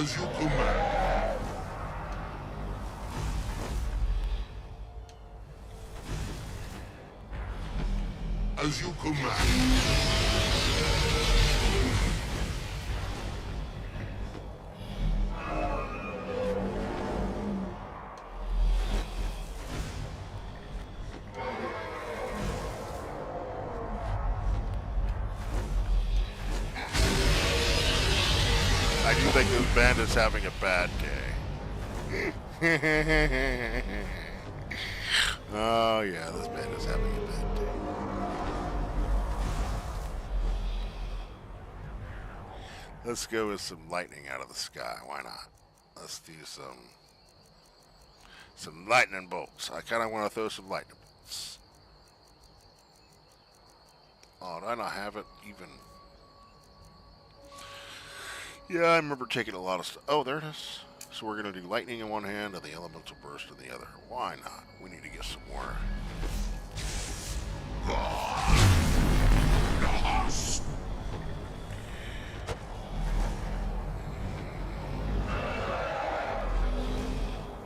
Speaker 7: As you command. As you command.
Speaker 1: I do think this bandit's having a bad day. Oh yeah, this bandit's having a bad day. Let's go with some lightning out of the sky. Why not? Let's do some lightning bolts. I kind of want to throw some lightning bolts. Oh, did I not have it even? Yeah, I remember taking a lot of stuff. Oh, there it is. So we're going to do lightning in one hand and the elemental burst in the other. Why not? We need to get some more.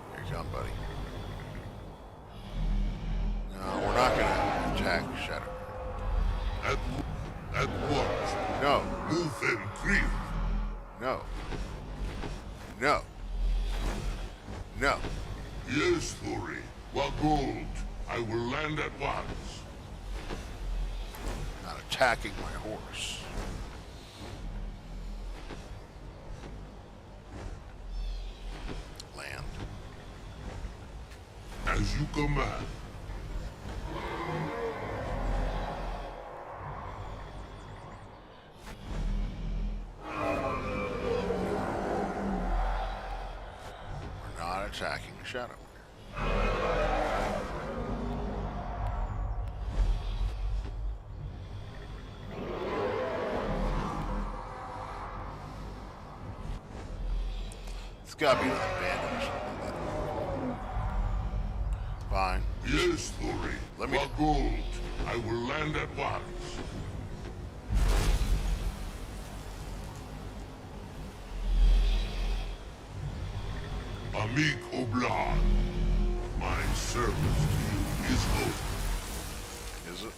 Speaker 1: Here you come, buddy. No, we're not going to attack Shadow.
Speaker 7: At once.
Speaker 1: No.
Speaker 7: Move and creep.
Speaker 1: No. No. No.
Speaker 7: Yes, Thori. What gold? I will land at once.
Speaker 1: Not attacking my horse. Land.
Speaker 7: As you command.
Speaker 1: We're not attacking Shadow. It's gotta be another bandit or something like that. Fine.
Speaker 7: Yes, Thori.
Speaker 1: Let me.
Speaker 7: What gold? I will land at once. Amik Oblan. My service to you is over.
Speaker 1: Is it?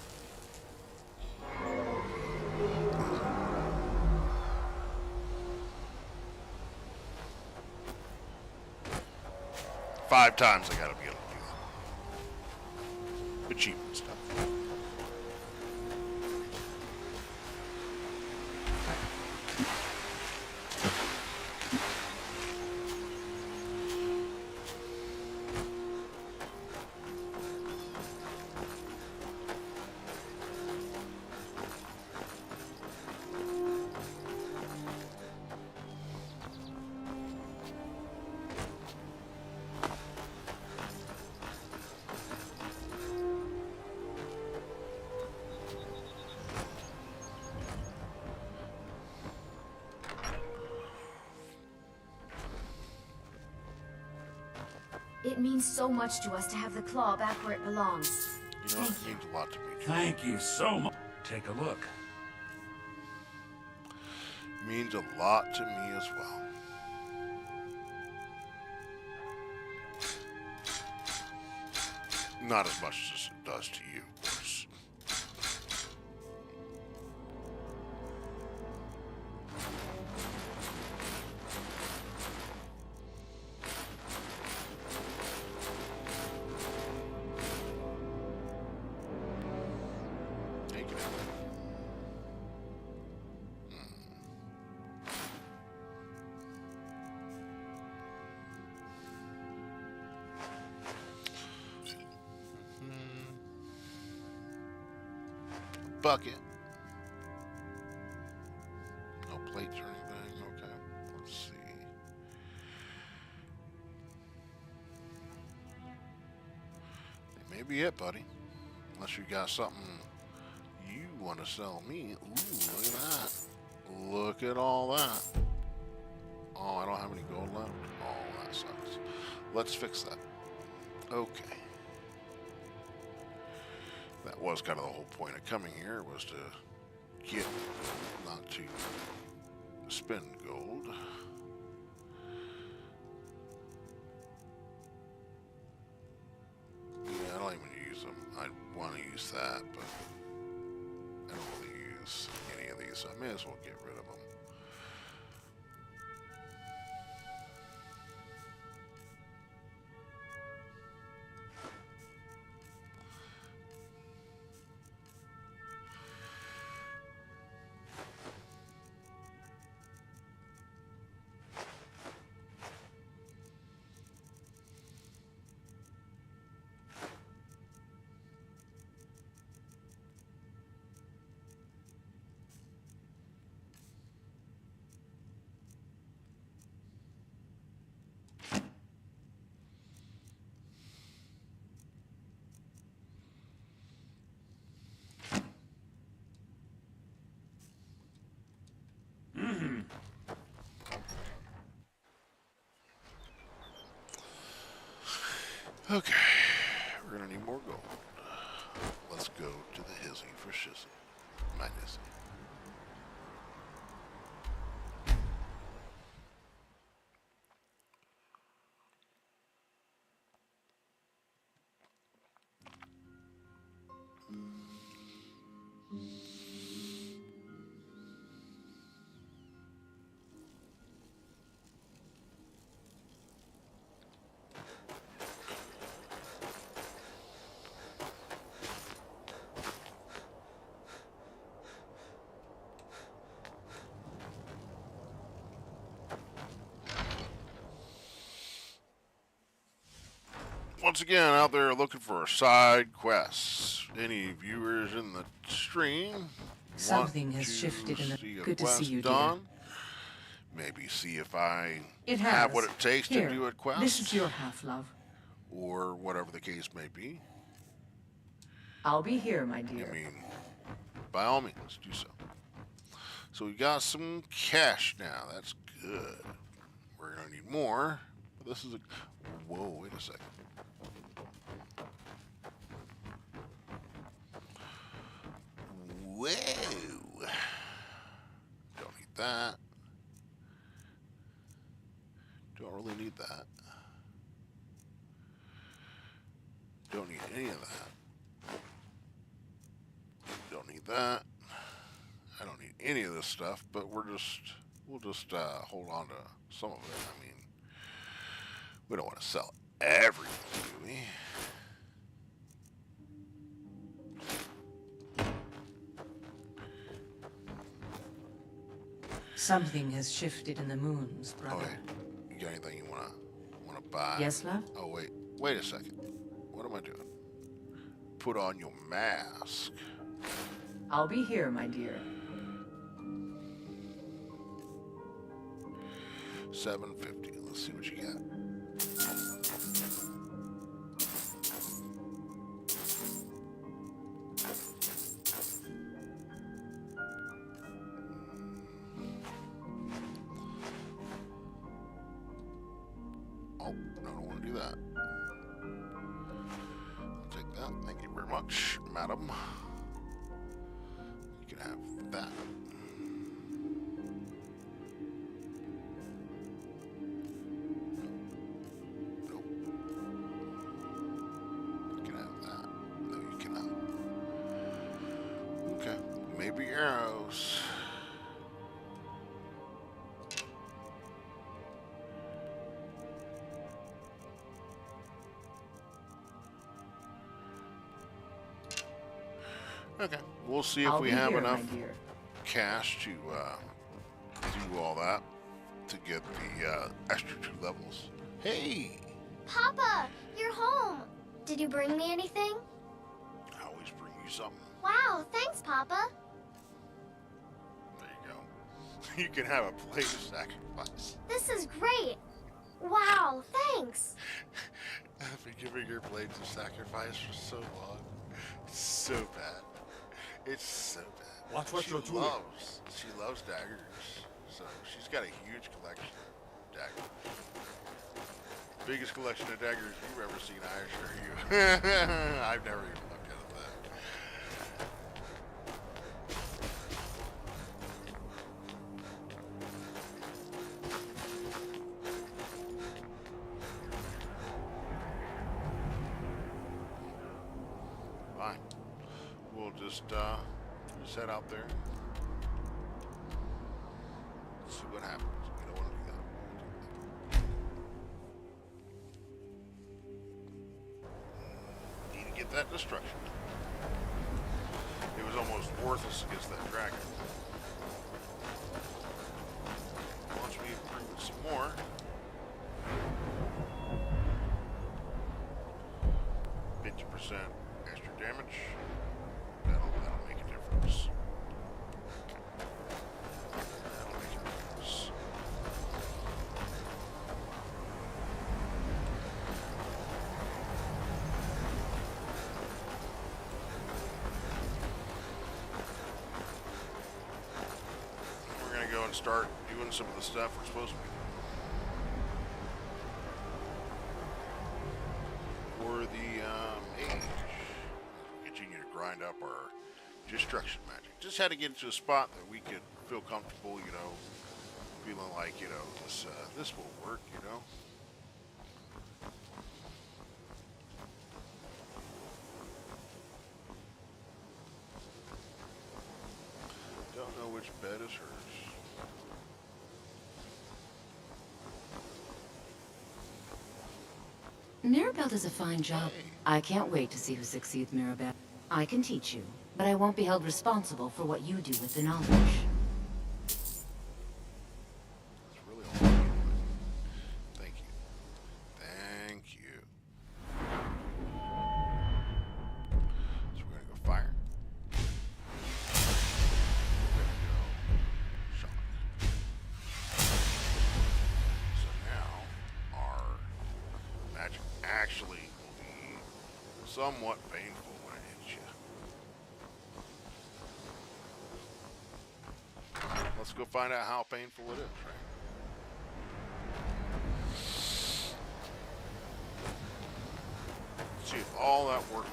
Speaker 1: 5 times I gotta be able to do that. Achievement stuff.
Speaker 3: It means so much to us to have the claw back where it belongs.
Speaker 1: You know, it means a lot to me too.
Speaker 2: Thank you so much. Take a look.
Speaker 1: Means a lot to me as well. Not as much as it does to you, of course. Take it out. Bucket. No plates or anything. Okay. Let's see. That may be it, buddy. Unless you got something you want to sell me. Ooh, look at that. Look at all that. Oh, I don't have any gold left. Oh, that sucks. Let's fix that. Okay. That was kind of the whole point of coming here, was to get, not to spend gold. use them. I want to use that, but I don't really use any of these, so I may as well get rid of them. Okay, we're gonna need more gold. Let's go to the hizzy for shizzy. My nizzy. Once again, out there looking for side quests. Any viewers in the stream
Speaker 9: Something has shifted in
Speaker 1: see a
Speaker 9: Good to
Speaker 1: quest
Speaker 9: see you, dear.
Speaker 1: done? Maybe see if I
Speaker 9: It
Speaker 1: have
Speaker 9: has.
Speaker 1: what it takes
Speaker 9: Here,
Speaker 1: to do a quest,
Speaker 9: this is your half, love.
Speaker 1: or whatever the case may be.
Speaker 9: I'll be here, my dear.
Speaker 1: I mean, by all means, do so. So we got some cash now. That's good. We're gonna need more. But this is a. Whoa! Wait a second. Whoa! Don't need that. Don't really need that. Don't need any of that. Don't need that. I don't need any of this stuff, but we'll just hold on to some of it. I mean, we don't want to sell everything, do we?
Speaker 9: Something has shifted in the moons, brother.
Speaker 1: Oh, wait. You got anything you wanna buy?
Speaker 9: Yes, love?
Speaker 1: Oh, wait a second. What am I doing? Put on your mask.
Speaker 9: I'll be here, my dear.
Speaker 1: 750. Let's see what you got. Oh, no, I don't want to do that. I'll take that. Thank you very much, madam. You can have that. Nope. You can have that. No, you cannot. Okay. Maybe arrows. Okay, we'll see if
Speaker 9: I'll
Speaker 1: we
Speaker 9: be
Speaker 1: have
Speaker 9: here,
Speaker 1: enough
Speaker 9: my dear.
Speaker 1: cash to do all that to get the extra 2 levels. Hey,
Speaker 8: Papa, you're home. Did you bring me anything?
Speaker 1: I always bring you something.
Speaker 8: Wow, thanks, Papa.
Speaker 1: There you go. You can have a plate of sacrifice.
Speaker 8: This is great. Wow, thanks.
Speaker 1: I've been giving her blades of sacrifice for so long. It's so bad. It's so bad.
Speaker 7: Watch what you're doing.
Speaker 1: She loves daggers. So she's got a huge collection of daggers. Biggest collection of daggers you've ever seen, I assure you. I've never even looked at that. just head out there. See what happens. You don't want to do that. Need to get that destruction. It was almost worthless against that dragon. Once we improve it some more. 50% extra damage. That'll make a difference. That'll make a difference. We're gonna go and start doing some of the stuff we're supposed to be doing. For the Mage, continue to grind up our destruction magic. Just had to get into a spot that we could feel comfortable, you know, feeling like, you know, this will work, you know. Don't know which bed is hers.
Speaker 14: Mirabelle does a fine job. I can't wait to see who succeeds Mirabelle. I can teach you, but I won't be held responsible for what you do with the knowledge.
Speaker 1: That's really all I need. Thank you. Thank you. So we're gonna go fire. We're gonna go shock. So now our magic actually will be somewhat painful when it hits you. Let's go find out how painful it is, right? See if all that worked.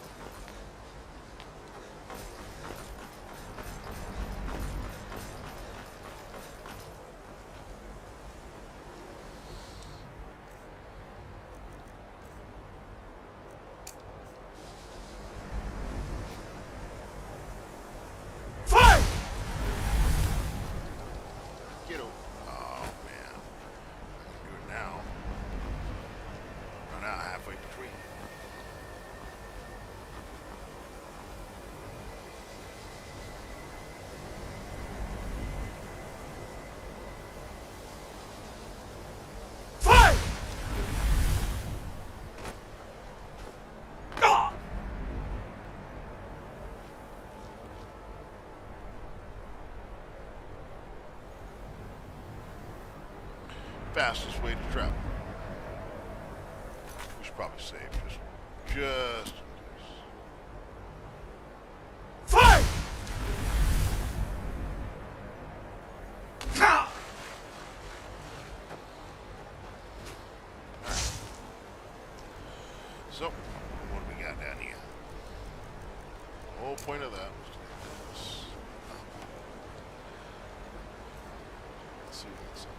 Speaker 1: Get over. Oh man. I can do it now. Run out halfway between. Fastest way to travel. We should probably save just in case. Fight! So, what do we got down here? The whole point of that was to get this. Let's see what's up.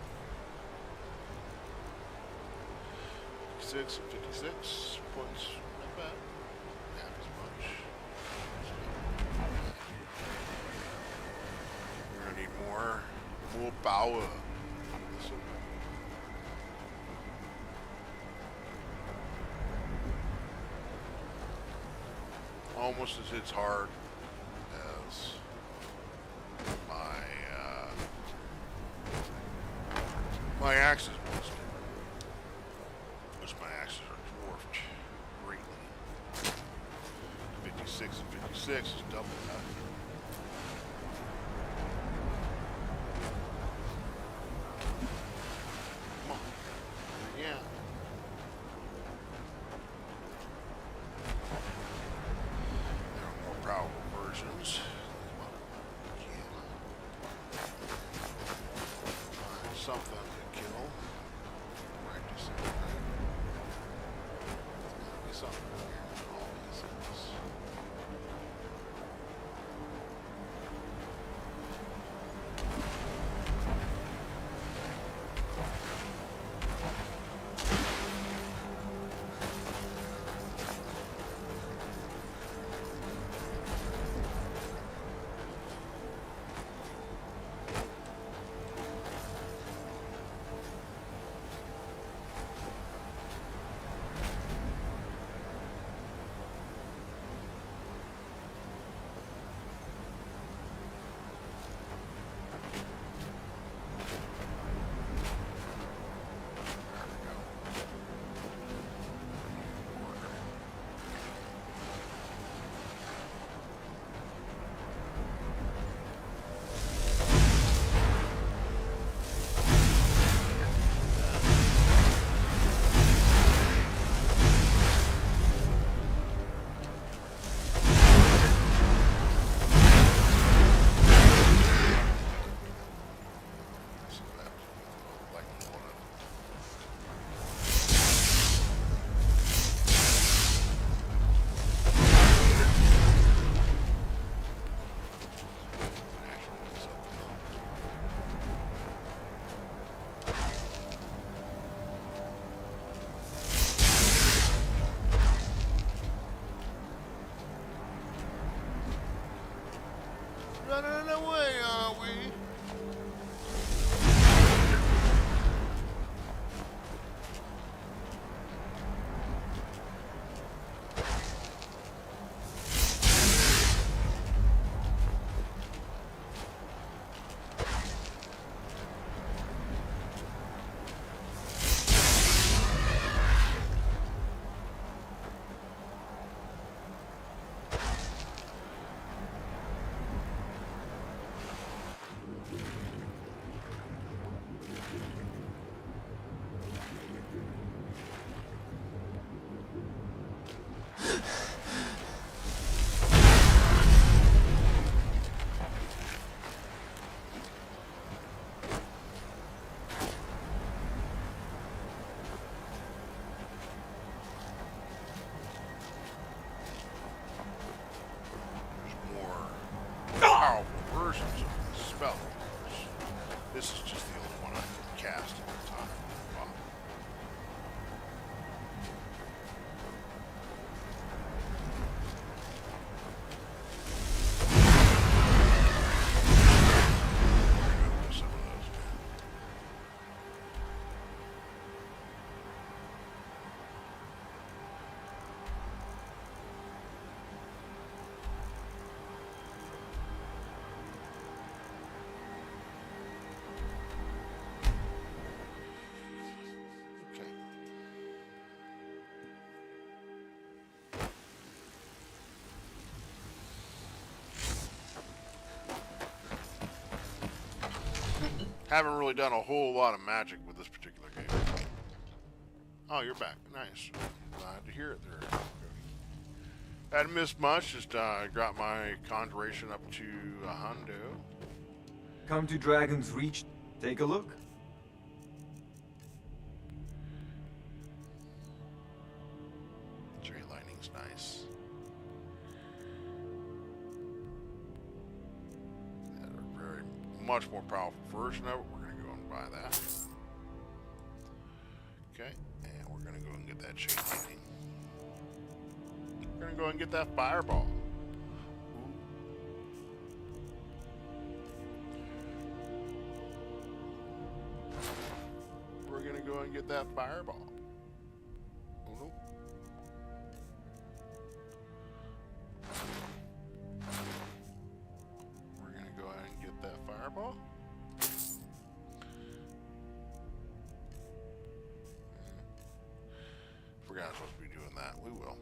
Speaker 1: 56 and 56 points, not bad. Half as much. We're gonna need more power. Listen. Almost as it's hard as my axes was. My axes are dwarfed greatly. 56 and 56 is double that. Come on. Yeah. There are more powerful versions. Find something to kill. Practice it. Something here. All these things. Haven't really done a whole lot of magic with this particular game. Oh, you're back. Nice. Glad to hear it there, Cody. Hadn't missed much. Just got my conjuration up to a hundo.
Speaker 18: Come to Dragon's Reach, take a look.
Speaker 1: Tree lightning's nice. Yeah, a very much more powerful version of it. We're gonna go and buy that. Okay, and we're gonna go and get that chain lightning. We're gonna go and get that fireball. We're gonna go and get that fireball. Oh no. We're gonna go ahead and get that fireball. If we're not supposed to be doing that, we will.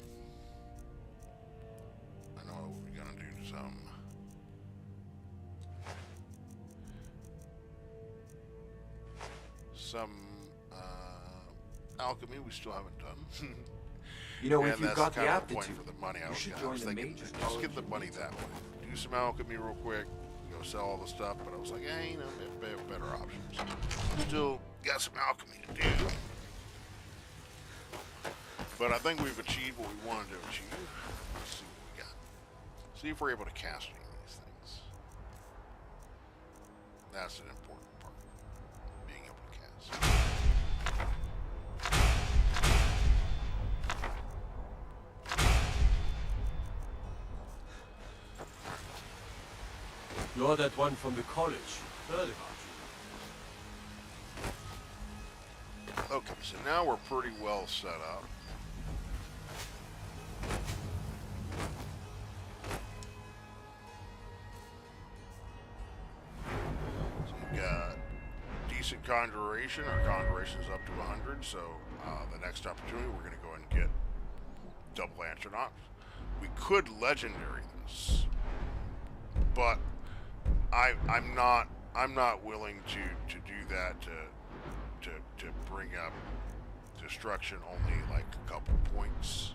Speaker 1: I know we're gonna do some alchemy we still haven't done.
Speaker 18: You know,
Speaker 1: and
Speaker 18: if you've
Speaker 1: that's
Speaker 18: got the
Speaker 1: kind of
Speaker 18: aptitude,
Speaker 1: point for the money.
Speaker 18: you should
Speaker 1: I
Speaker 18: join
Speaker 1: was
Speaker 18: the
Speaker 1: thinking,
Speaker 18: Mage
Speaker 1: just get the money that way. Do some alchemy real quick, go sell all the stuff. But I was like, hey, you know, we have better options. Still got some alchemy to do. But I think we've achieved what we wanted to achieve. Let's see what we got. See if we're able to cast any of these things. That's an important part. Being able to cast.
Speaker 18: You're that one from the college. Heard about you.
Speaker 1: Okay, so now we're pretty well set up. So we've got decent conjuration. Our conjuration's up to 100, so the next opportunity we're going to go and get double astronauts. We could legendary this, but I'm not willing to do that to bring up destruction only like a couple points.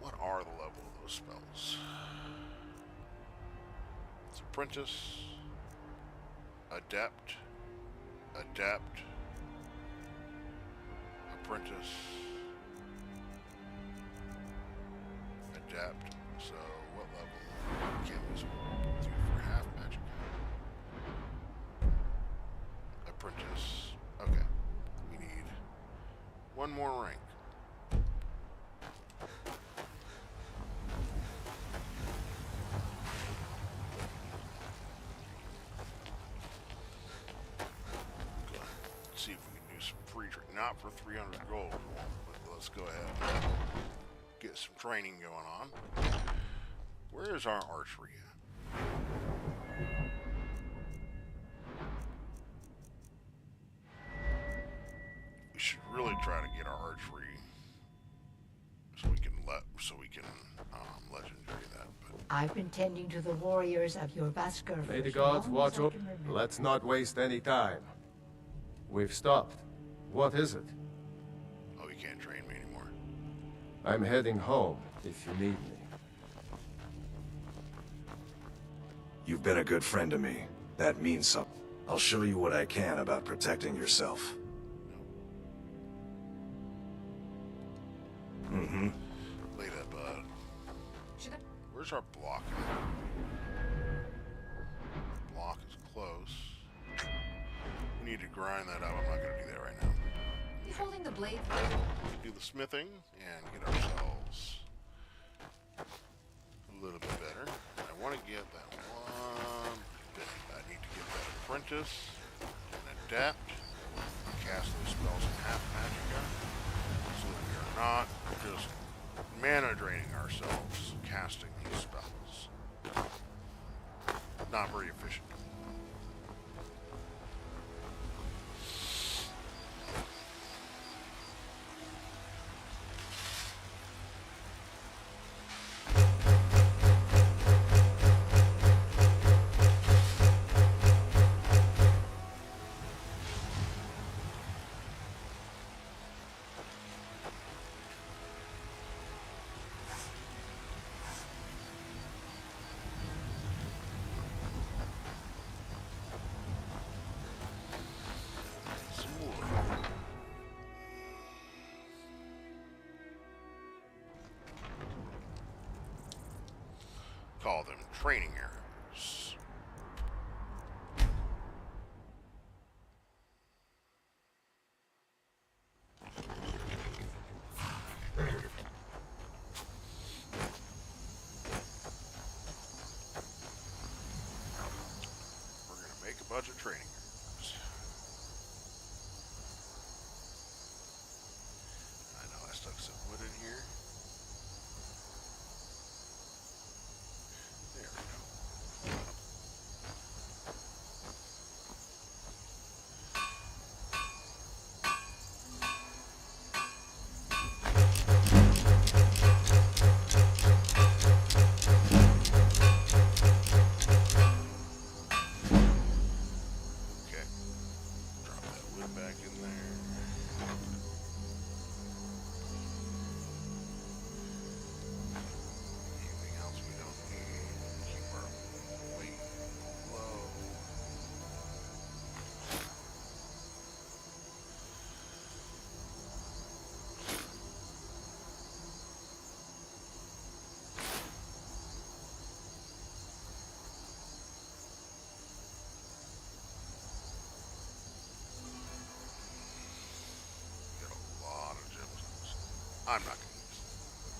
Speaker 1: What are the level of those spells? It's apprentice, adept, apprentice, adept. So what level can we do for half magic? Apprentice. Okay. We need one more rank. Good. Let's see if we can do some free training. Not for 300 gold, but let's go ahead and get some training going on. Where is our archery at? We should really try to get our archery so we can legendary that. But
Speaker 19: I've been tending to the warriors of your Vasker.
Speaker 20: May the gods watch over. Let's not waste any time. We've stopped. What is it?
Speaker 1: Oh, you can't train me anymore.
Speaker 20: I'm heading home if you need me.
Speaker 21: You've been a good friend to me. That means something. I'll show you what I can about protecting yourself. Mm-hmm.
Speaker 1: Lay that, bud. Where's our block? Block is close. We need to grind that up. I'm not going to do that right now.
Speaker 14: You holding the blade?
Speaker 1: Do the smithing and get ourselves a little bit better. I want to get that one bit. I need to get that apprentice and adapt. Cast those spells in half magic, so that we are not just mana draining ourselves casting these spells. Not very efficient. call them training arrows. We're going to make a bunch of training arrows. I know I stuck some wood in here. There we go. Okay. Drop that wood back in there. Anything else we don't need? Keep our weight low. Got a lot of gemstones. I'm not gonna use them.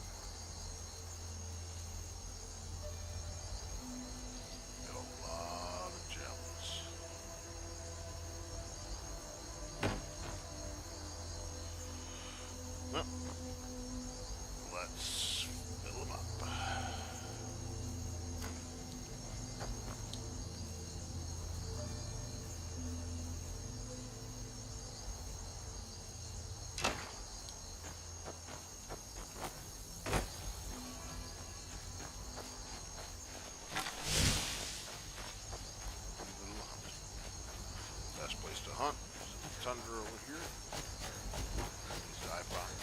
Speaker 1: Got a lot of gems. Well, let's fill them up. Best place to hunt is in the tundra over here. At least I find.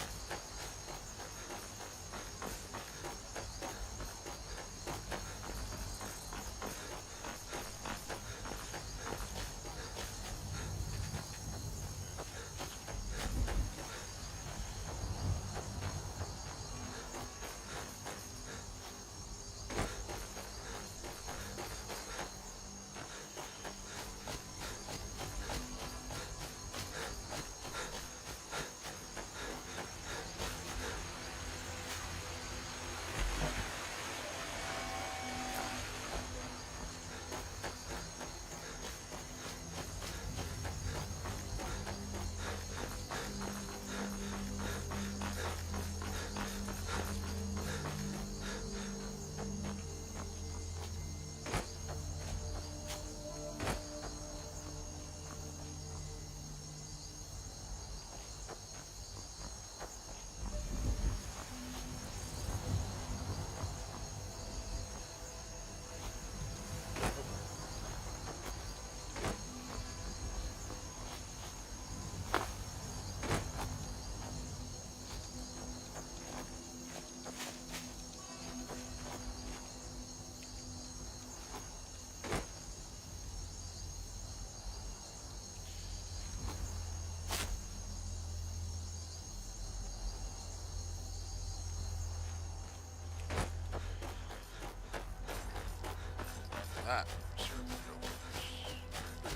Speaker 1: That certainly opens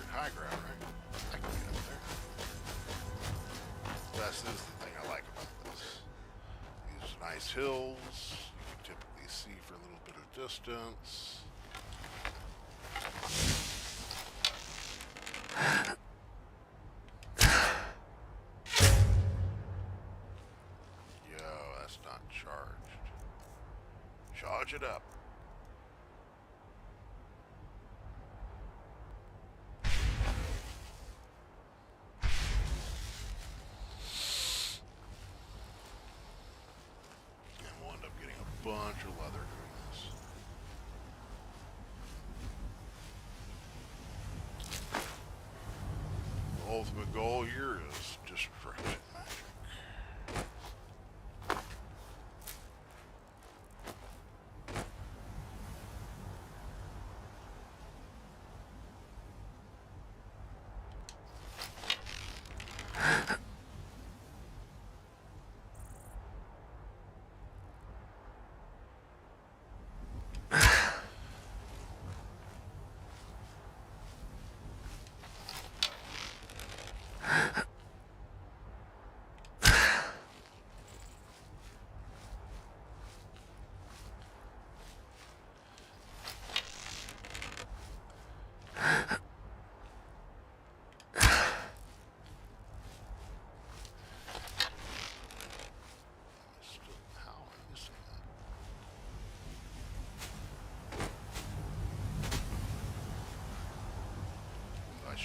Speaker 1: high ground, right? I can get up there. This is the thing I like about this. These nice hills, you can typically see for a little bit of distance. Yo, that's not charged. Charge it up. Bunch of leather doing this. The ultimate goal here is destruction magic.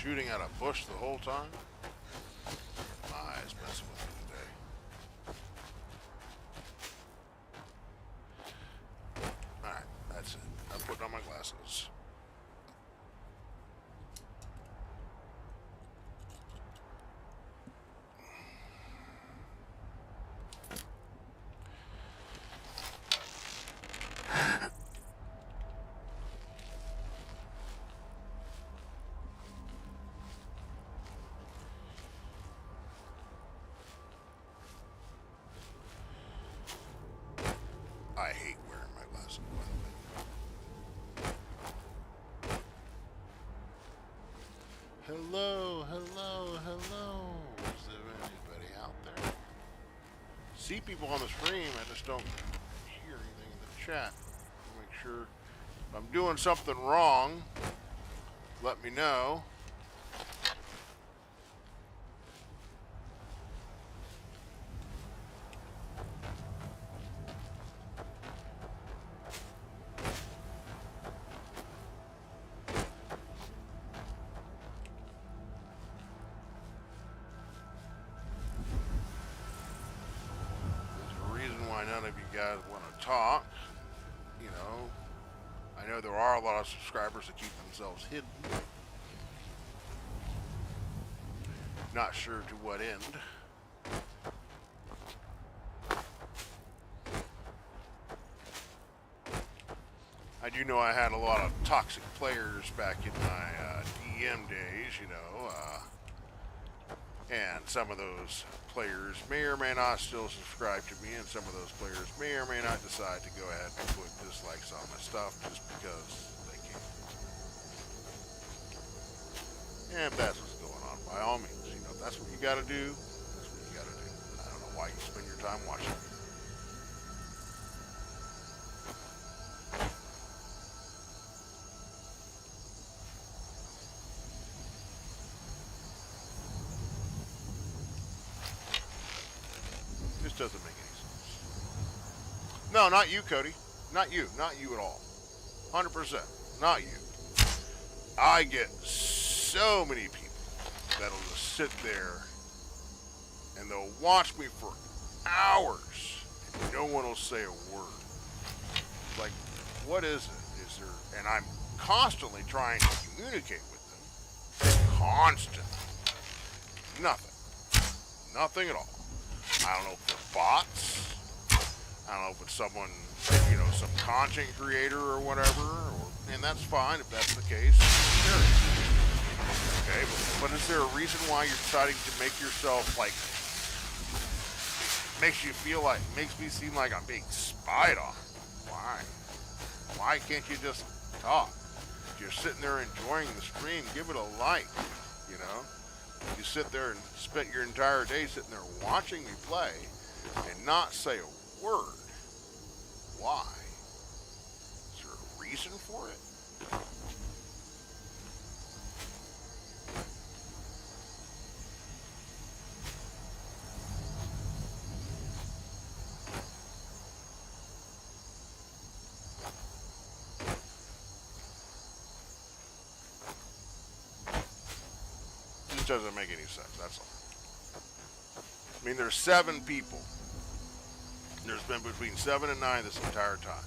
Speaker 1: shooting at a bush the whole time? My eyes messing with me today. Alright, that's it. I'm putting on my glasses. I hate wearing my glasses, by the way. Hello, hello, hello. Is there anybody out there? See people on the stream, I just don't hear anything in the chat. Make sure if I'm doing something wrong, let me know. None of you guys want to talk, you know. I know there are a lot of subscribers that keep themselves hidden. Not sure to what end. I do know I had a lot of toxic players back in my DM days, you know, and some of those players may or may not still subscribe to me, and some of those players may or may not decide to go ahead and put dislikes on my stuff just because they can. And if that's what's going on, by all means, you know, if that's what you gotta do, that's what you gotta do. I don't know why you spend your time watching me. Doesn't make any sense. No, not you, Cody. Not you. Not you at all. 100%. Not you. I get so many people that'll just sit there and they'll watch me for hours and no one will say a word. Like, what is it? Is there... And I'm constantly trying to communicate with them. Constantly. Nothing. Nothing at all. I don't know if they're bots. I don't know if it's someone, you know, some content creator or whatever, and that's fine if that's the case. Sure. Okay, but is there a reason why you're deciding to make yourself, like, makes you feel like, makes me seem like I'm being spied on? Why? Why can't you just talk? If you're sitting there enjoying the stream, give it a like, you know? You sit there and spend your entire day sitting there watching me play and not say a word. Why? Is there a reason for it? Doesn't make any sense, that's all. I mean, there's 7 people. There's been between 7 and 9 this entire time.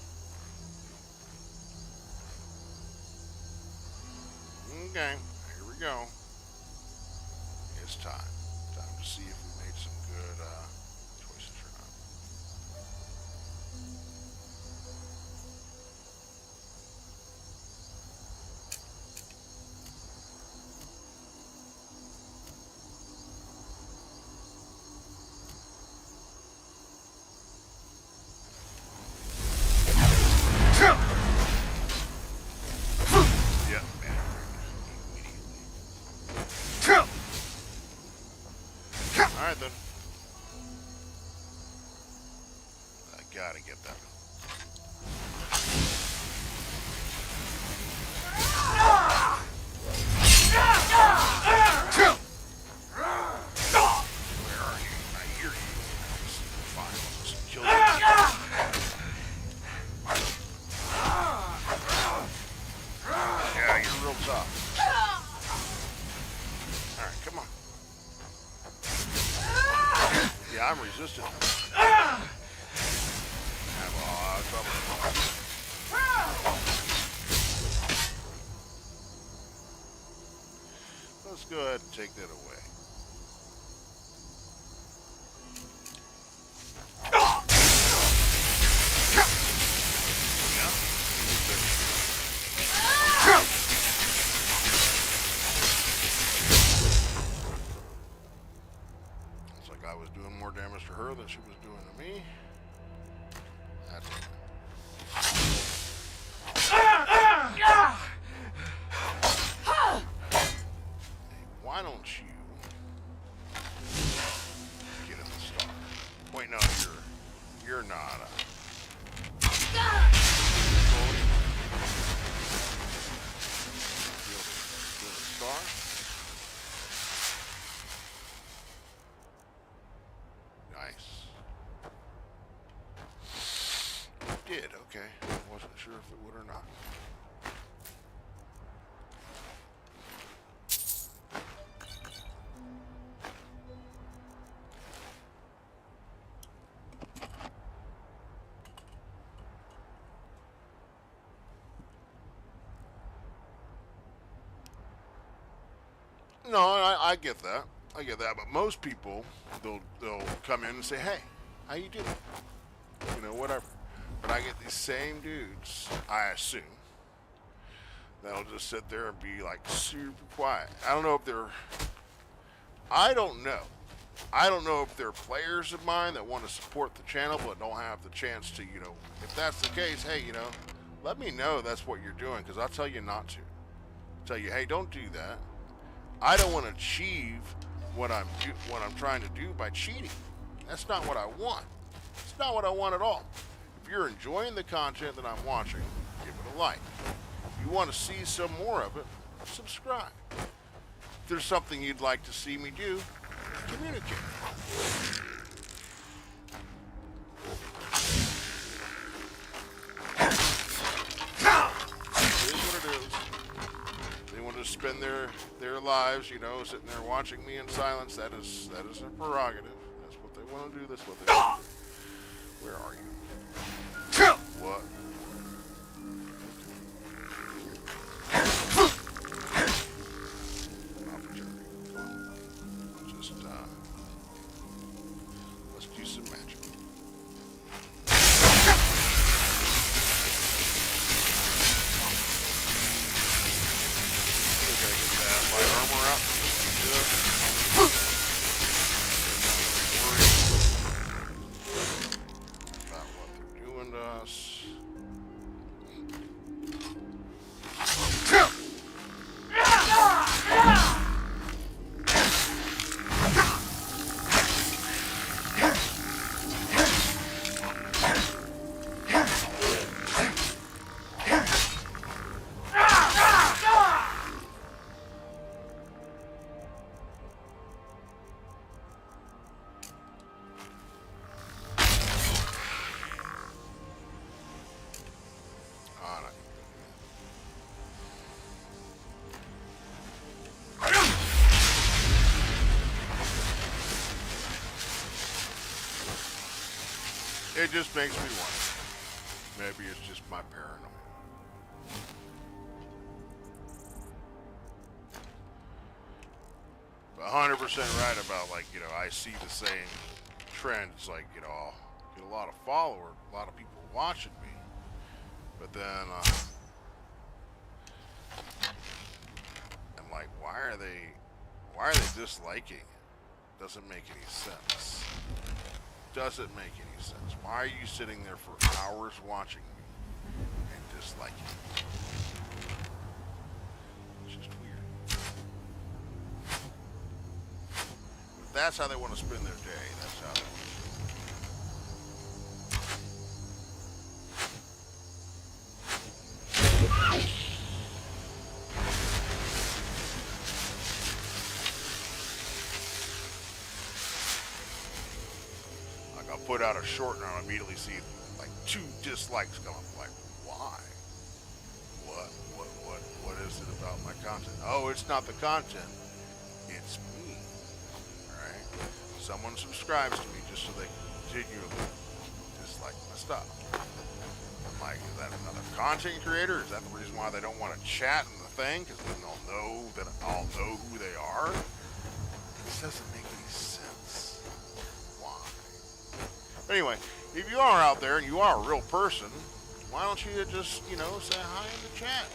Speaker 1: Okay, here we go. It's time. Time to see if we made some good choices or not. Alright then. I gotta get that. Where are you? I hear you. Fine, I'll just kill you. Yeah, you're real tough. Yeah, I'm resistant. I have a lot of trouble. Let's go ahead and take that away. It's like I was doing more damage to her than she was doing to me. That's it. Why don't you get in the star? Wait, no, you're not. Feel the star? Nice. It did, okay. I wasn't sure if it would or not. No, I get that. I get that. But most people, they'll come in and say, "Hey, how you doing?" You know, whatever. But I get these same dudes, I assume, that'll just sit there and be like super quiet. I don't know if they're. I don't know. I don't know if they're players of mine that want to support the channel but don't have the chance to. You know, if that's the case, hey, you know, let me know that's what you're doing because I'll tell you not to. I'll tell you, hey, don't do that. I don't want to achieve what I'm trying to do by cheating. That's not what I want. It's not what I want at all. If you're enjoying the content that I'm watching, give it a like. If you want to see some more of it, subscribe. If there's something you'd like to see me do, communicate. It is what it is. They want to spend their lives, you know, sitting there watching me in silence. That is their prerogative. That's what they want to do. That's what they want to do. Where are you? What? Just let's do some magic. My armor out. About what they're doing to us. It just makes me wonder. Maybe it's just my paranoia. But 100% right about, like, you know, I see the same trend. It's like, you know, I'll get a lot of followers, a lot of people watching me. But then, I'm like, why are they disliking it? Doesn't make any sense. Doesn't make any sense. Why are you sitting there for hours watching me and disliking it? It's just weird. If that's how they want to spend their day, that's how they want to put out a short and I'll immediately see like 2 dislikes come up. Like, why? What is it about my content? Oh, it's not the content. It's me. Alright? someone subscribes to me just so they continually dislike my stuff. I'm like, is that another content creator? Is that the reason why they don't want to chat in the thing? Because then they'll know that I'll know who they are? This doesn't make any sense. Why? But anyway, if you are out there and you are a real person, why don't you just, you know, say hi in the chat?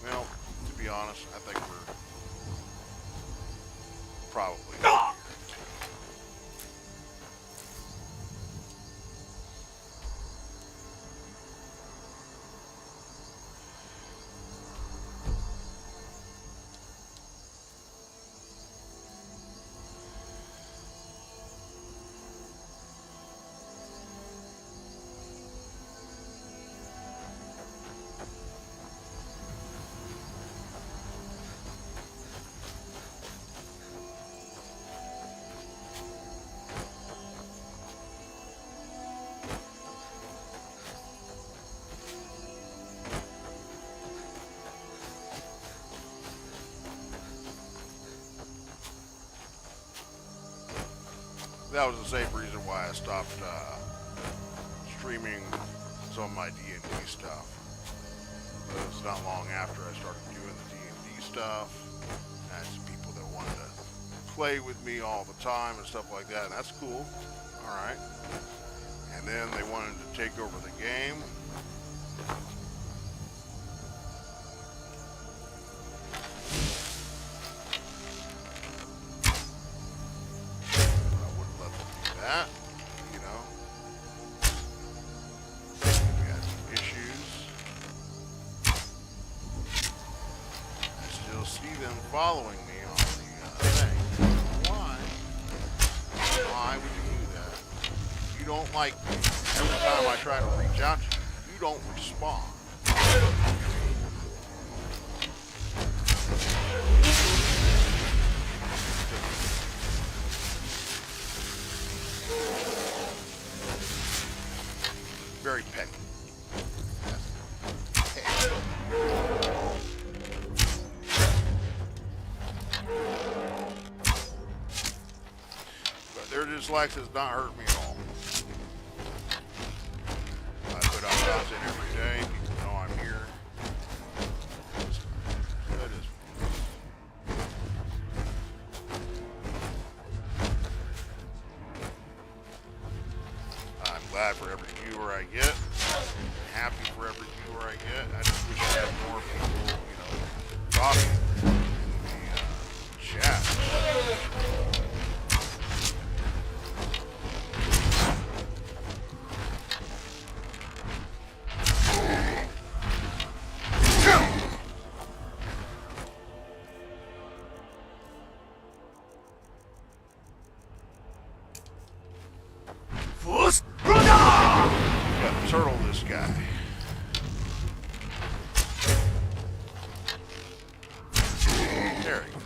Speaker 1: Well, to be honest, I think we're probably that was the same reason why I stopped streaming some of my D&D stuff. It was not long after I started doing the D&D stuff. I had some people that wanted to play with me all the time and stuff like that, and that's cool. Alright. And then they wanted to take over the game. That, you know, we had some issues. I still see them following me on the thing. Why? Why would you do that? You don't like me. Every time I try to reach out to you, you don't respond. Very petty. But their dislikes does not hurt me at all. I put out content every day. People know I'm here. That is. I'm glad for every viewer I get. I'm happy for every viewer I get. I just wish I had more people, you know, talking in the chat. Gotta turtle this guy. There he goes.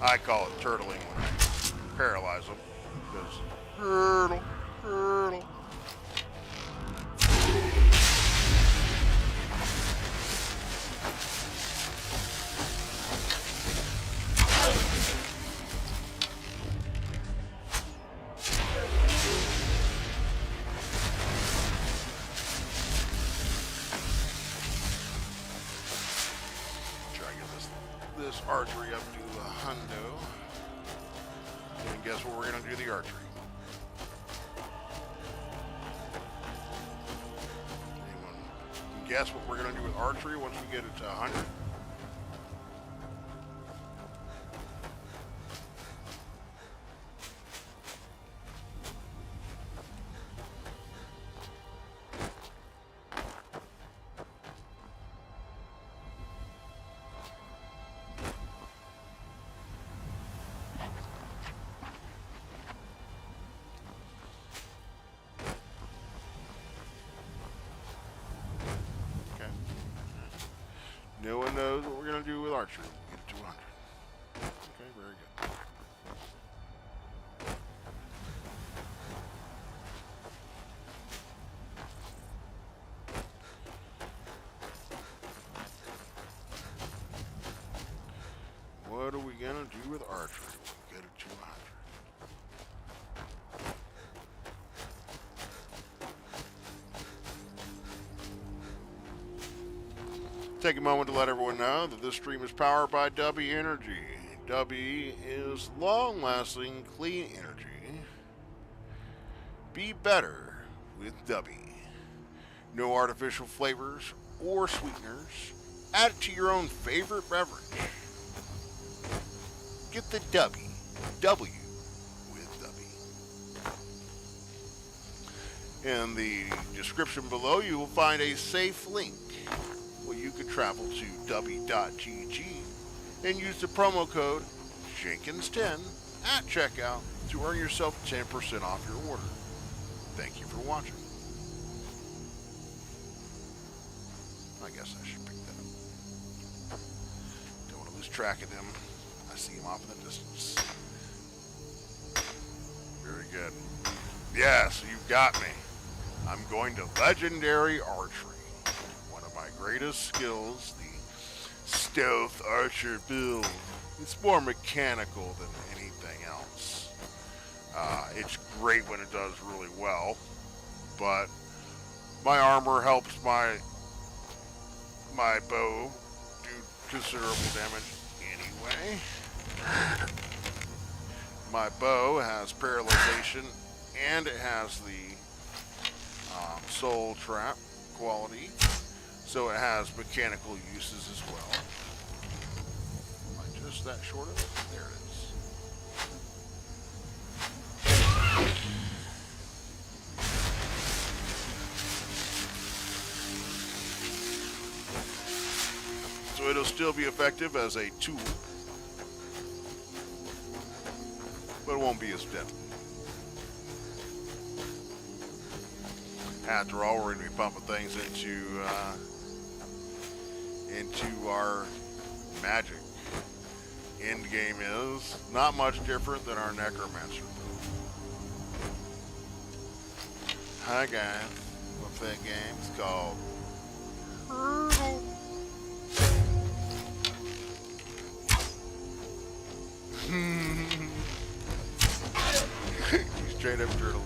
Speaker 1: I call it turtling when I paralyze them. Because turtle, turtle. Try to get this archery up to a hundo. And guess what we're going to do the archery? guess what we're gonna do with archery once we get it to 100? No one knows what we're going to do with archery. We'll get it to 100. Okay, very good. What are we going to do with archery? We'll get it to 100. Take a moment to let everyone know that this stream is powered by W Energy. W is long-lasting, clean energy. Be better with W. No artificial flavors or sweeteners. Add it to your own favorite beverage. Get the W. W with W. In the description below, you will find a safe link where you could travel to w.gg and use the promo code Jenkins10 at checkout to earn yourself 10% off your order. Thank you for watching. I guess I should pick that up. Don't want to lose track of them. I see them off in the distance. Very good. Yes, you got me. I'm going to Legendary Archery. My greatest skills, the stealth archer build. It's more mechanical than anything else. It's great when it does really well, but my armor helps my bow do considerable damage anyway. My bow has paralyzation and it has the soul trap quality. So it has mechanical uses as well. Am I just that short of it? There it is. So it'll still be effective as a tool, but it won't be as deadly. After all, we're going to be pumping things into our magic. End game is not much different than our necromancer. Hi guys, what's that game? It's called Straight up turtle.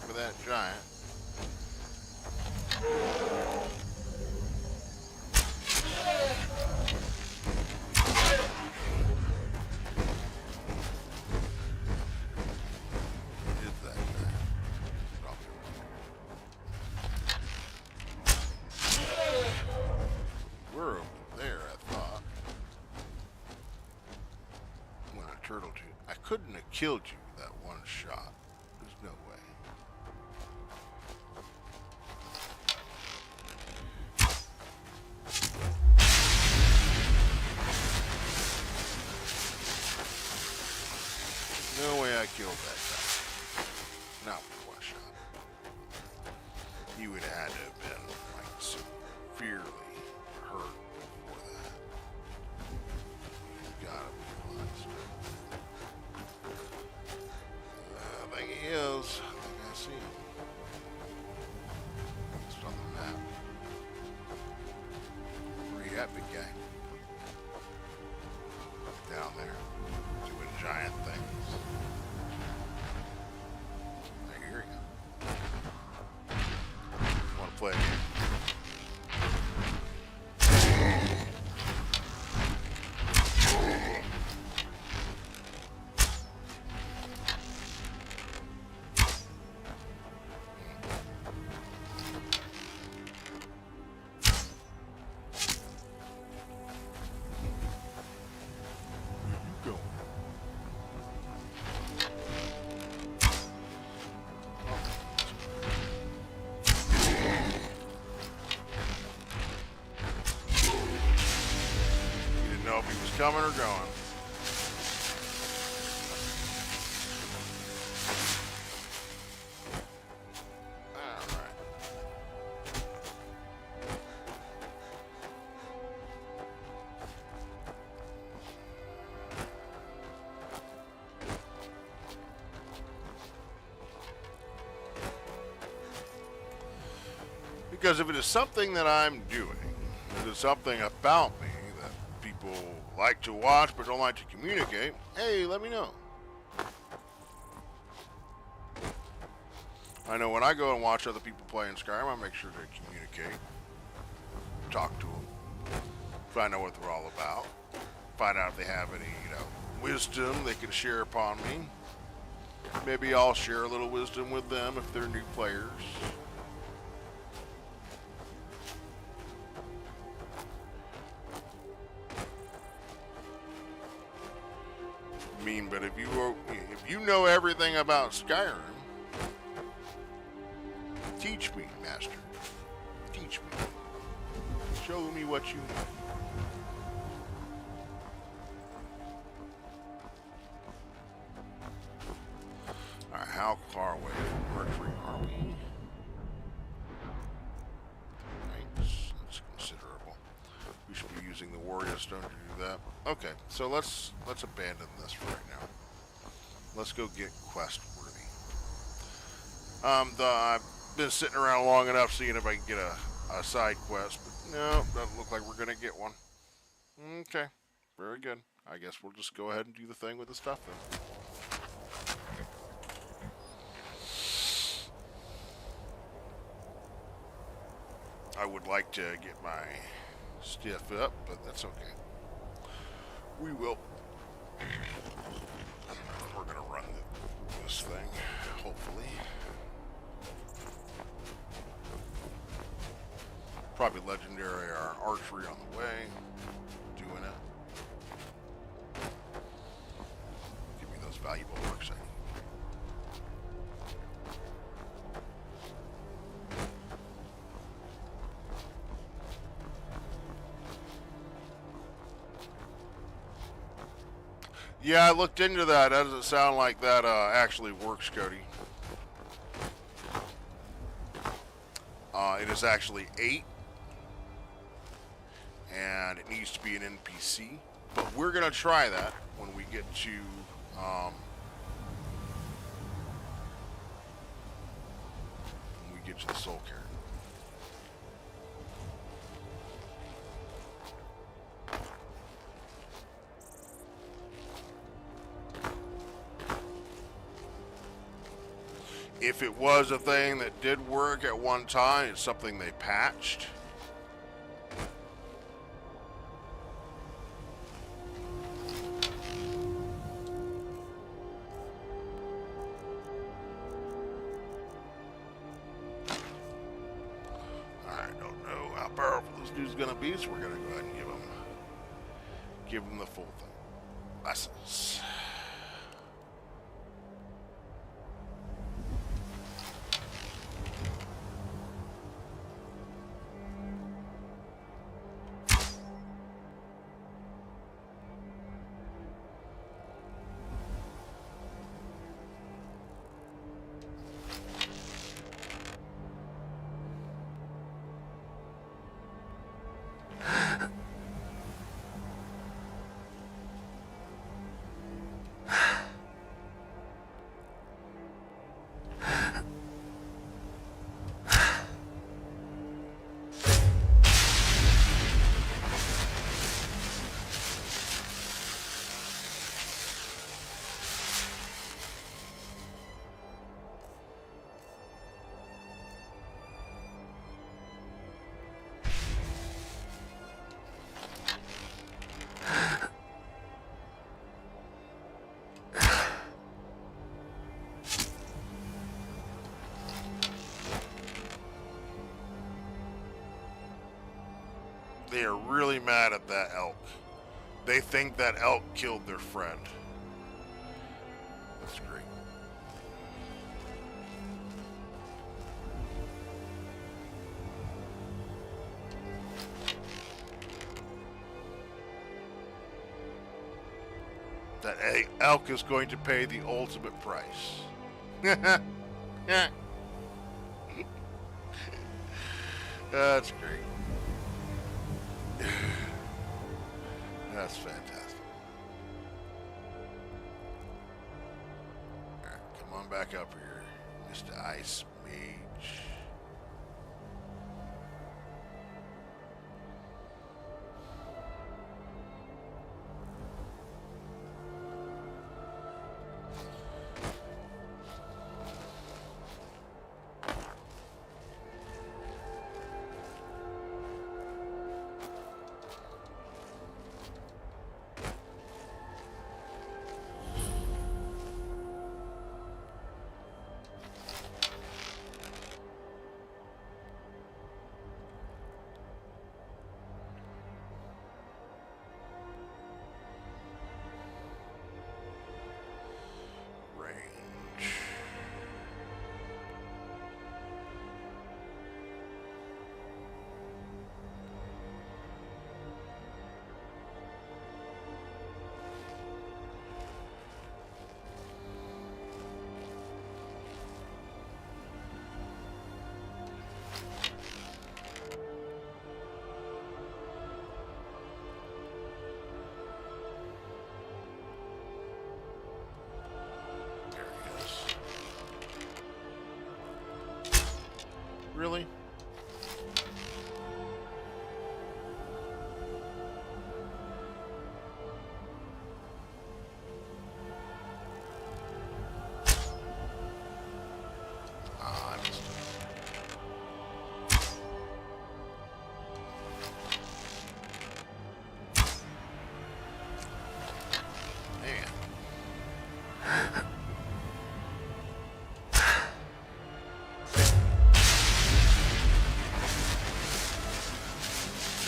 Speaker 1: For that giant. We're over there, I thought. When I turtled you, I couldn't have killed you with that one shot. There's no way. No way I killed that guy. Not with one shot. You would have had to have been like severely hurt before that. You gotta be honest. I think he is. I think I see him. It's on the map. Where you at, big guy? Down there. Doing giant things. I hear you. Want to play a game? Go. You didn't know if he was coming or going. Alright. Because if it is something that I'm doing, if it is something about me that people like to watch but don't like to communicate, hey, let me know. I know when I go and watch other people play in Skyrim, I make sure to communicate, talk to them, find out what they're all about, find out if they have any, wisdom they can share upon me. Maybe I'll share a little wisdom with them if they're new players. But if you know everything about Skyrim, teach me, master. Teach me. Show me what you know. Alright, how far away from Mercury are we? Right, that's considerable. We should be using the Warrior Stone to do that. Okay, so let's abandon this for right now. Let's go get quest worthy. I've been sitting around long enough seeing if I can get a side quest, but no, doesn't look like we're gonna get one. Okay, very good. I guess we'll just go ahead and do the thing with the stuff then. I would like to get my stuff up, but that's okay. We will. We're gonna run this thing, hopefully. Probably legendary or archery on the way. Doing it. Give me those valuable works I need. Yeah, I looked into that. That doesn't sound like that actually works, Cody. It is actually 8. And it needs to be an NPC. But we're going to try that when we get to... when we get to the Soul Cairn. If it was a thing that did work at one time, it's something they patched. I don't know how powerful this dude's gonna be, so we're gonna go ahead and give him the full thing. Lessons. are really mad at that elk. They think that elk killed their friend. That's great. That elk is going to pay the ultimate price. That's great. That's fantastic. Alright, come on back up here, Mr. Ice Mage. Really? I missed it. Man.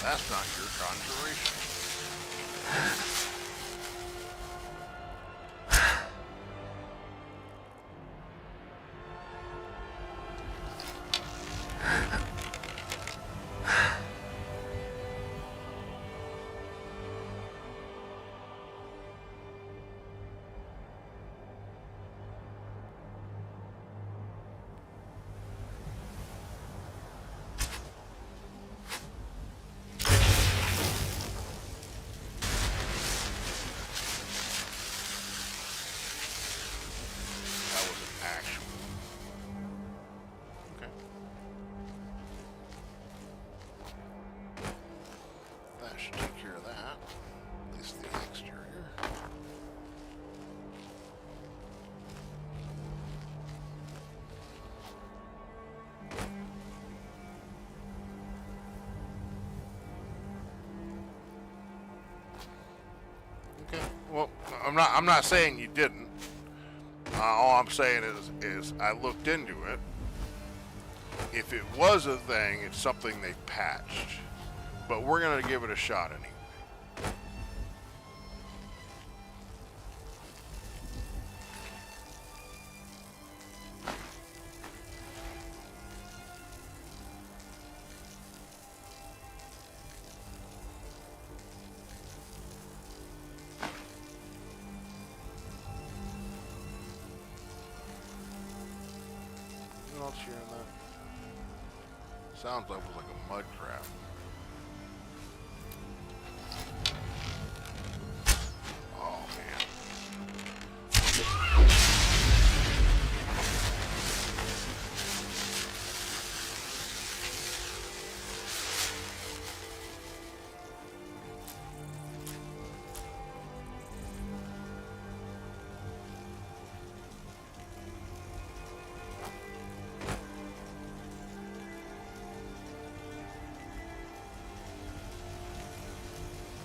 Speaker 1: That's not your conjuration. Well, I'm not saying you didn't. All I'm saying is I looked into it. If it was a thing, it's something they patched. But we're gonna give it a shot anyway. What else here in that? Sounds like it was like a mud trap. Oh man.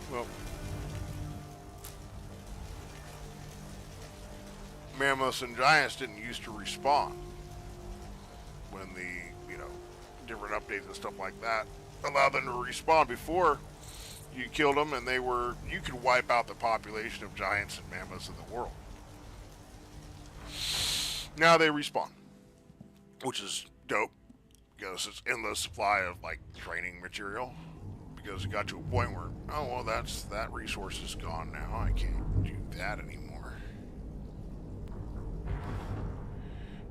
Speaker 1: Well, mammoths and giants didn't used to respawn when the, different updates and stuff like that allowed them to respawn. Before, You killed them, and you could wipe out the population of giants and mammoths in the world. Now they respawn, which is dope because it's endless supply of like training material. Because it got to a point where, oh well, that resource is gone now. I can't do that anymore.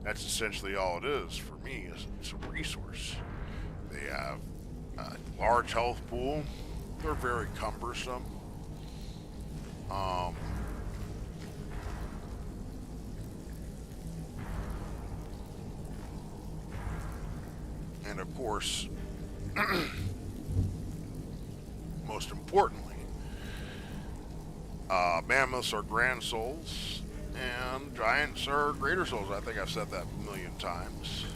Speaker 1: That's essentially all it is for me. Is it's a resource. They have a large health pool. They're very cumbersome. And of course, most importantly, mammoths are grand souls, and giants are greater souls. I think I've said that a million times.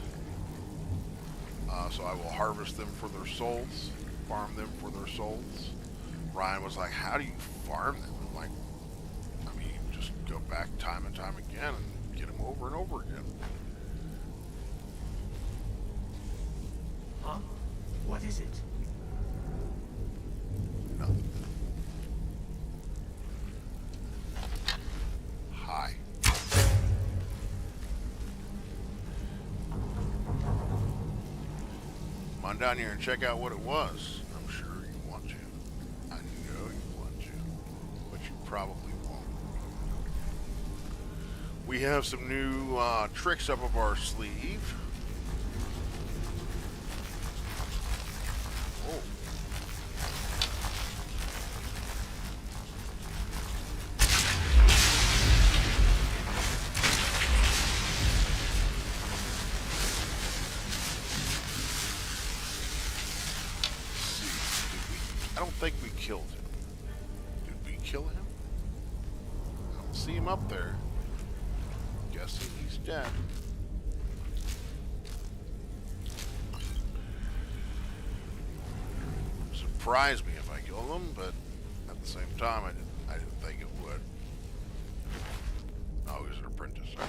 Speaker 1: So I will harvest them for their souls, farm them for their souls. Ryan was like, how do you farm them? I'm like, I mean, you just go back time and time again and get them over and over again.
Speaker 4: Huh? What is it?
Speaker 1: Nothing. Hi. Come on down here and check out what it was. I'm sure you want to. I know you want to. But you probably won't. We have some new tricks up our sleeve. Oh. I don't think we killed him. Did we kill him? I don't see him up there. Guessing he's dead. Surprised me if I killed him, but at the same time, I didn't think it would. Oh, he's an apprentice. Okay.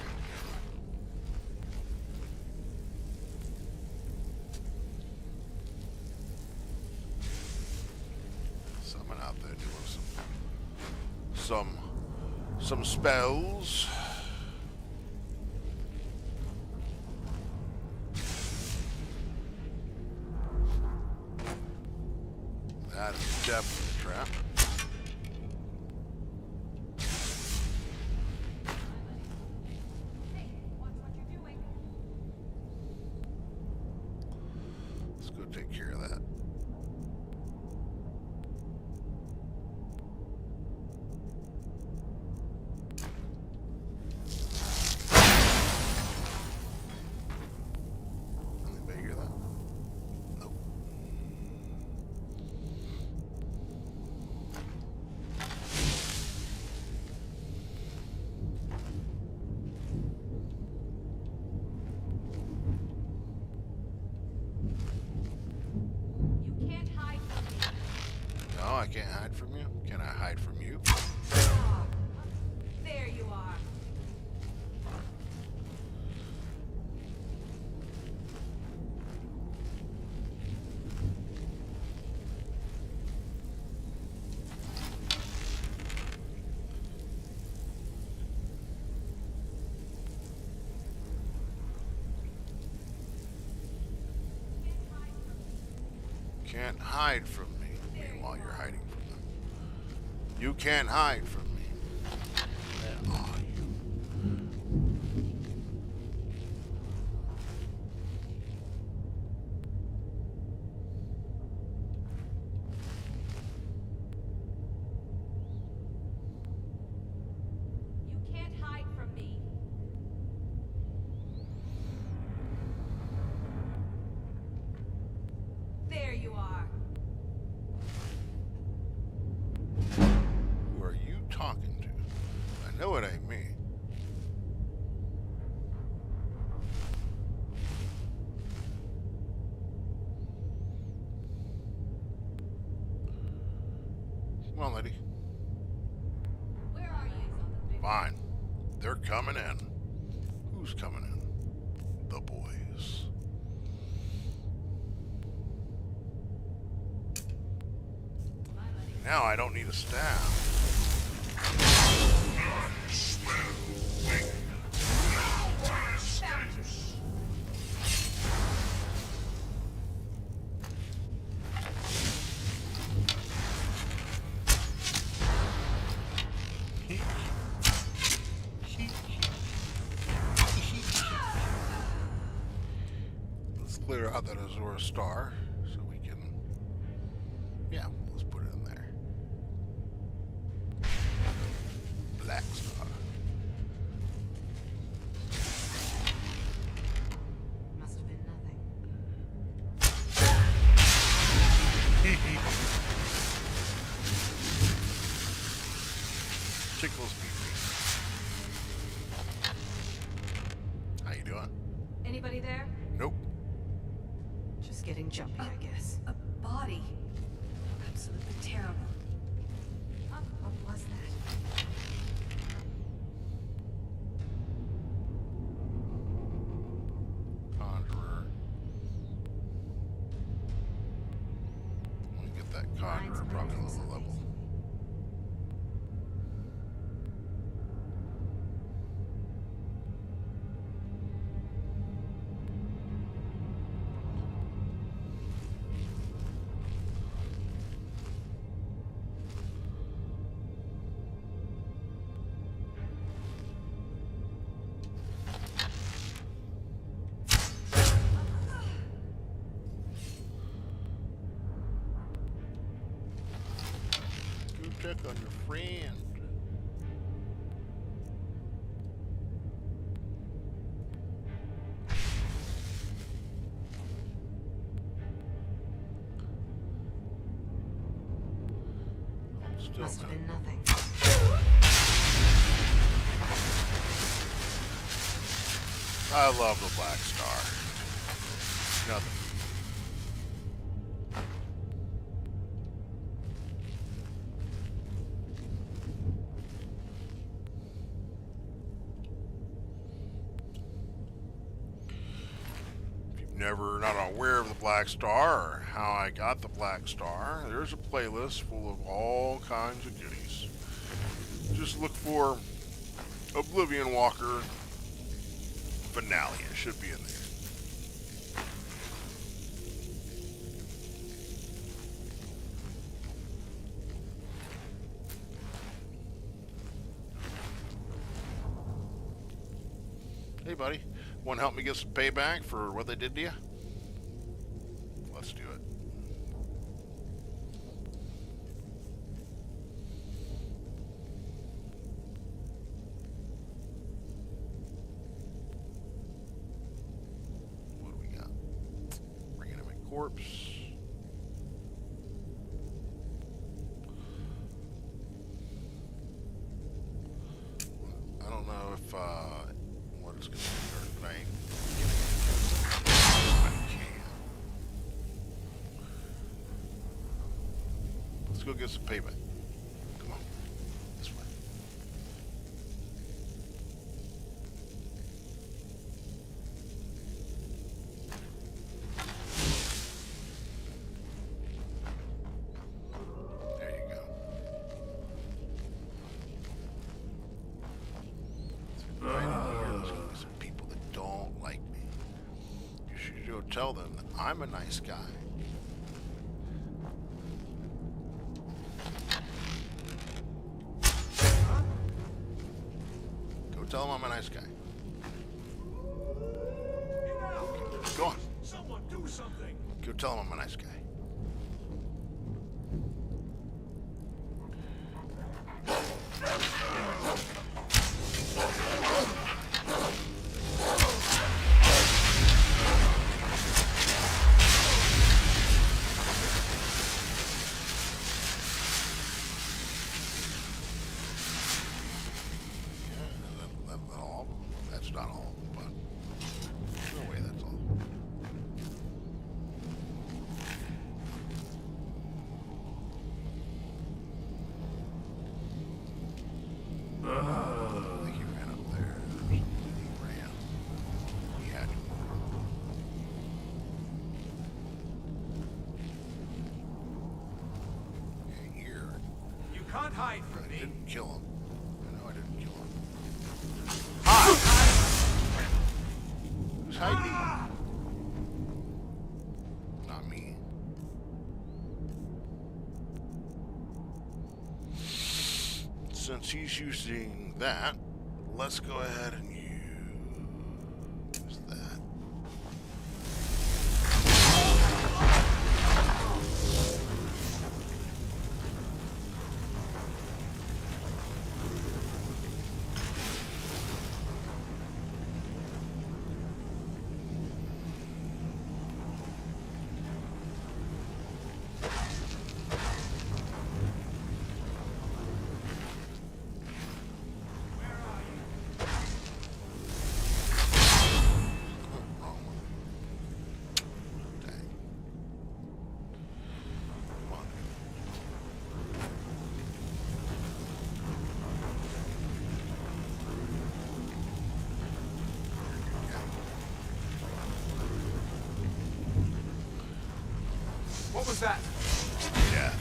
Speaker 1: Someone out there doing some spells. That is definitely a trap. Let's go take care of that. Anybody hear that? Nope. No, I can't hide from you. Can I hide from you?
Speaker 9: There you are.
Speaker 1: Can't hide from me. Meanwhile, you're hiding from them. You can't hide from me. Where are you?
Speaker 9: You can't hide from me. There you are.
Speaker 1: Who are you talking to? I know it ain't me. Come on, lady.
Speaker 9: Where are you?
Speaker 1: Fine. They're coming in. Who's coming in? The boys. Now I don't need a staff. Let's clear out that Azura star so we can, yeah, let's put it in there. Black star.
Speaker 14: Must have been nothing.
Speaker 1: Tickles me. How you doing?
Speaker 9: Anybody there?
Speaker 1: Nope.
Speaker 9: Just getting jumpy, I guess. A body. Absolutely terrible. Huh? What was that?
Speaker 1: Conjurer. Let me get that conjurer probably a little level. Check on your friend. Still
Speaker 14: Must have been nothing.
Speaker 1: I love the Black Star. Nothing. Not aware of the Black Star or how I got the Black Star, there's a playlist full of all kinds of goodies. Just look for Oblivion Walker Finale. It should be in there. Hey buddy, want to help me get some payback for what they did to you? Let's do it. What do we got? Bringing him in corpse. I don't know if what it's going to be or thing. Let's go get some payback. Come on. This way. There you go. Right in here, there's gonna be some people that don't like me. You should go tell them that I'm a nice guy. Tell him I'm a nice guy. Go on.
Speaker 2: Someone do something.
Speaker 1: Go tell him I'm a nice guy. That's not all, but no way that's all. I think he ran up there. He ran. He had to. Okay, here. didn't kill him. I know I didn't kill him. Hi! Who's hiding? Not me. Since he's using that, let's go ahead and use that.
Speaker 18: What was that?
Speaker 1: Death.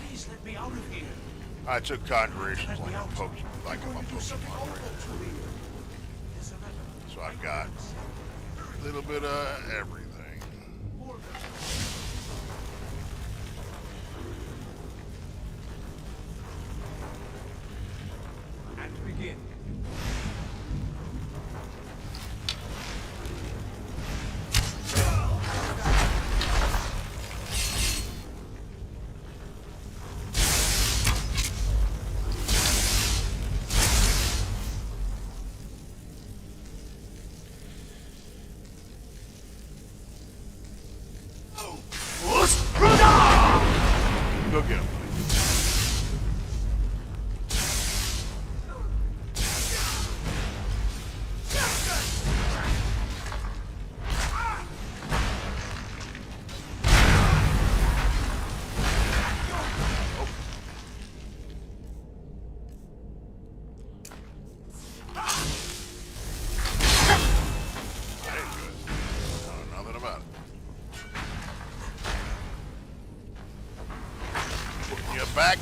Speaker 5: Please let me out of here.
Speaker 1: I took conjurations like I'm a Pokemon right? So I've got a little bit of everything.
Speaker 18: And begin.
Speaker 1: Go get him. Nothing about it. Putting you back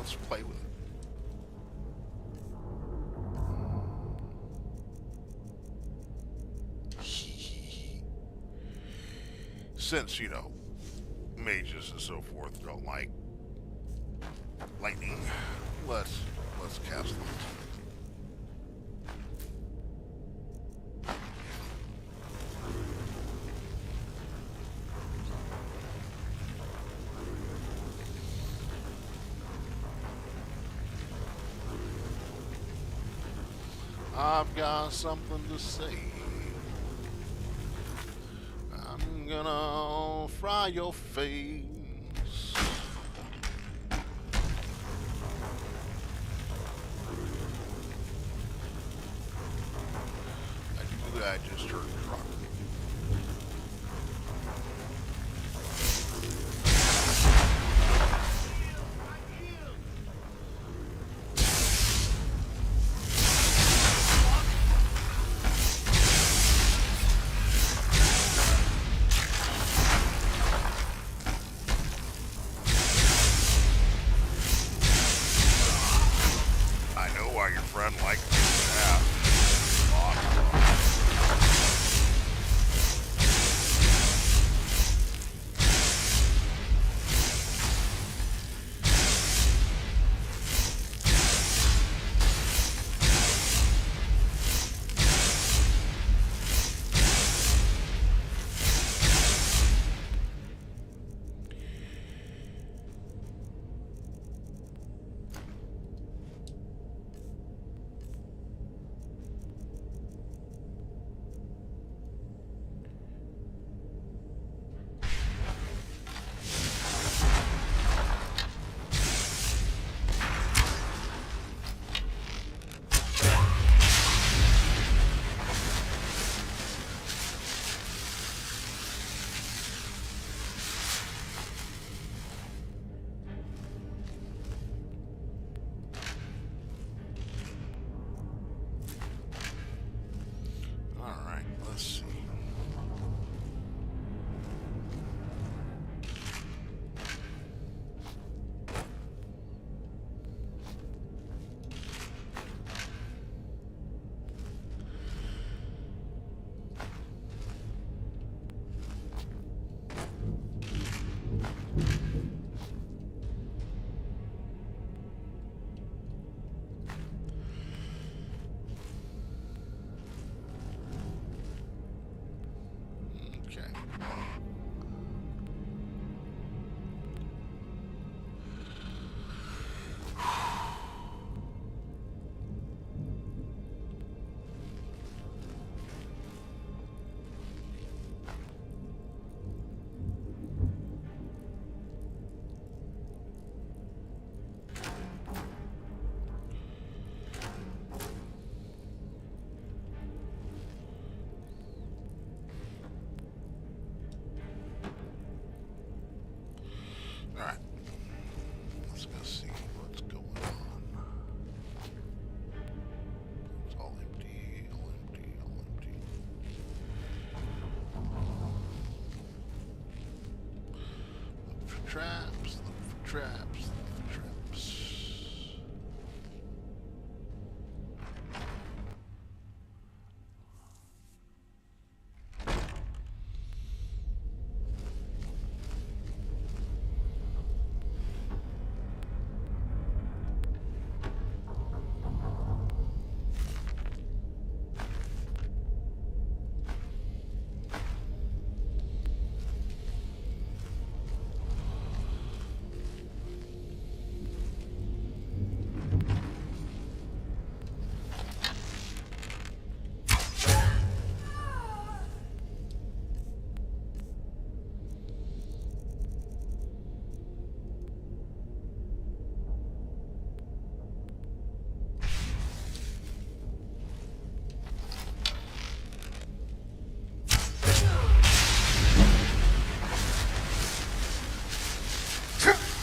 Speaker 1: to play with it. Since, you know, mages and so forth don't like lightning, let's cast them. I've got something to say. I'm gonna fry your face. I do that, I just heard a truck. Your friend likes me. Yeah. Awesome. traps, look for traps, look for traps.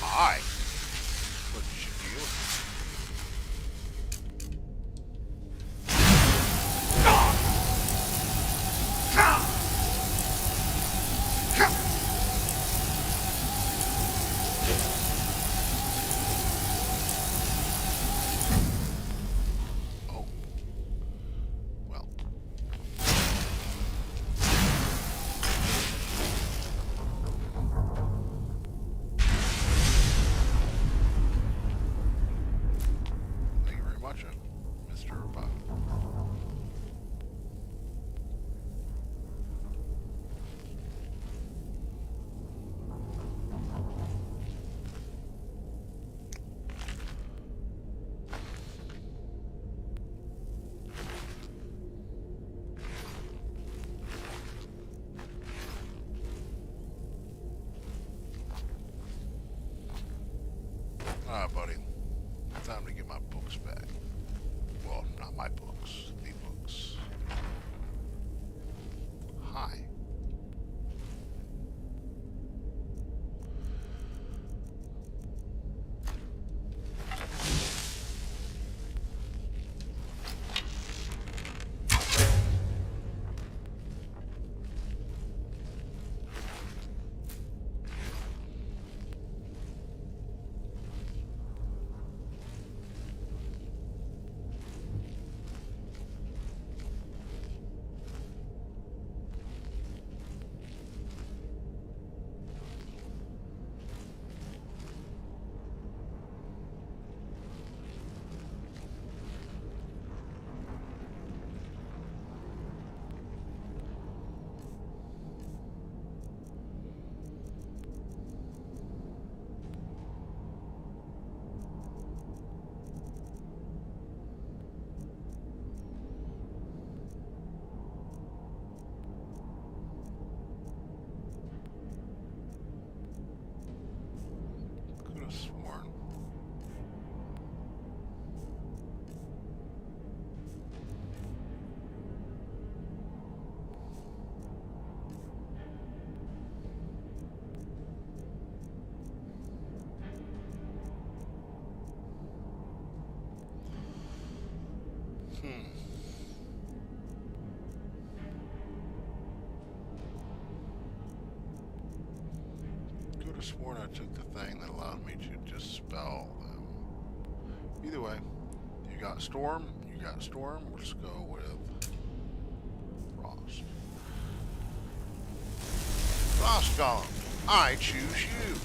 Speaker 1: Hi. What did you do? Oh. Well. Thank you very much, Mr. Buff. Alright, buddy. Time to get my books back. Well, not my books. The books. Hi. Could have sworn. Could have sworn I took the thing that allowed me to dispel them. Either way, you got Storm, you got Storm. Let's go with Frost. Frost Golem, I choose you.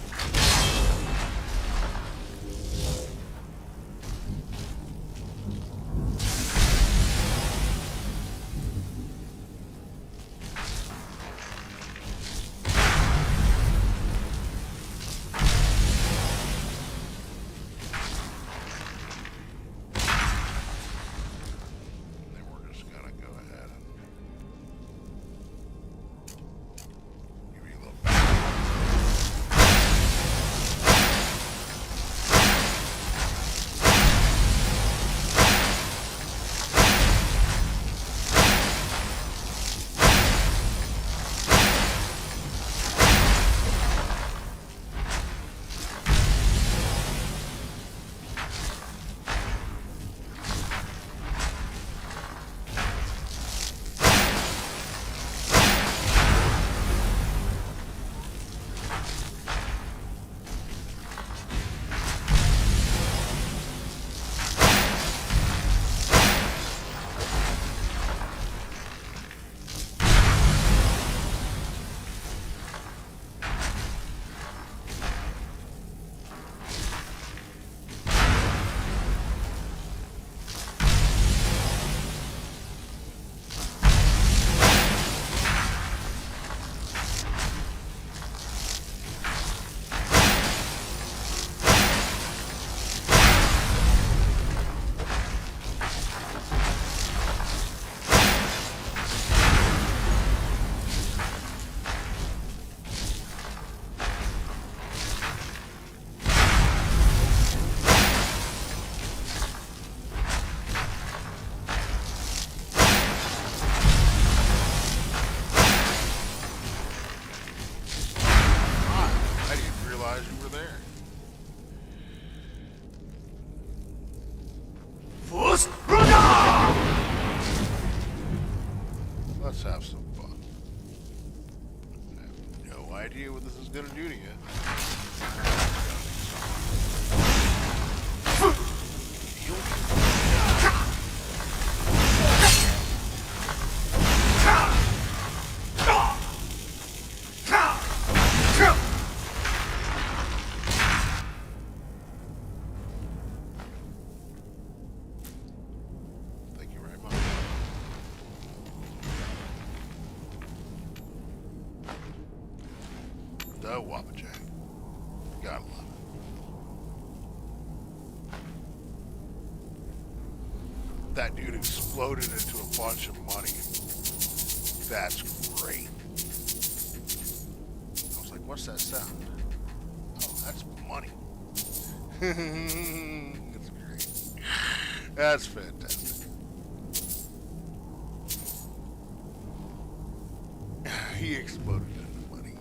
Speaker 1: no idea what this is gonna do to you. Thank you very much. The Wappajack. Gotta love it. That dude exploded into a bunch of money. That's great. I was like, what's that sound? Oh, that's money. That's great. That's fantastic. He exploded into money.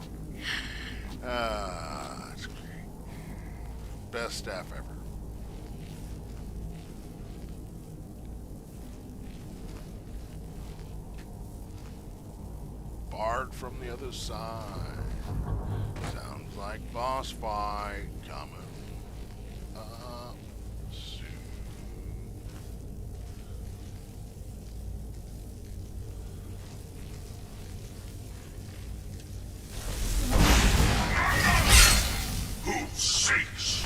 Speaker 1: That's great. Best staff ever. Barred from the other side. Sounds like boss fight coming up soon.
Speaker 2: Who seeks?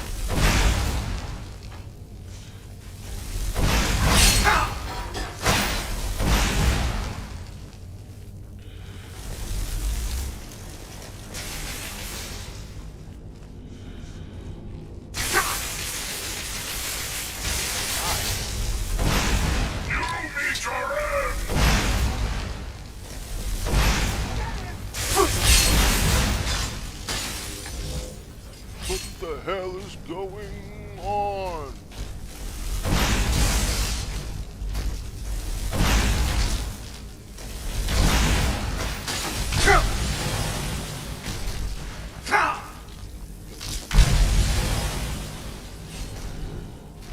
Speaker 1: What the hell is going on?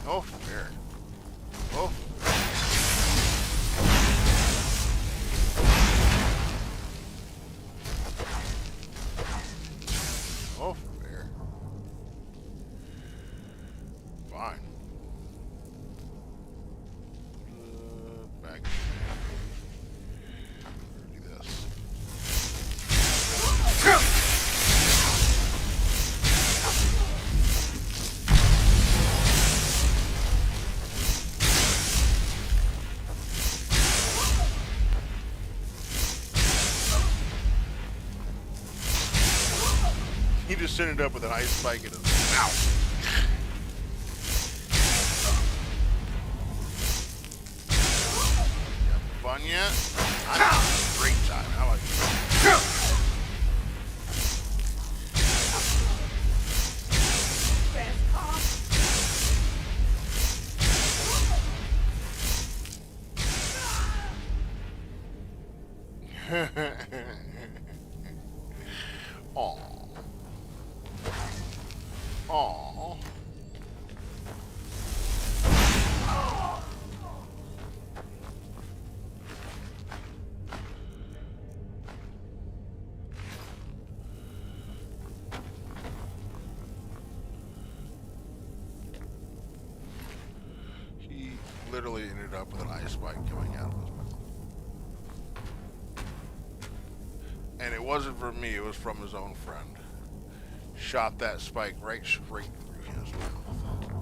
Speaker 1: Oh, fair. Oh. Oh, fair. Fine. Back. Do this. He just ended up with an ice spike in his mouth. Fun yet? I'm having a great time. How about you? Aw. Aw. He literally ended up with an ice spike coming out of his mouth. And it wasn't from me, it was from his own friend. Shot that spike right straight through his mouth.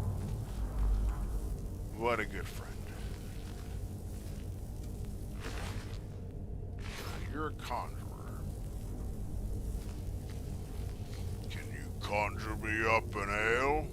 Speaker 1: What a good friend. You're a conjurer. Can you conjure me up an ale?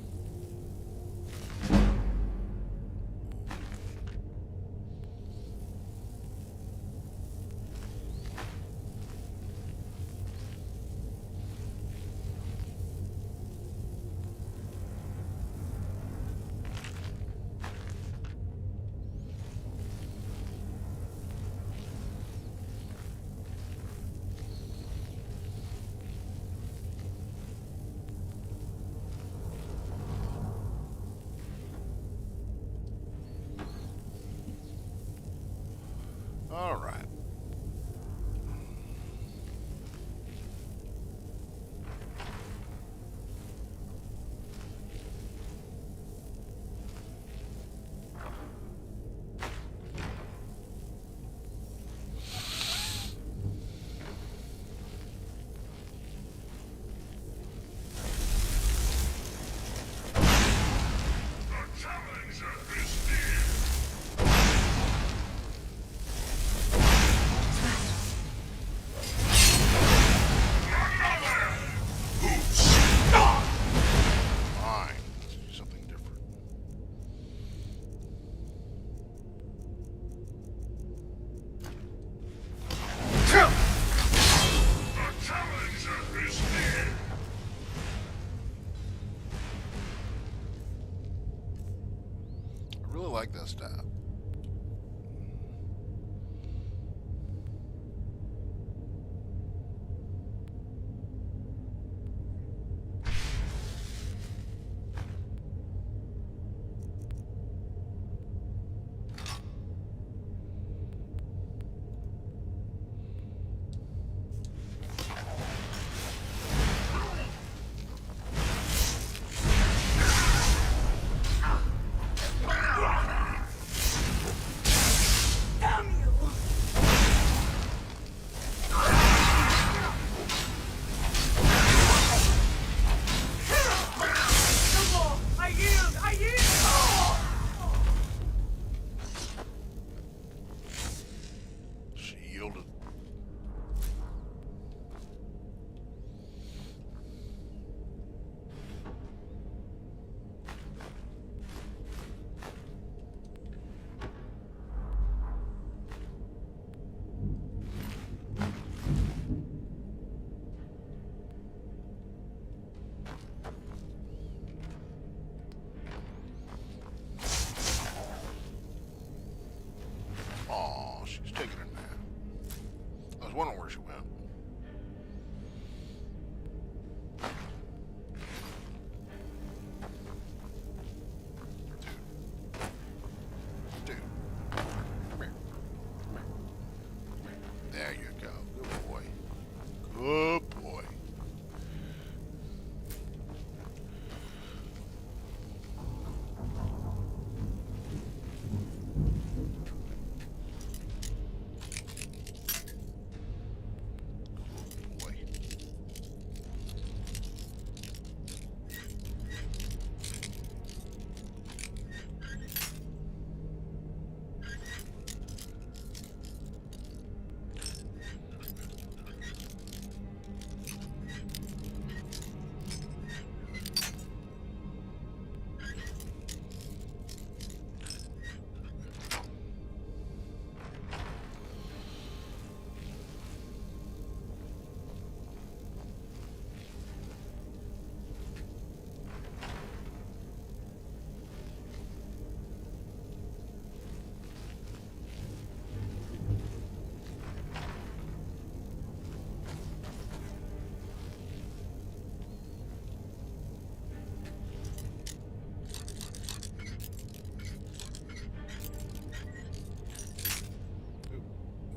Speaker 1: like this tab. Oh, she's taking a nap. I was wondering where she went. Dude. Come here. Come here. There you go. Good boy. Good boy.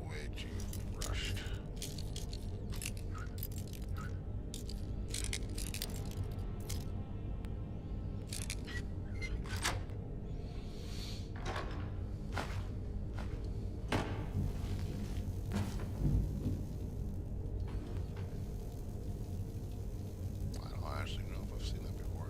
Speaker 1: Way too rushed. I don't actually know if I've seen that before.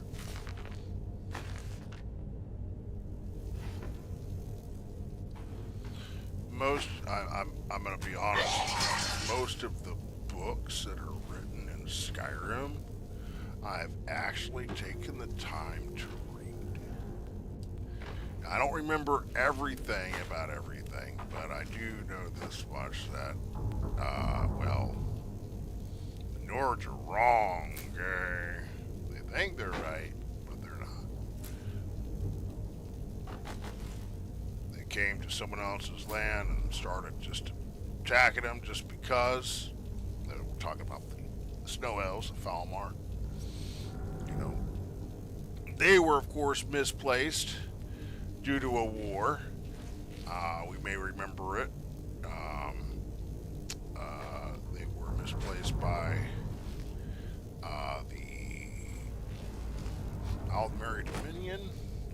Speaker 1: I'm gonna be honest. Most of the books that are written in Skyrim, I've actually taken the time to read. I don't remember everything about everything, but I do know this much that, well, the Nords are wrong, okay? They think they're right, but they're not. They came to someone else's land and started just attacking them just because. We're talking about the Snow Elves of Falmar. You know, they were, of course, misplaced due to a war. We may remember it. They were misplaced by the Aldmeri Dominion,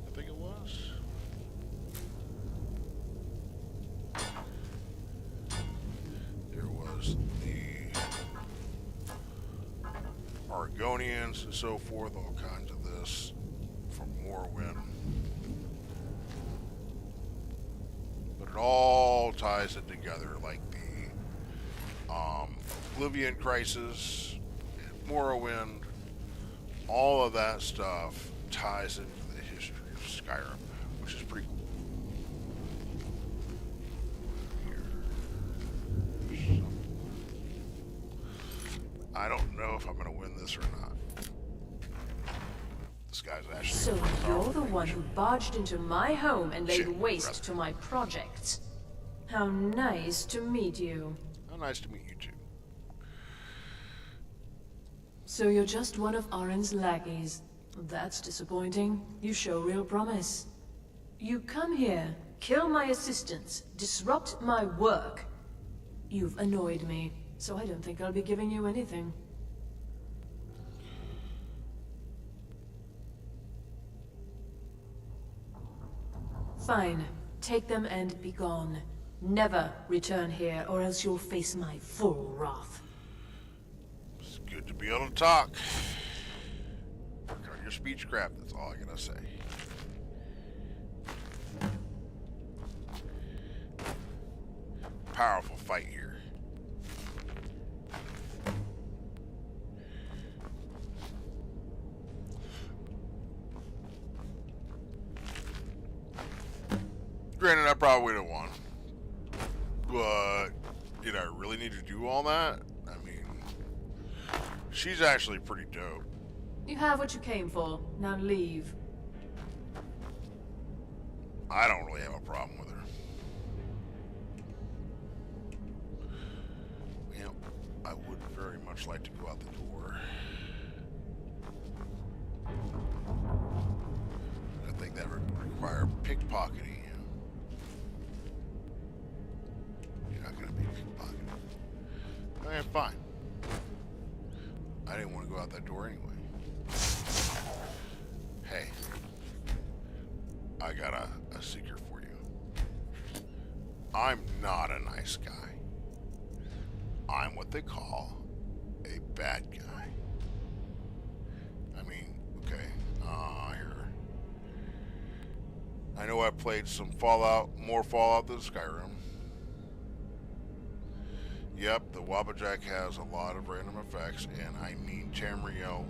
Speaker 1: I think it was. There was the Argonians and so forth, all kinds of this from Morrowind. But it all ties it together, like the Oblivion Crisis, Morrowind, all of that stuff ties into the history of Skyrim, which is pretty cool. I don't know if I'm going to win this or not. this guy's actually.
Speaker 10: So you're the one who barged into my home and laid waste to my projects. How nice to meet you.
Speaker 1: How nice to meet you too.
Speaker 10: So you're just one of Arin's lackeys. That's disappointing. You show real promise. You come here, kill my assistants, disrupt my work. You've annoyed me, so I don't think I'll be giving you anything. Fine. Take them and be gone. Never return here, or else you'll face my full wrath.
Speaker 1: It's good to be able to talk. Work on your speechcraft, that's all I gotta say. Powerful fight here. Granted, I probably would have won. But did I really need to do all that? I mean, she's actually pretty dope.
Speaker 10: You have what you came for. Now leave.
Speaker 1: I don't really have a problem with her. Yep, I would very much like to go out the door. I think that would require pickpocketing you. You're not gonna be pickpocketed. Okay, fine. I didn't want to go out that door anyway. Hey, I got a secret for you. I'm not a nice guy. I'm what they call a bad guy. I mean, okay, here. I know I played some Fallout, more Fallout than Skyrim. Yep, the Wabajack has a lot of random effects, and I mean Tamriel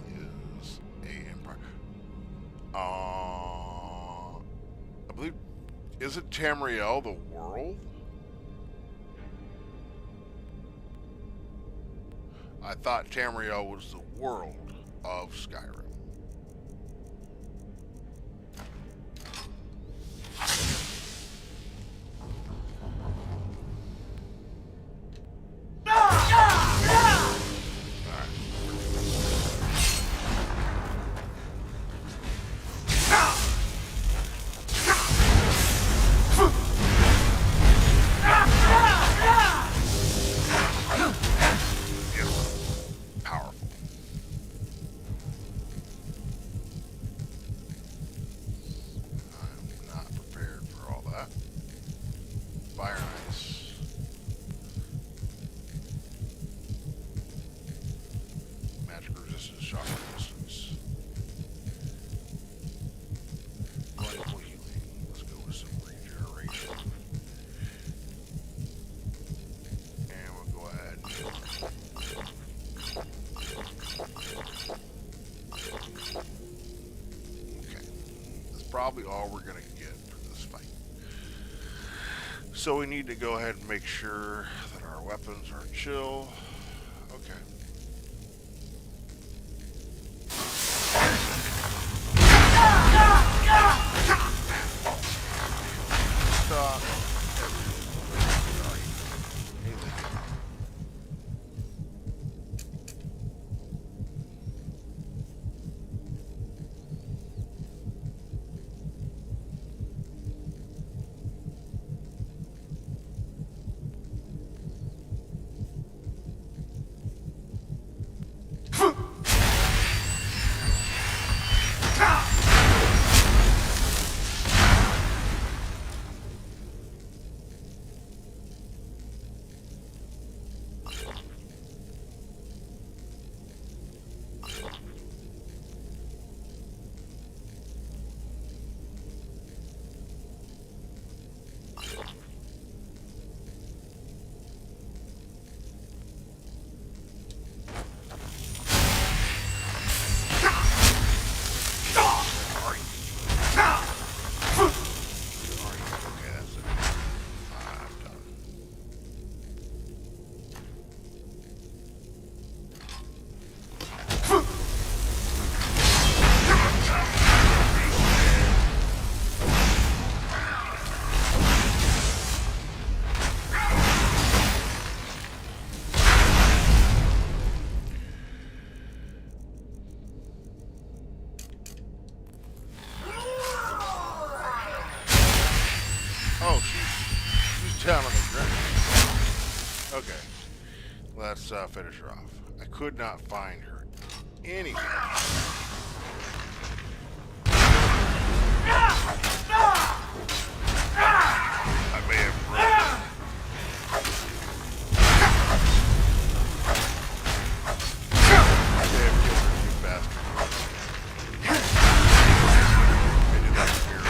Speaker 1: is a empire. I believe, isn't Tamriel the world? I thought Tamriel was the world of Skyrim. Probably all we're gonna get for this fight. So we need to go ahead and make sure that our weapons are chill. Okay. Stop. let's finish her off. I could not find her anywhere. I may have broken. I may have killed her, you bastard. I did that to Mira.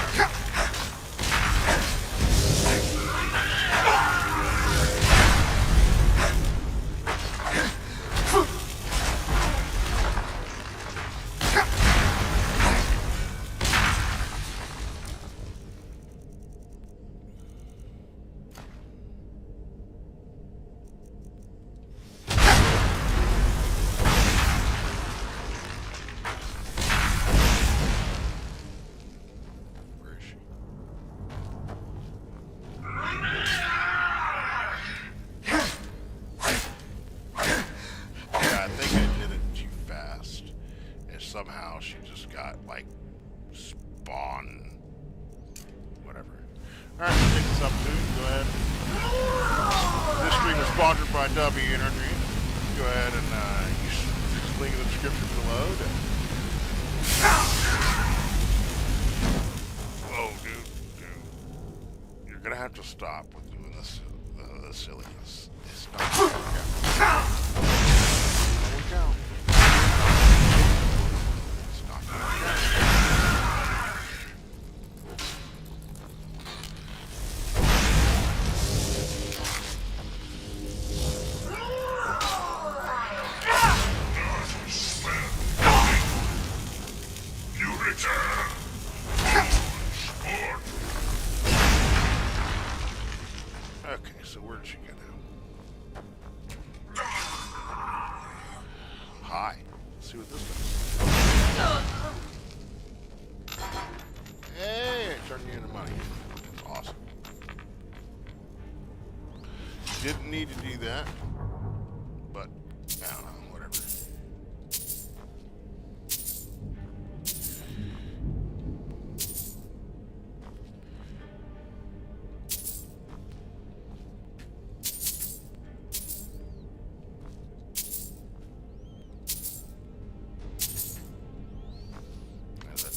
Speaker 1: Somehow she just got like spawn, whatever. All right, let's take this up, dude. Go ahead. This stream is sponsored by W Energy. Go ahead and use the link in the description below. Whoa, dude. You're gonna have to stop with doing this, the silliness. Stop. Holy cow. Okay, so where did she go now? Hi. Let's see what this does. Hey, I turned you into money. Awesome. Didn't need to do that, but I don't know, whatever.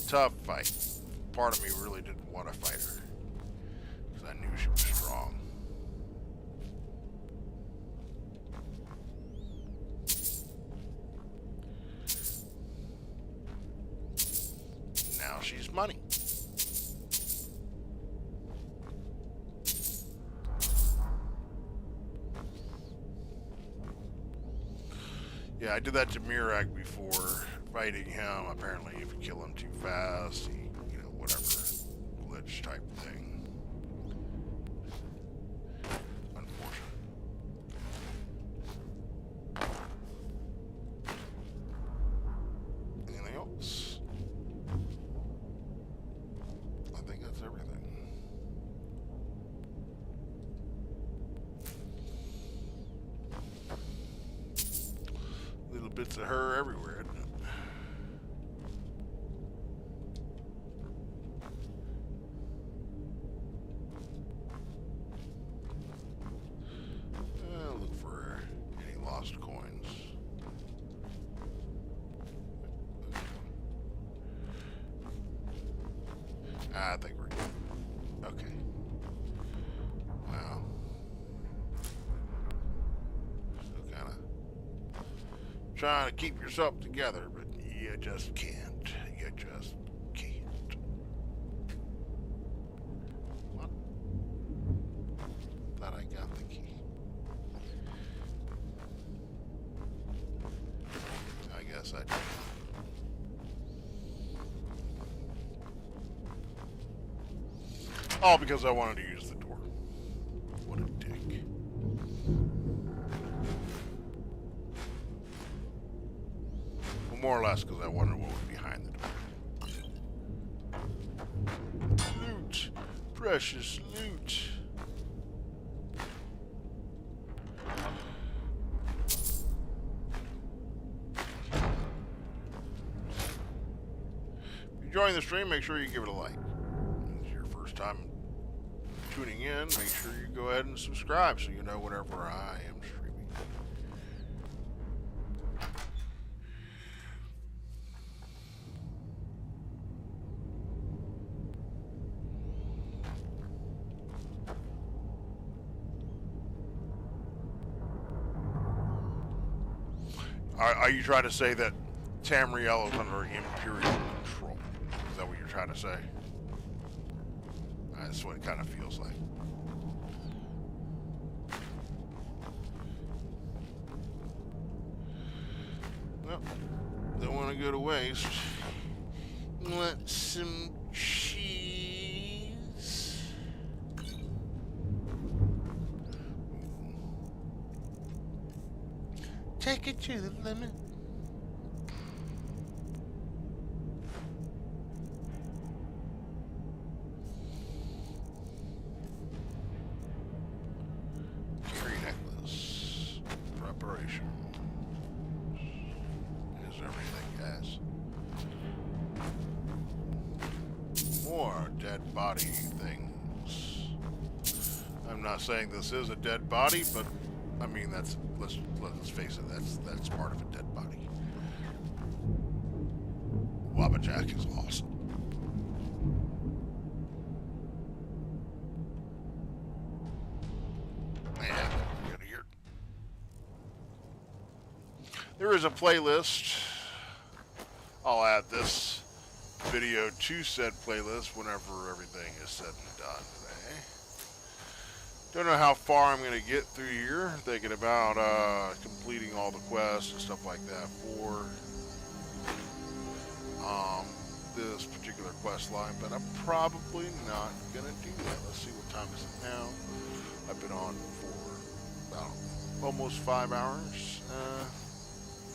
Speaker 1: Tough fight. Part of me really didn't want to fight her because I knew she was strong. Now she's money. Yeah, I did that to Mirak before. Fighting him, apparently if you kill him too fast, he, you know, whatever, glitch type thing. Unfortunate. Anything else? I think that's everything. Little bits of her everywhere, isn't it? Look for any lost coins. I think we're good. Okay. Wow. Still kind of trying to keep yourself together, but you just can't. You just can't. What? Thought I got the key. I guess I did. All because I wanted to use the door. What a dick. Well, more or less because I wondered what was behind the door. Loot. Precious loot. If you're enjoying the stream, make sure you give it a like. If it's your first time tuning in, make sure you go ahead and subscribe so you know whenever I am streaming. Are you trying to say that Tamriel is under Imperial control? Is that what you're trying to say? That's what it kind of feels like. Well, don't want to go to waste. Want some cheese? Take it to the limit. Carry necklace. Preparation. Is everything, guys. More dead body things. I'm not saying this is a dead body, but I mean let's face it, that's part of a dead body. Wabbajack is awesome. Yeah, get here. There is a playlist. I'll add this video to said playlist whenever everything is said and done today. Don't know how far I'm going to get through here. Thinking about completing all the quests and stuff like that for this particular quest line, but I'm probably not going to do that. Let's see, what time is it now? I've been on for about almost 5 hours.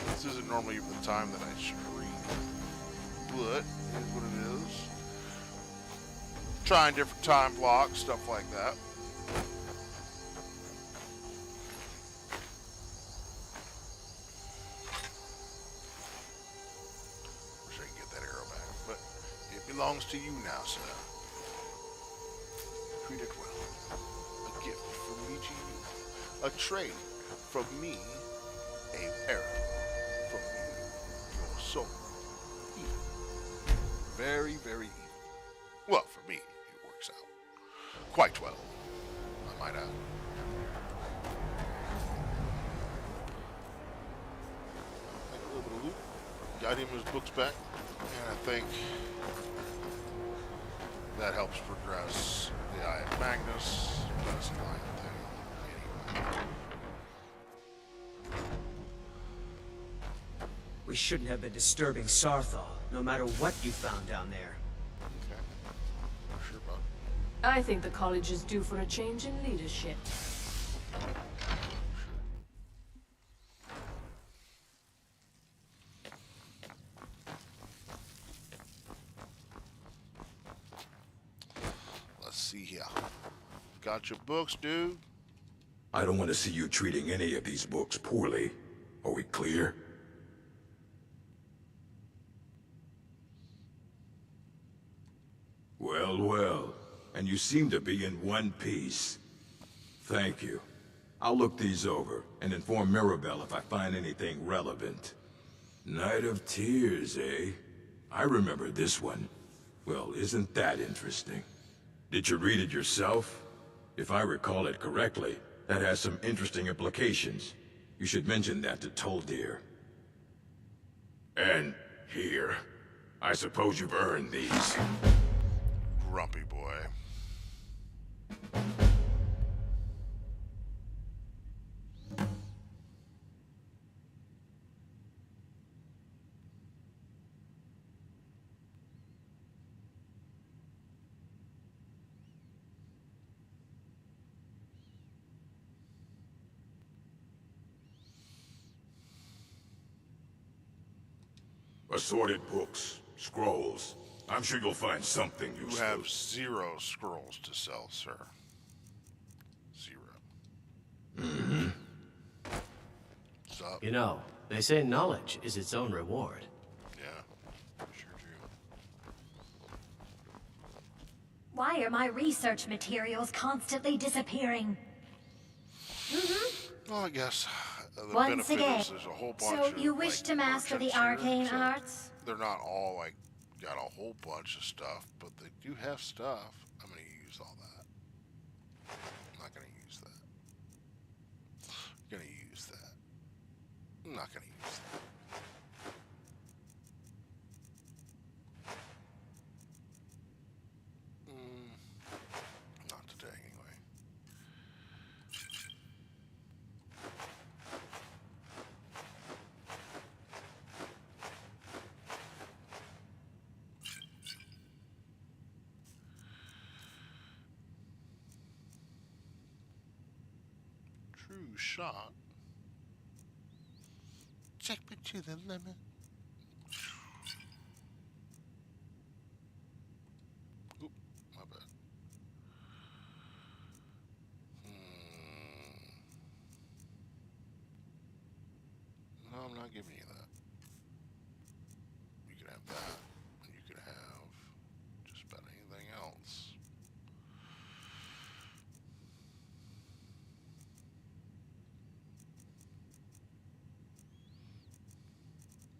Speaker 1: This isn't normally even the time that I stream, but it is what it is. Trying different time blocks, stuff like that. Wish I could get that arrow back, but it belongs to you now, sir. Treat it well. A gift from me to you. A trade from me. A arrow from you. Your soul. Evil. Very, very evil. Well, for me, it works out quite well, I might add. Make a little bit of loot. Got him his books back, and I think that helps progress the Eye of Magnus. That's the line thing. Anyway.
Speaker 4: We shouldn't have been disturbing Sarthal, no matter what you found down there.
Speaker 1: Okay. Sure, bud.
Speaker 10: I think the college is due for a change in leadership.
Speaker 1: Let's see here. Got your books, dude?
Speaker 7: I don't want to see you treating any of these books poorly. Are we clear? Well, well. And you seem to be in one piece. Thank you. I'll look these over and inform Mirabelle if I find anything relevant. Night of Tears, eh? I remember this one. Well, isn't that interesting? Did you read it yourself? If I recall it correctly, that has some interesting implications. You should mention that to Toldir. And here. I suppose you've earned these.
Speaker 1: Grumpy boy.
Speaker 7: Assorted books, scrolls. I'm sure you'll find something useful.
Speaker 1: You have 0 scrolls to sell, sir. 0.
Speaker 7: Mm-hmm.
Speaker 1: Sup?
Speaker 12: You know, they say knowledge is its own reward.
Speaker 1: Yeah, sure do.
Speaker 8: Why are my research materials constantly disappearing?
Speaker 1: Well, I guess the
Speaker 8: Once
Speaker 1: benefit
Speaker 8: again,
Speaker 1: is there's a whole bunch
Speaker 8: so
Speaker 1: of,
Speaker 8: you wish to master the
Speaker 1: merchants here,
Speaker 8: arcane
Speaker 1: so
Speaker 8: arts?
Speaker 1: They're not all, like, got a whole bunch of stuff, but they do have stuff. I'm going to use all that. I'm not going to use that. I'm going to use that. I'm not gonna use that. Not today, anyway. True shot. Take me to the limit. Oop, my bad. No, I'm not giving you that. You can have that, and you can have just about anything else.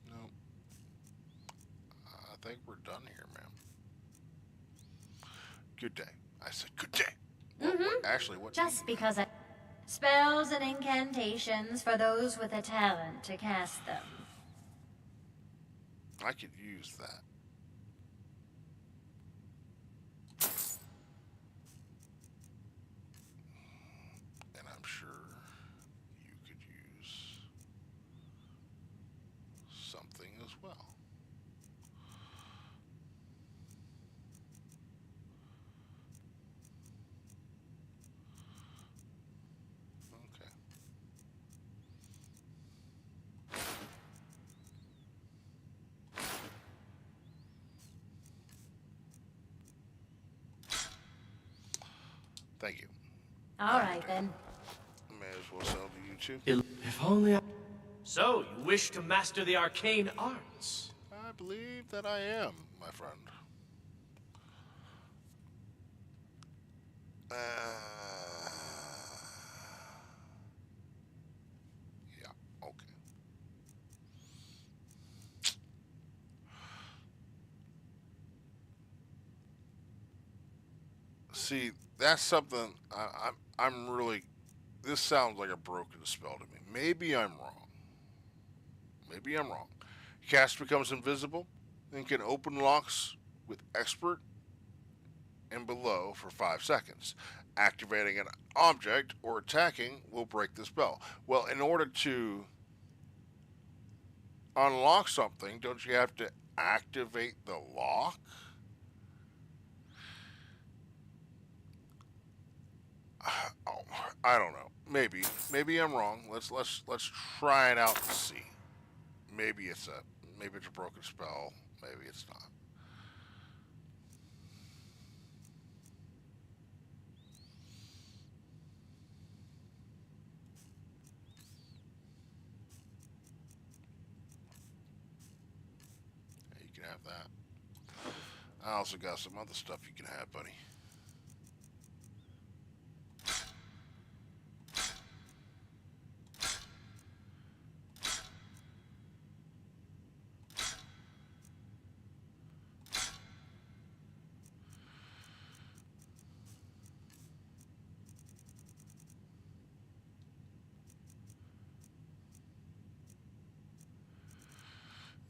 Speaker 1: No. I think we're done here, ma'am. Good day. I said good day. Well, actually, what?
Speaker 8: Just because I... Spells and incantations for those with a talent to cast them.
Speaker 1: I could use that. And I'm sure you could use something as well. Okay. Thank you.
Speaker 8: All right, then.
Speaker 1: May as well sell to you too.
Speaker 12: If only I... So, you wish to master the arcane arts?
Speaker 1: I believe that I am, my friend. Yeah, okay. See, that's something I'm really. This sounds like a broken spell to me. Maybe I'm wrong. Maybe I'm wrong. Cast becomes invisible and can open locks with expert and below for 5 seconds. Activating an object or attacking will break the spell. Well, in order to unlock something, don't you have to activate the lock? Oh, I don't know. Maybe I'm wrong. Let's try it out and see. Maybe it's a broken spell. Maybe it's not. Yeah, you can have that. I also got some other stuff you can have, buddy.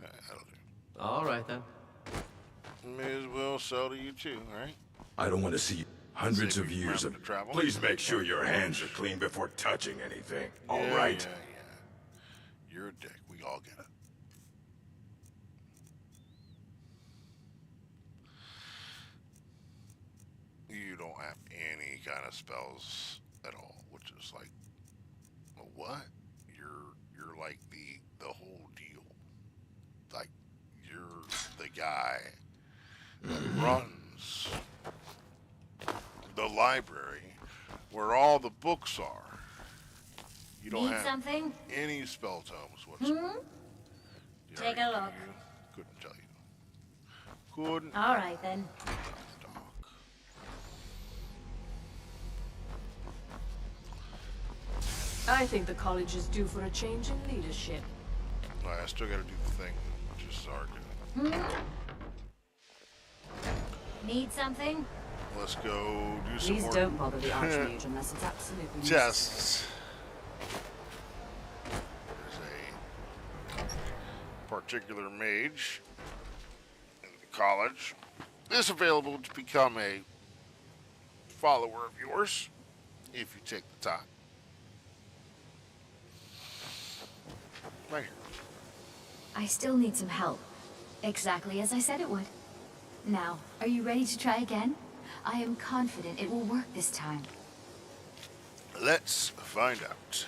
Speaker 1: That'll do.
Speaker 12: All right, then.
Speaker 1: May as well sell to you too, right?
Speaker 7: I don't want to see hundreds
Speaker 1: Save
Speaker 7: of
Speaker 1: you
Speaker 7: years
Speaker 1: from
Speaker 7: of...
Speaker 1: travel.
Speaker 7: Please make sure your hands are clean before touching anything. All
Speaker 1: Yeah,
Speaker 7: right?
Speaker 1: Yeah. You're a dick. We all get it. You don't have any kind of spells at all, which is like, what? You're like the whole deal. Like, you're the guy that runs the library where all the books are. You don't
Speaker 8: Need
Speaker 1: have
Speaker 8: something?
Speaker 1: any spell tomes whatsoever.
Speaker 8: Take a look.
Speaker 1: Couldn't tell you. Couldn't.
Speaker 8: All right, then.
Speaker 10: I think the college is due for a change in leadership.
Speaker 1: I still gotta do the thing, which is argue.
Speaker 8: Need something?
Speaker 1: Let's go do some
Speaker 13: Please
Speaker 1: more.
Speaker 13: don't bother the Archmage unless it's absolutely necessary.
Speaker 1: Tests. There's particular mage in the college is available to become a follower of yours if you take the time. Right here.
Speaker 3: I still need some help. Exactly as I said it would. Now, are you ready to try again? I am confident it will work this time.
Speaker 1: Let's find out.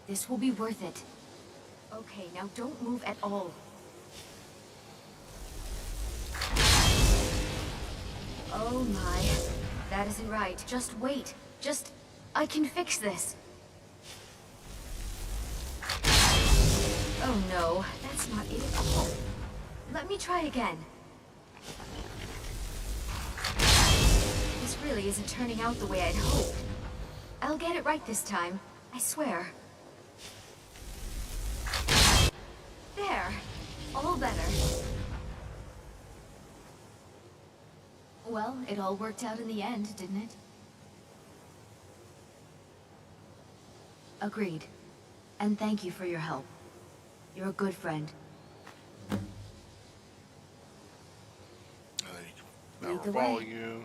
Speaker 3: This will be worth it. Okay, now don't move at all. Oh my. That isn't right. Just wait. I can fix this. Oh no, that's not it at all. Let me try again. This really isn't turning out the way I'd hoped. I'll get it right this time. I swear. There. All better. Well, it all worked out in the end, didn't it? Agreed. And thank you for your help. You're a good friend.
Speaker 1: Now
Speaker 3: Lead the
Speaker 1: we're following
Speaker 3: way.
Speaker 1: you.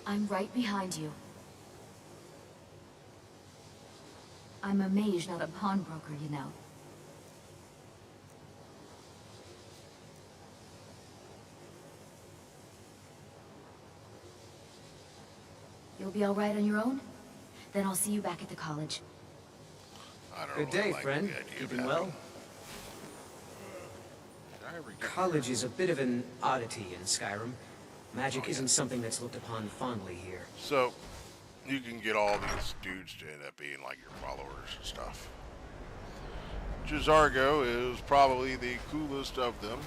Speaker 3: I'm right behind you. I'm a mage, not a pawnbroker, you know. You'll be all right on your own? Then I'll see you back at the college.
Speaker 1: I don't
Speaker 4: Good
Speaker 1: really
Speaker 4: day,
Speaker 1: like
Speaker 4: friend.
Speaker 1: the idea of
Speaker 4: Keeping
Speaker 1: having-
Speaker 4: well?
Speaker 1: Did I ever get
Speaker 4: College is a bit of an oddity in Skyrim. Magic isn't something that's looked upon fondly here.
Speaker 1: So, you can get all these dudes to end up being like your followers and stuff. Jizargo is probably the coolest of them.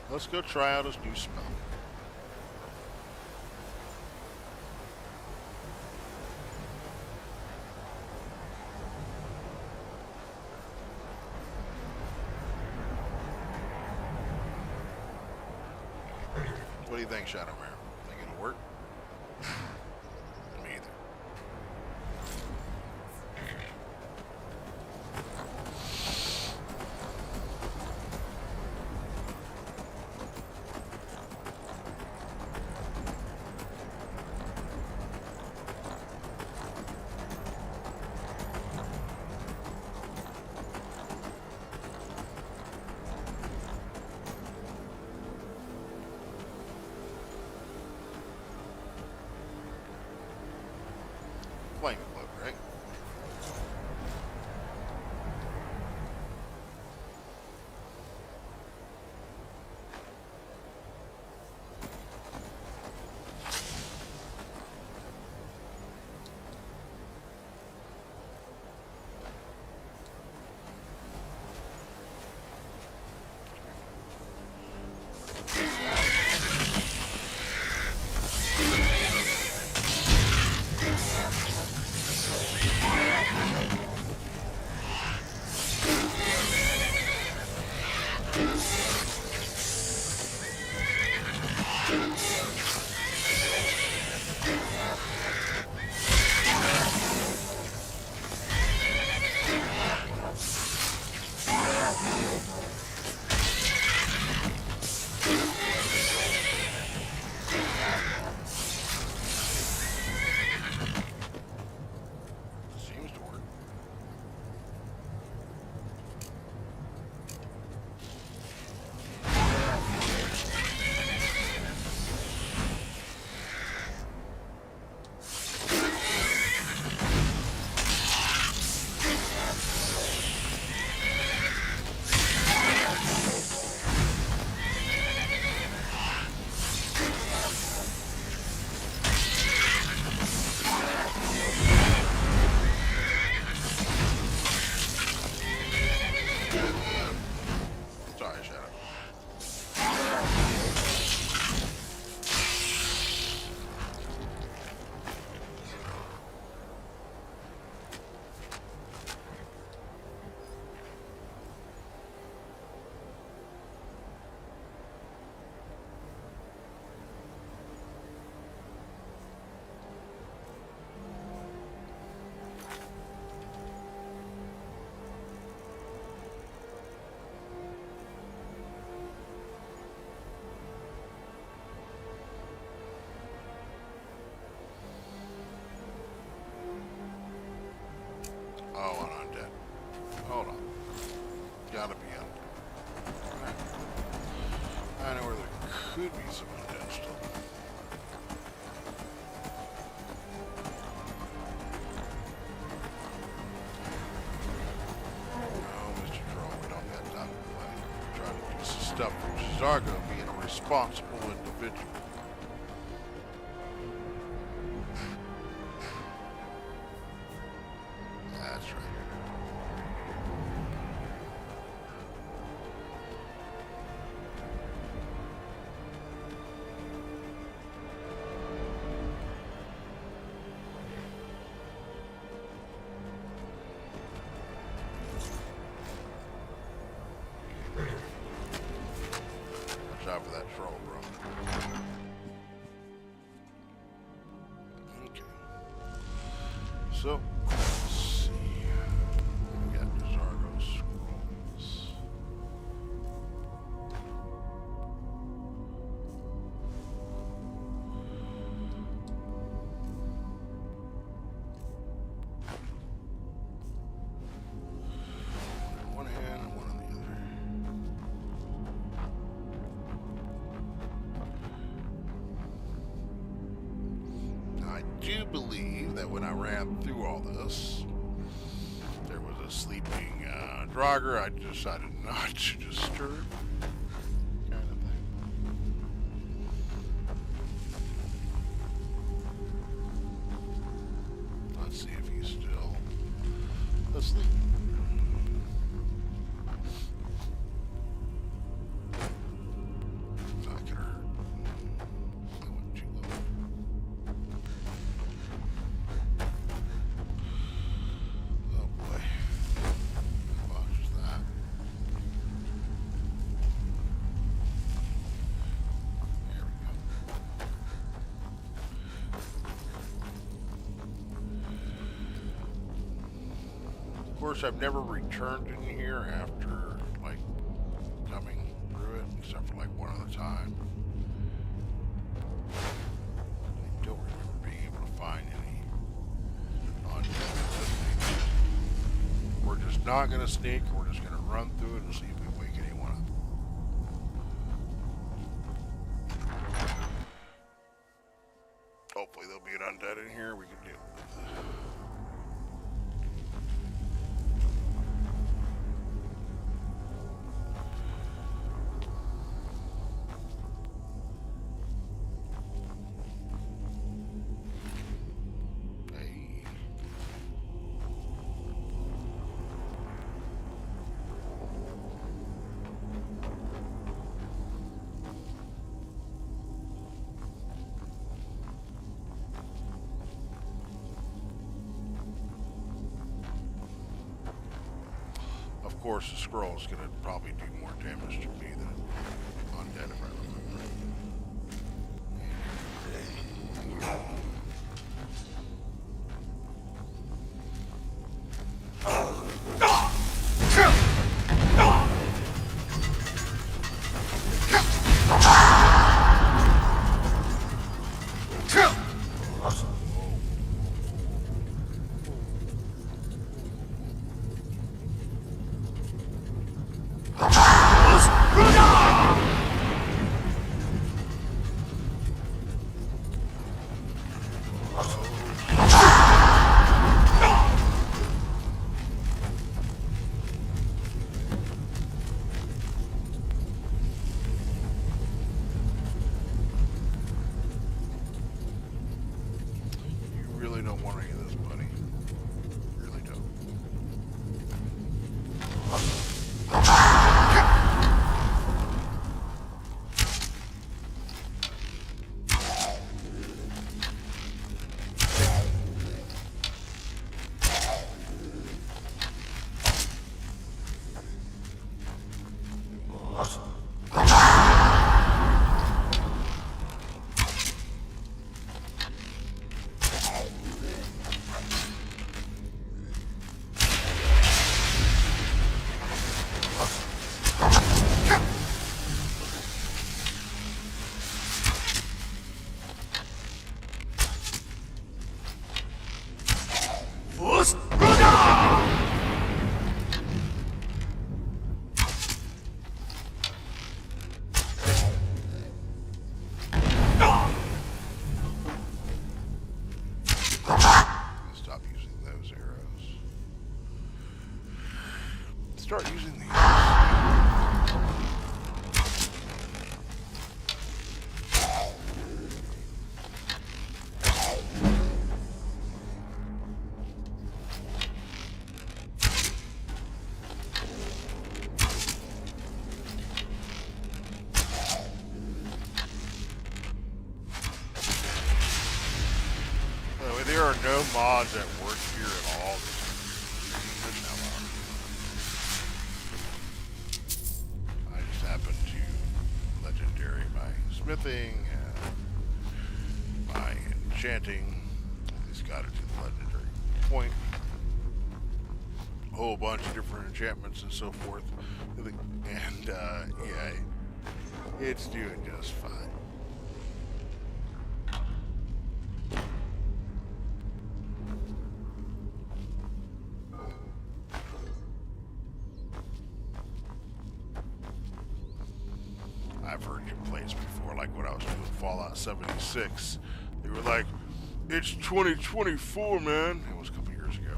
Speaker 1: Let's go try out his new spell. What do you think, Shadowmare? Think it'll work? Me either. Flame float, right? be some undead still. No, Mr. Troll, we don't got time to play. We're trying to do some stuff for Zargo being a responsible individual. That's right. Watch out for that troll, bro. Okay. So, let's see. We got Zargo scrolls. One in one hand and one in the other. I do believe that when I ran through all this, there was a sleeping Draugr I decided not to disturb. Kind of thing. Let's see if he's still asleep. That could hurt. I went too low. Oh boy. Watch that. There we go. Of course, I've never returned in here after, like, coming through it, except for, like, one other time. I don't remember being able to find any undead. We're just not going to sneak. We're just going to run through it and see if we wake anyone up. Hopefully there'll be an undead in here we can deal with. Hey. Of course, the scroll is going to probably do more damage to me than undead if I remember. You really don't want any of this, buddy. You really don't. are no mods that work here at all, I just happen to legendary my smithing, my enchanting. At least got it to the legendary point. A whole bunch of different enchantments and so forth. And yeah, it's doing just fine. I've heard your plays before, like when I was doing Fallout 76. They were like, it's 2024, man. It was a couple years ago.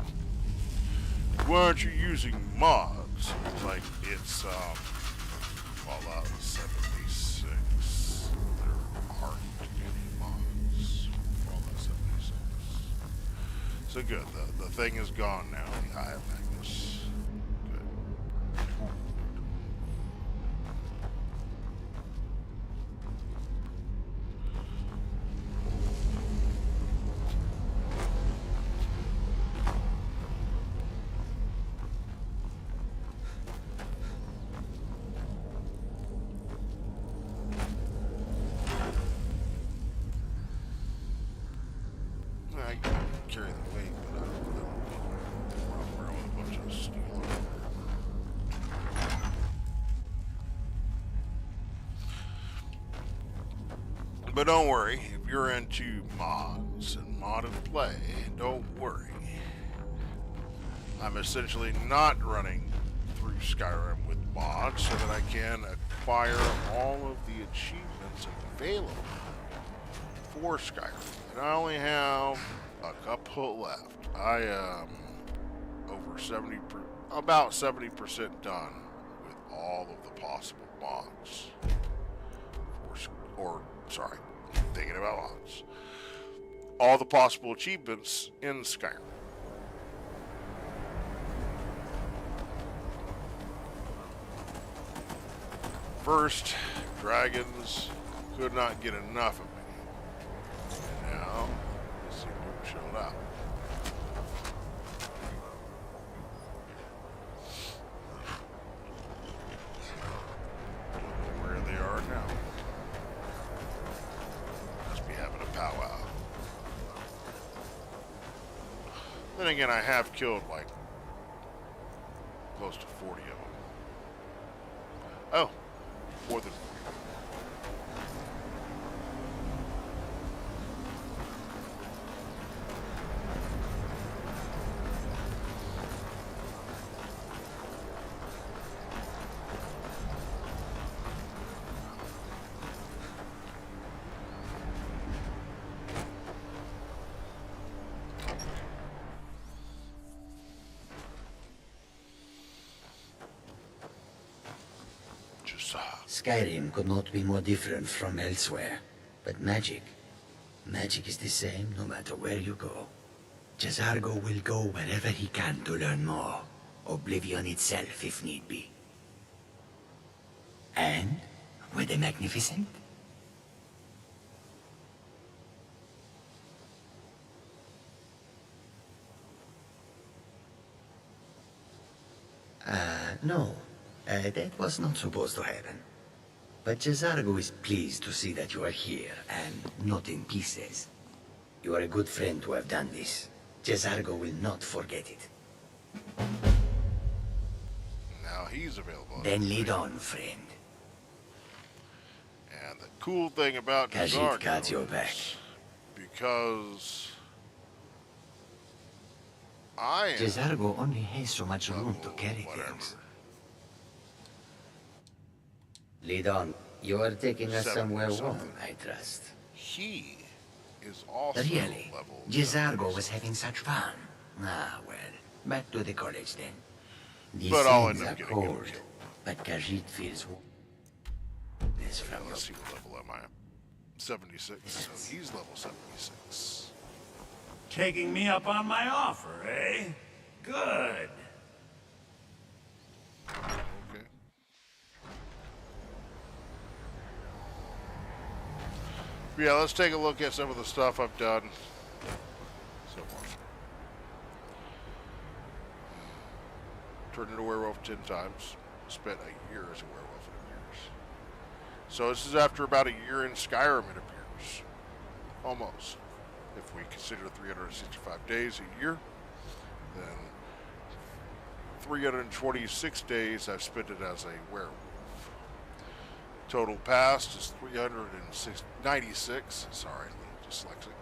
Speaker 1: Why aren't you using mods? It was like, it's Fallout 76. There aren't any mods. Fallout 76. So good. The thing is gone now. The Eye of Magnus. Good. I can carry the weight, but I don't run around with a bunch of steel. But don't worry, if you're into mods and modded play, don't worry. I'm essentially not running through Skyrim with mods so that I can acquire all of the achievements available for Skyrim. And I only have a couple left. I am about 70% done with all of the possible mods. Sorry, thinking about mods. All the possible achievements in Skyrim. First, dragons could not get enough of me. And now, they seem to have showed up. Don't know where they are now. Must be having a powwow. Then again, I have killed like close to 40 of them. Oh, more than 40.
Speaker 11: Skyrim could not be more different from elsewhere. But magic is the same no matter where you go. Jazargo will go wherever he can to learn more. Oblivion itself if need be. And were they magnificent? No. That was not supposed to happen. But Jazargo is pleased to see that you are here, and not in pieces. You are a good friend to have done this. Jazargo will not forget it.
Speaker 1: Now he's available.
Speaker 11: Then lead on, friend.
Speaker 1: And the cool thing about
Speaker 11: Khajiit got your back.
Speaker 1: Because I am
Speaker 11: Jazargo only has so much room to carry things. Lead on. You are taking us somewhere warm, I trust.
Speaker 1: He is also
Speaker 11: Really?
Speaker 1: level
Speaker 11: Jazargo was having such fun. Ah, well. Back to the college then. These
Speaker 1: But I'll end
Speaker 11: sands
Speaker 1: up
Speaker 11: are
Speaker 1: getting
Speaker 11: cold, but Khajiit feels warm.
Speaker 1: Let's see what level am I at. 76. So he's level 76.
Speaker 2: Taking me up on my offer, eh? Good.
Speaker 1: Okay. Yeah, let's take a look at some of the stuff I've done. so far. Turned into a werewolf 10 times. Spent a year as a werewolf, it appears. So this is after about a year in Skyrim, it appears. Almost. If we consider 365 days a year, then 326 days I've spent it as a werewolf. Total passed is 396. Sorry, a little dyslexic.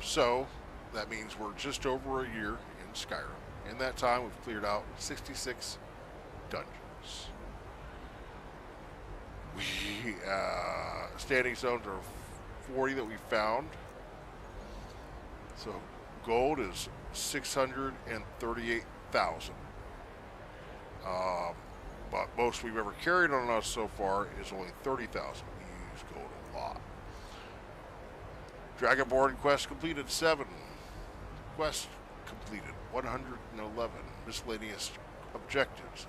Speaker 1: So that means we're just over a year in Skyrim. In that time, we've cleared out 66 dungeons. We standing stones are 40 that we found. So gold is 638,000. But most we've ever carried on us so far is only 30,000. We use gold a lot. Dragonborn quest completed 7. Quest completed 111. Miscellaneous objectives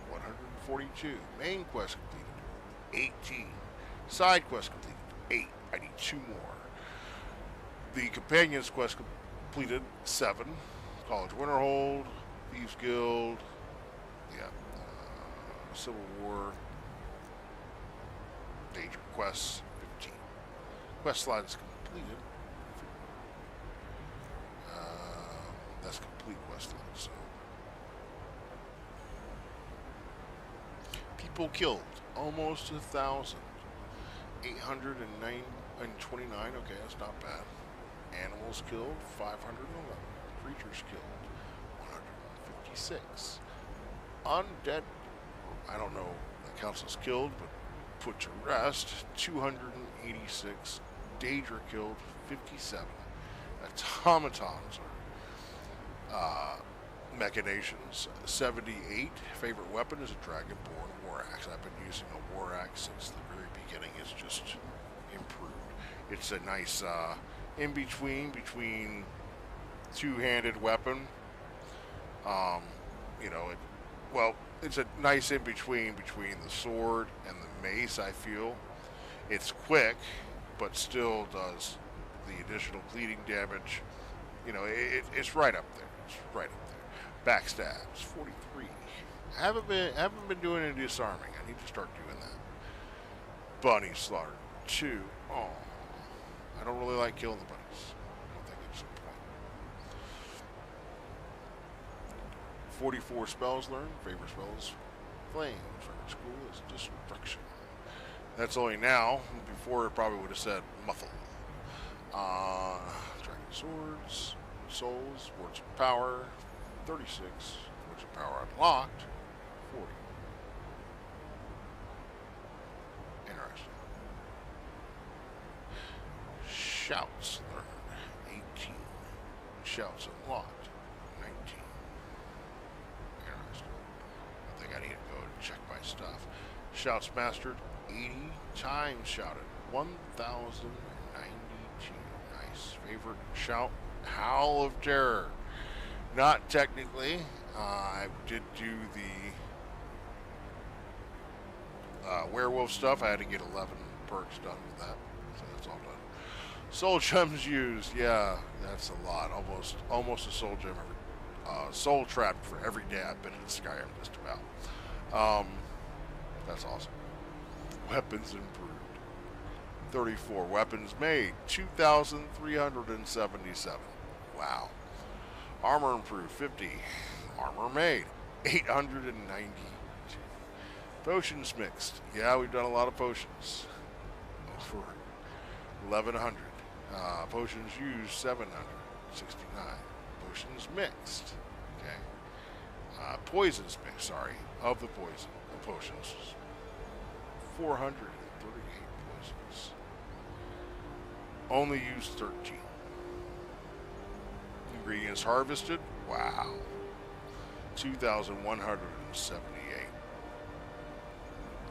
Speaker 1: 142. Main quest completed 18. Side quest completed 8. I need 2 more. The companions quest completed 7. College of Winterhold, Thieves Guild, Civil War, Danger quests 15. Quest lines completed. That's complete quest line. So people killed almost 1,000. 829. Okay, that's not bad. Animals killed 511. Creatures killed 156. Undead, I don't know if that counts as killed, but put to rest 286. Daedra killed 57. Automatons are machinations 78. Favorite weapon is a dragonborn war axe. I've been using a war axe since the very beginning. It's just improved. It's a nice in between two-handed weapon. It's a nice in between the sword and the mace. I feel it's quick, but still does the additional bleeding damage. It's right up there. It's right up there. Backstabs 43. I haven't been doing any disarming. I need to start doing that. Bunny slaughter 2. Oh, I don't really like killing the bunnies. I don't think it's a point. 44 spells learned. Favorite spells, flame. Favorite school is destruction. That's only now. Before it probably would have said muffle. Dragon swords, souls, words of power, 36. Words of power unlocked, 40. Interesting. Shouts learned, 18. Shouts unlocked, 19. Interesting. I think I need to go and check my stuff. Shouts mastered, 80 times shouted, 1,092. Nice. Favorite shout, Howl of Terror. Not technically. I did do the werewolf stuff. I had to get 11 perks done with that. So that's all done. Soul gems used. Yeah, that's a lot. Almost a soul gem every soul trap for every day I've been in Skyrim, just about. That's awesome. Weapons improved. 34 weapons made. 2,377. Wow. Armor improved. 50. Armor made. 892. Potions mixed. Yeah, we've done a lot of potions. Over 1,100. Potions used 769. Potions mixed. Okay. Poisons mixed. Sorry, of the poison. The potions. 438 poisons. Only used 13. Ingredients harvested. Wow. 2,178.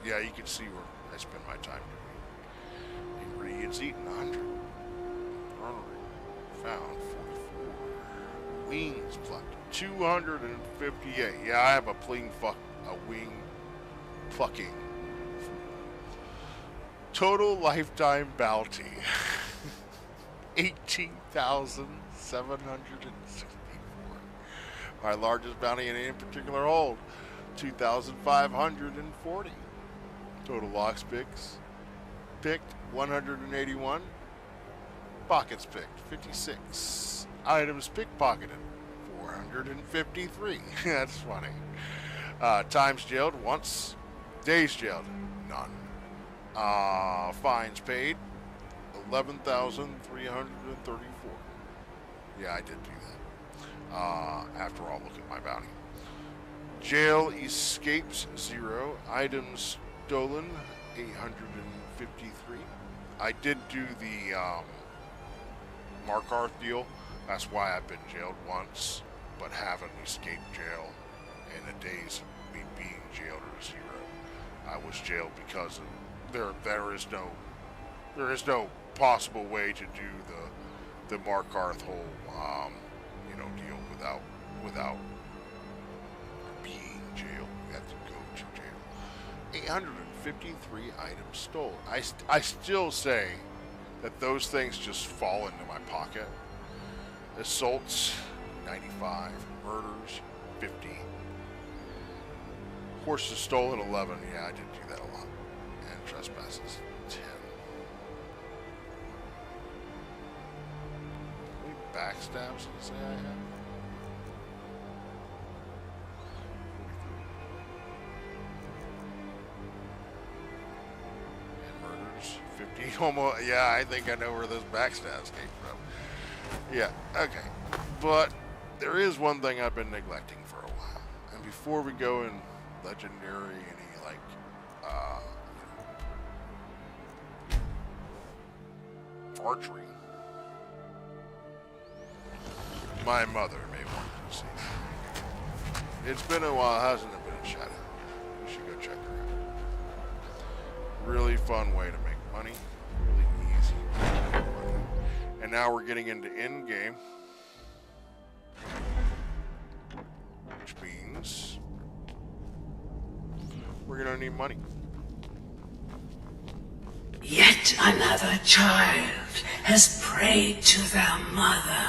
Speaker 1: Yeah, you can see where I spend my time doing. Ingredients eaten 100. Armory found 44. Wings plucked 258. Yeah, I have a wing plucking. Total lifetime bounty. 18,764. My largest bounty in any particular hold, 2,540. Total locks picked 181. Pockets picked 56. Items pickpocketed 453. That's funny. Times jailed once. Days jailed none. Fines paid 11,334. Yeah, I did do that. After all, look at my bounty. Jail escapes 0. Items stolen 853. I did do the Markarth deal. That's why I've been jailed once, but haven't escaped jail. And the days of me being jailed are 0. I was jailed because of, there is no possible way to do the Markarth whole deal without being jailed. You have to go to jail. 853 items stolen. I still say that those things just fall into my pocket. Assaults 95, murders 50, horses stolen 11. Yeah, I did do that a lot. And trespasses 10. How many backstabs did it say I had? And murders 50. Almost. Yeah, I think I know where those backstabs came from. Yeah, okay. But there is one thing I've been neglecting for a while. And before we go in legendary, any archery, my mother may want to see that. It's been a while, hasn't it, been in Shadow? You should go check her out. Really fun way to make money. Really easy way to make money. And now we're getting into in-game, which means we're gonna need money.
Speaker 15: Yet another child has prayed to their mother.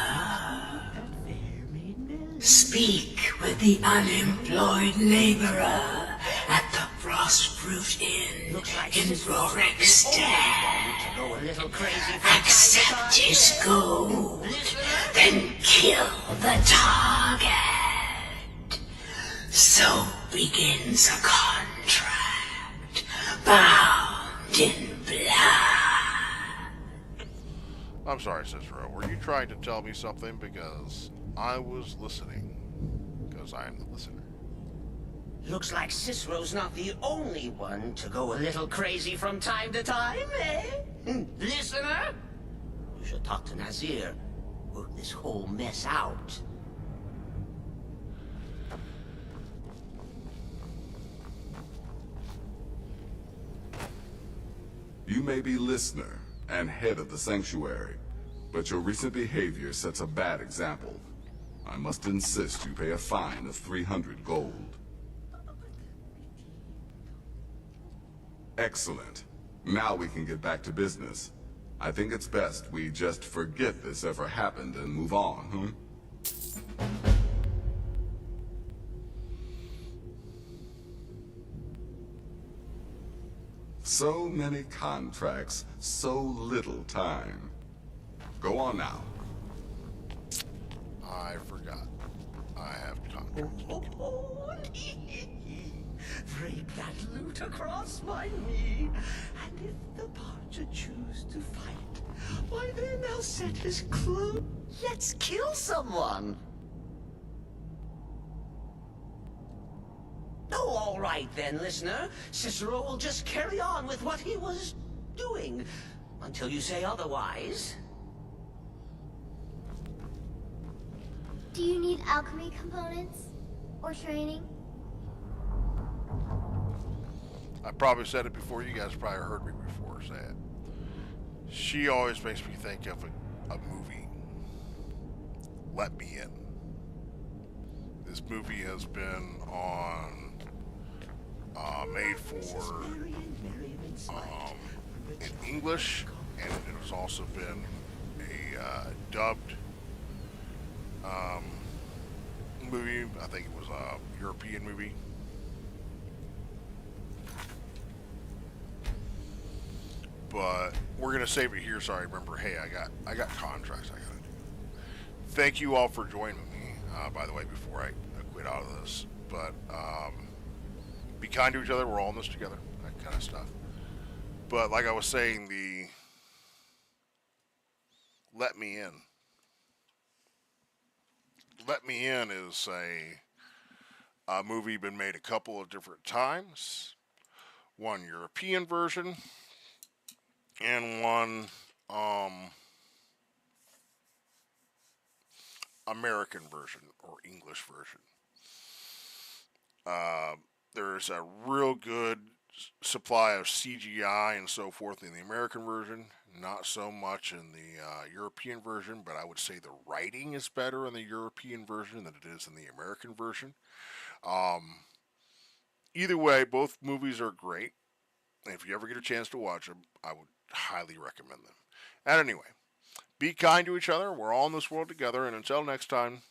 Speaker 15: Speak with the unemployed laborer at the Frostbrute Inn in Rorikstead. Accept his gold, then kill the target. So begins a contract, bound in blood.
Speaker 1: I'm sorry, Cicero. Were you trying to tell me something? Because I was listening. Because I am the listener.
Speaker 15: Looks like Cicero's not the only one to go a little crazy from time to time, eh? Listener? You should talk to Nazir. Work this whole mess out.
Speaker 22: You may be listener and head of the sanctuary, but your recent behavior sets a bad example. I must insist you pay a fine of 300 gold. Excellent. Now we can get back to business. I think it's best we just forget this ever happened and move on, So many contracts, so little time. Go on now.
Speaker 1: I forgot. I have contracts.
Speaker 15: Break that loot across my knee, and if the Parcher choose to fight, why then I'll set his clothes. Let's kill someone. Oh, all right then, listener. Cicero will just carry on with what he was doing until you say otherwise.
Speaker 8: Do you need alchemy components? Or training?
Speaker 1: I probably said it before. You guys probably heard me before say it. She always makes me think of a movie. Let Me In. This movie has been on made for in English, and it has also been a dubbed movie. I think it was a European movie. But we're gonna save it here. So I remember, hey, I got contracts I gotta do. Thank you all for joining me. By the way, before I quit out of this, but be kind to each other. We're all in this together. That kind of stuff. But like I was saying, the Let Me In. Let Me In is a movie been made a couple of different times. One European version and one American version or English version. There's a real good supply of CGI and so forth in the American version. Not so much in the European version, but I would say the writing is better in the European version than it is in the American version. Either way, both movies are great. If you ever get a chance to watch them, I would highly recommend them. And anyway, be kind to each other. We're all in this world together. And until next time,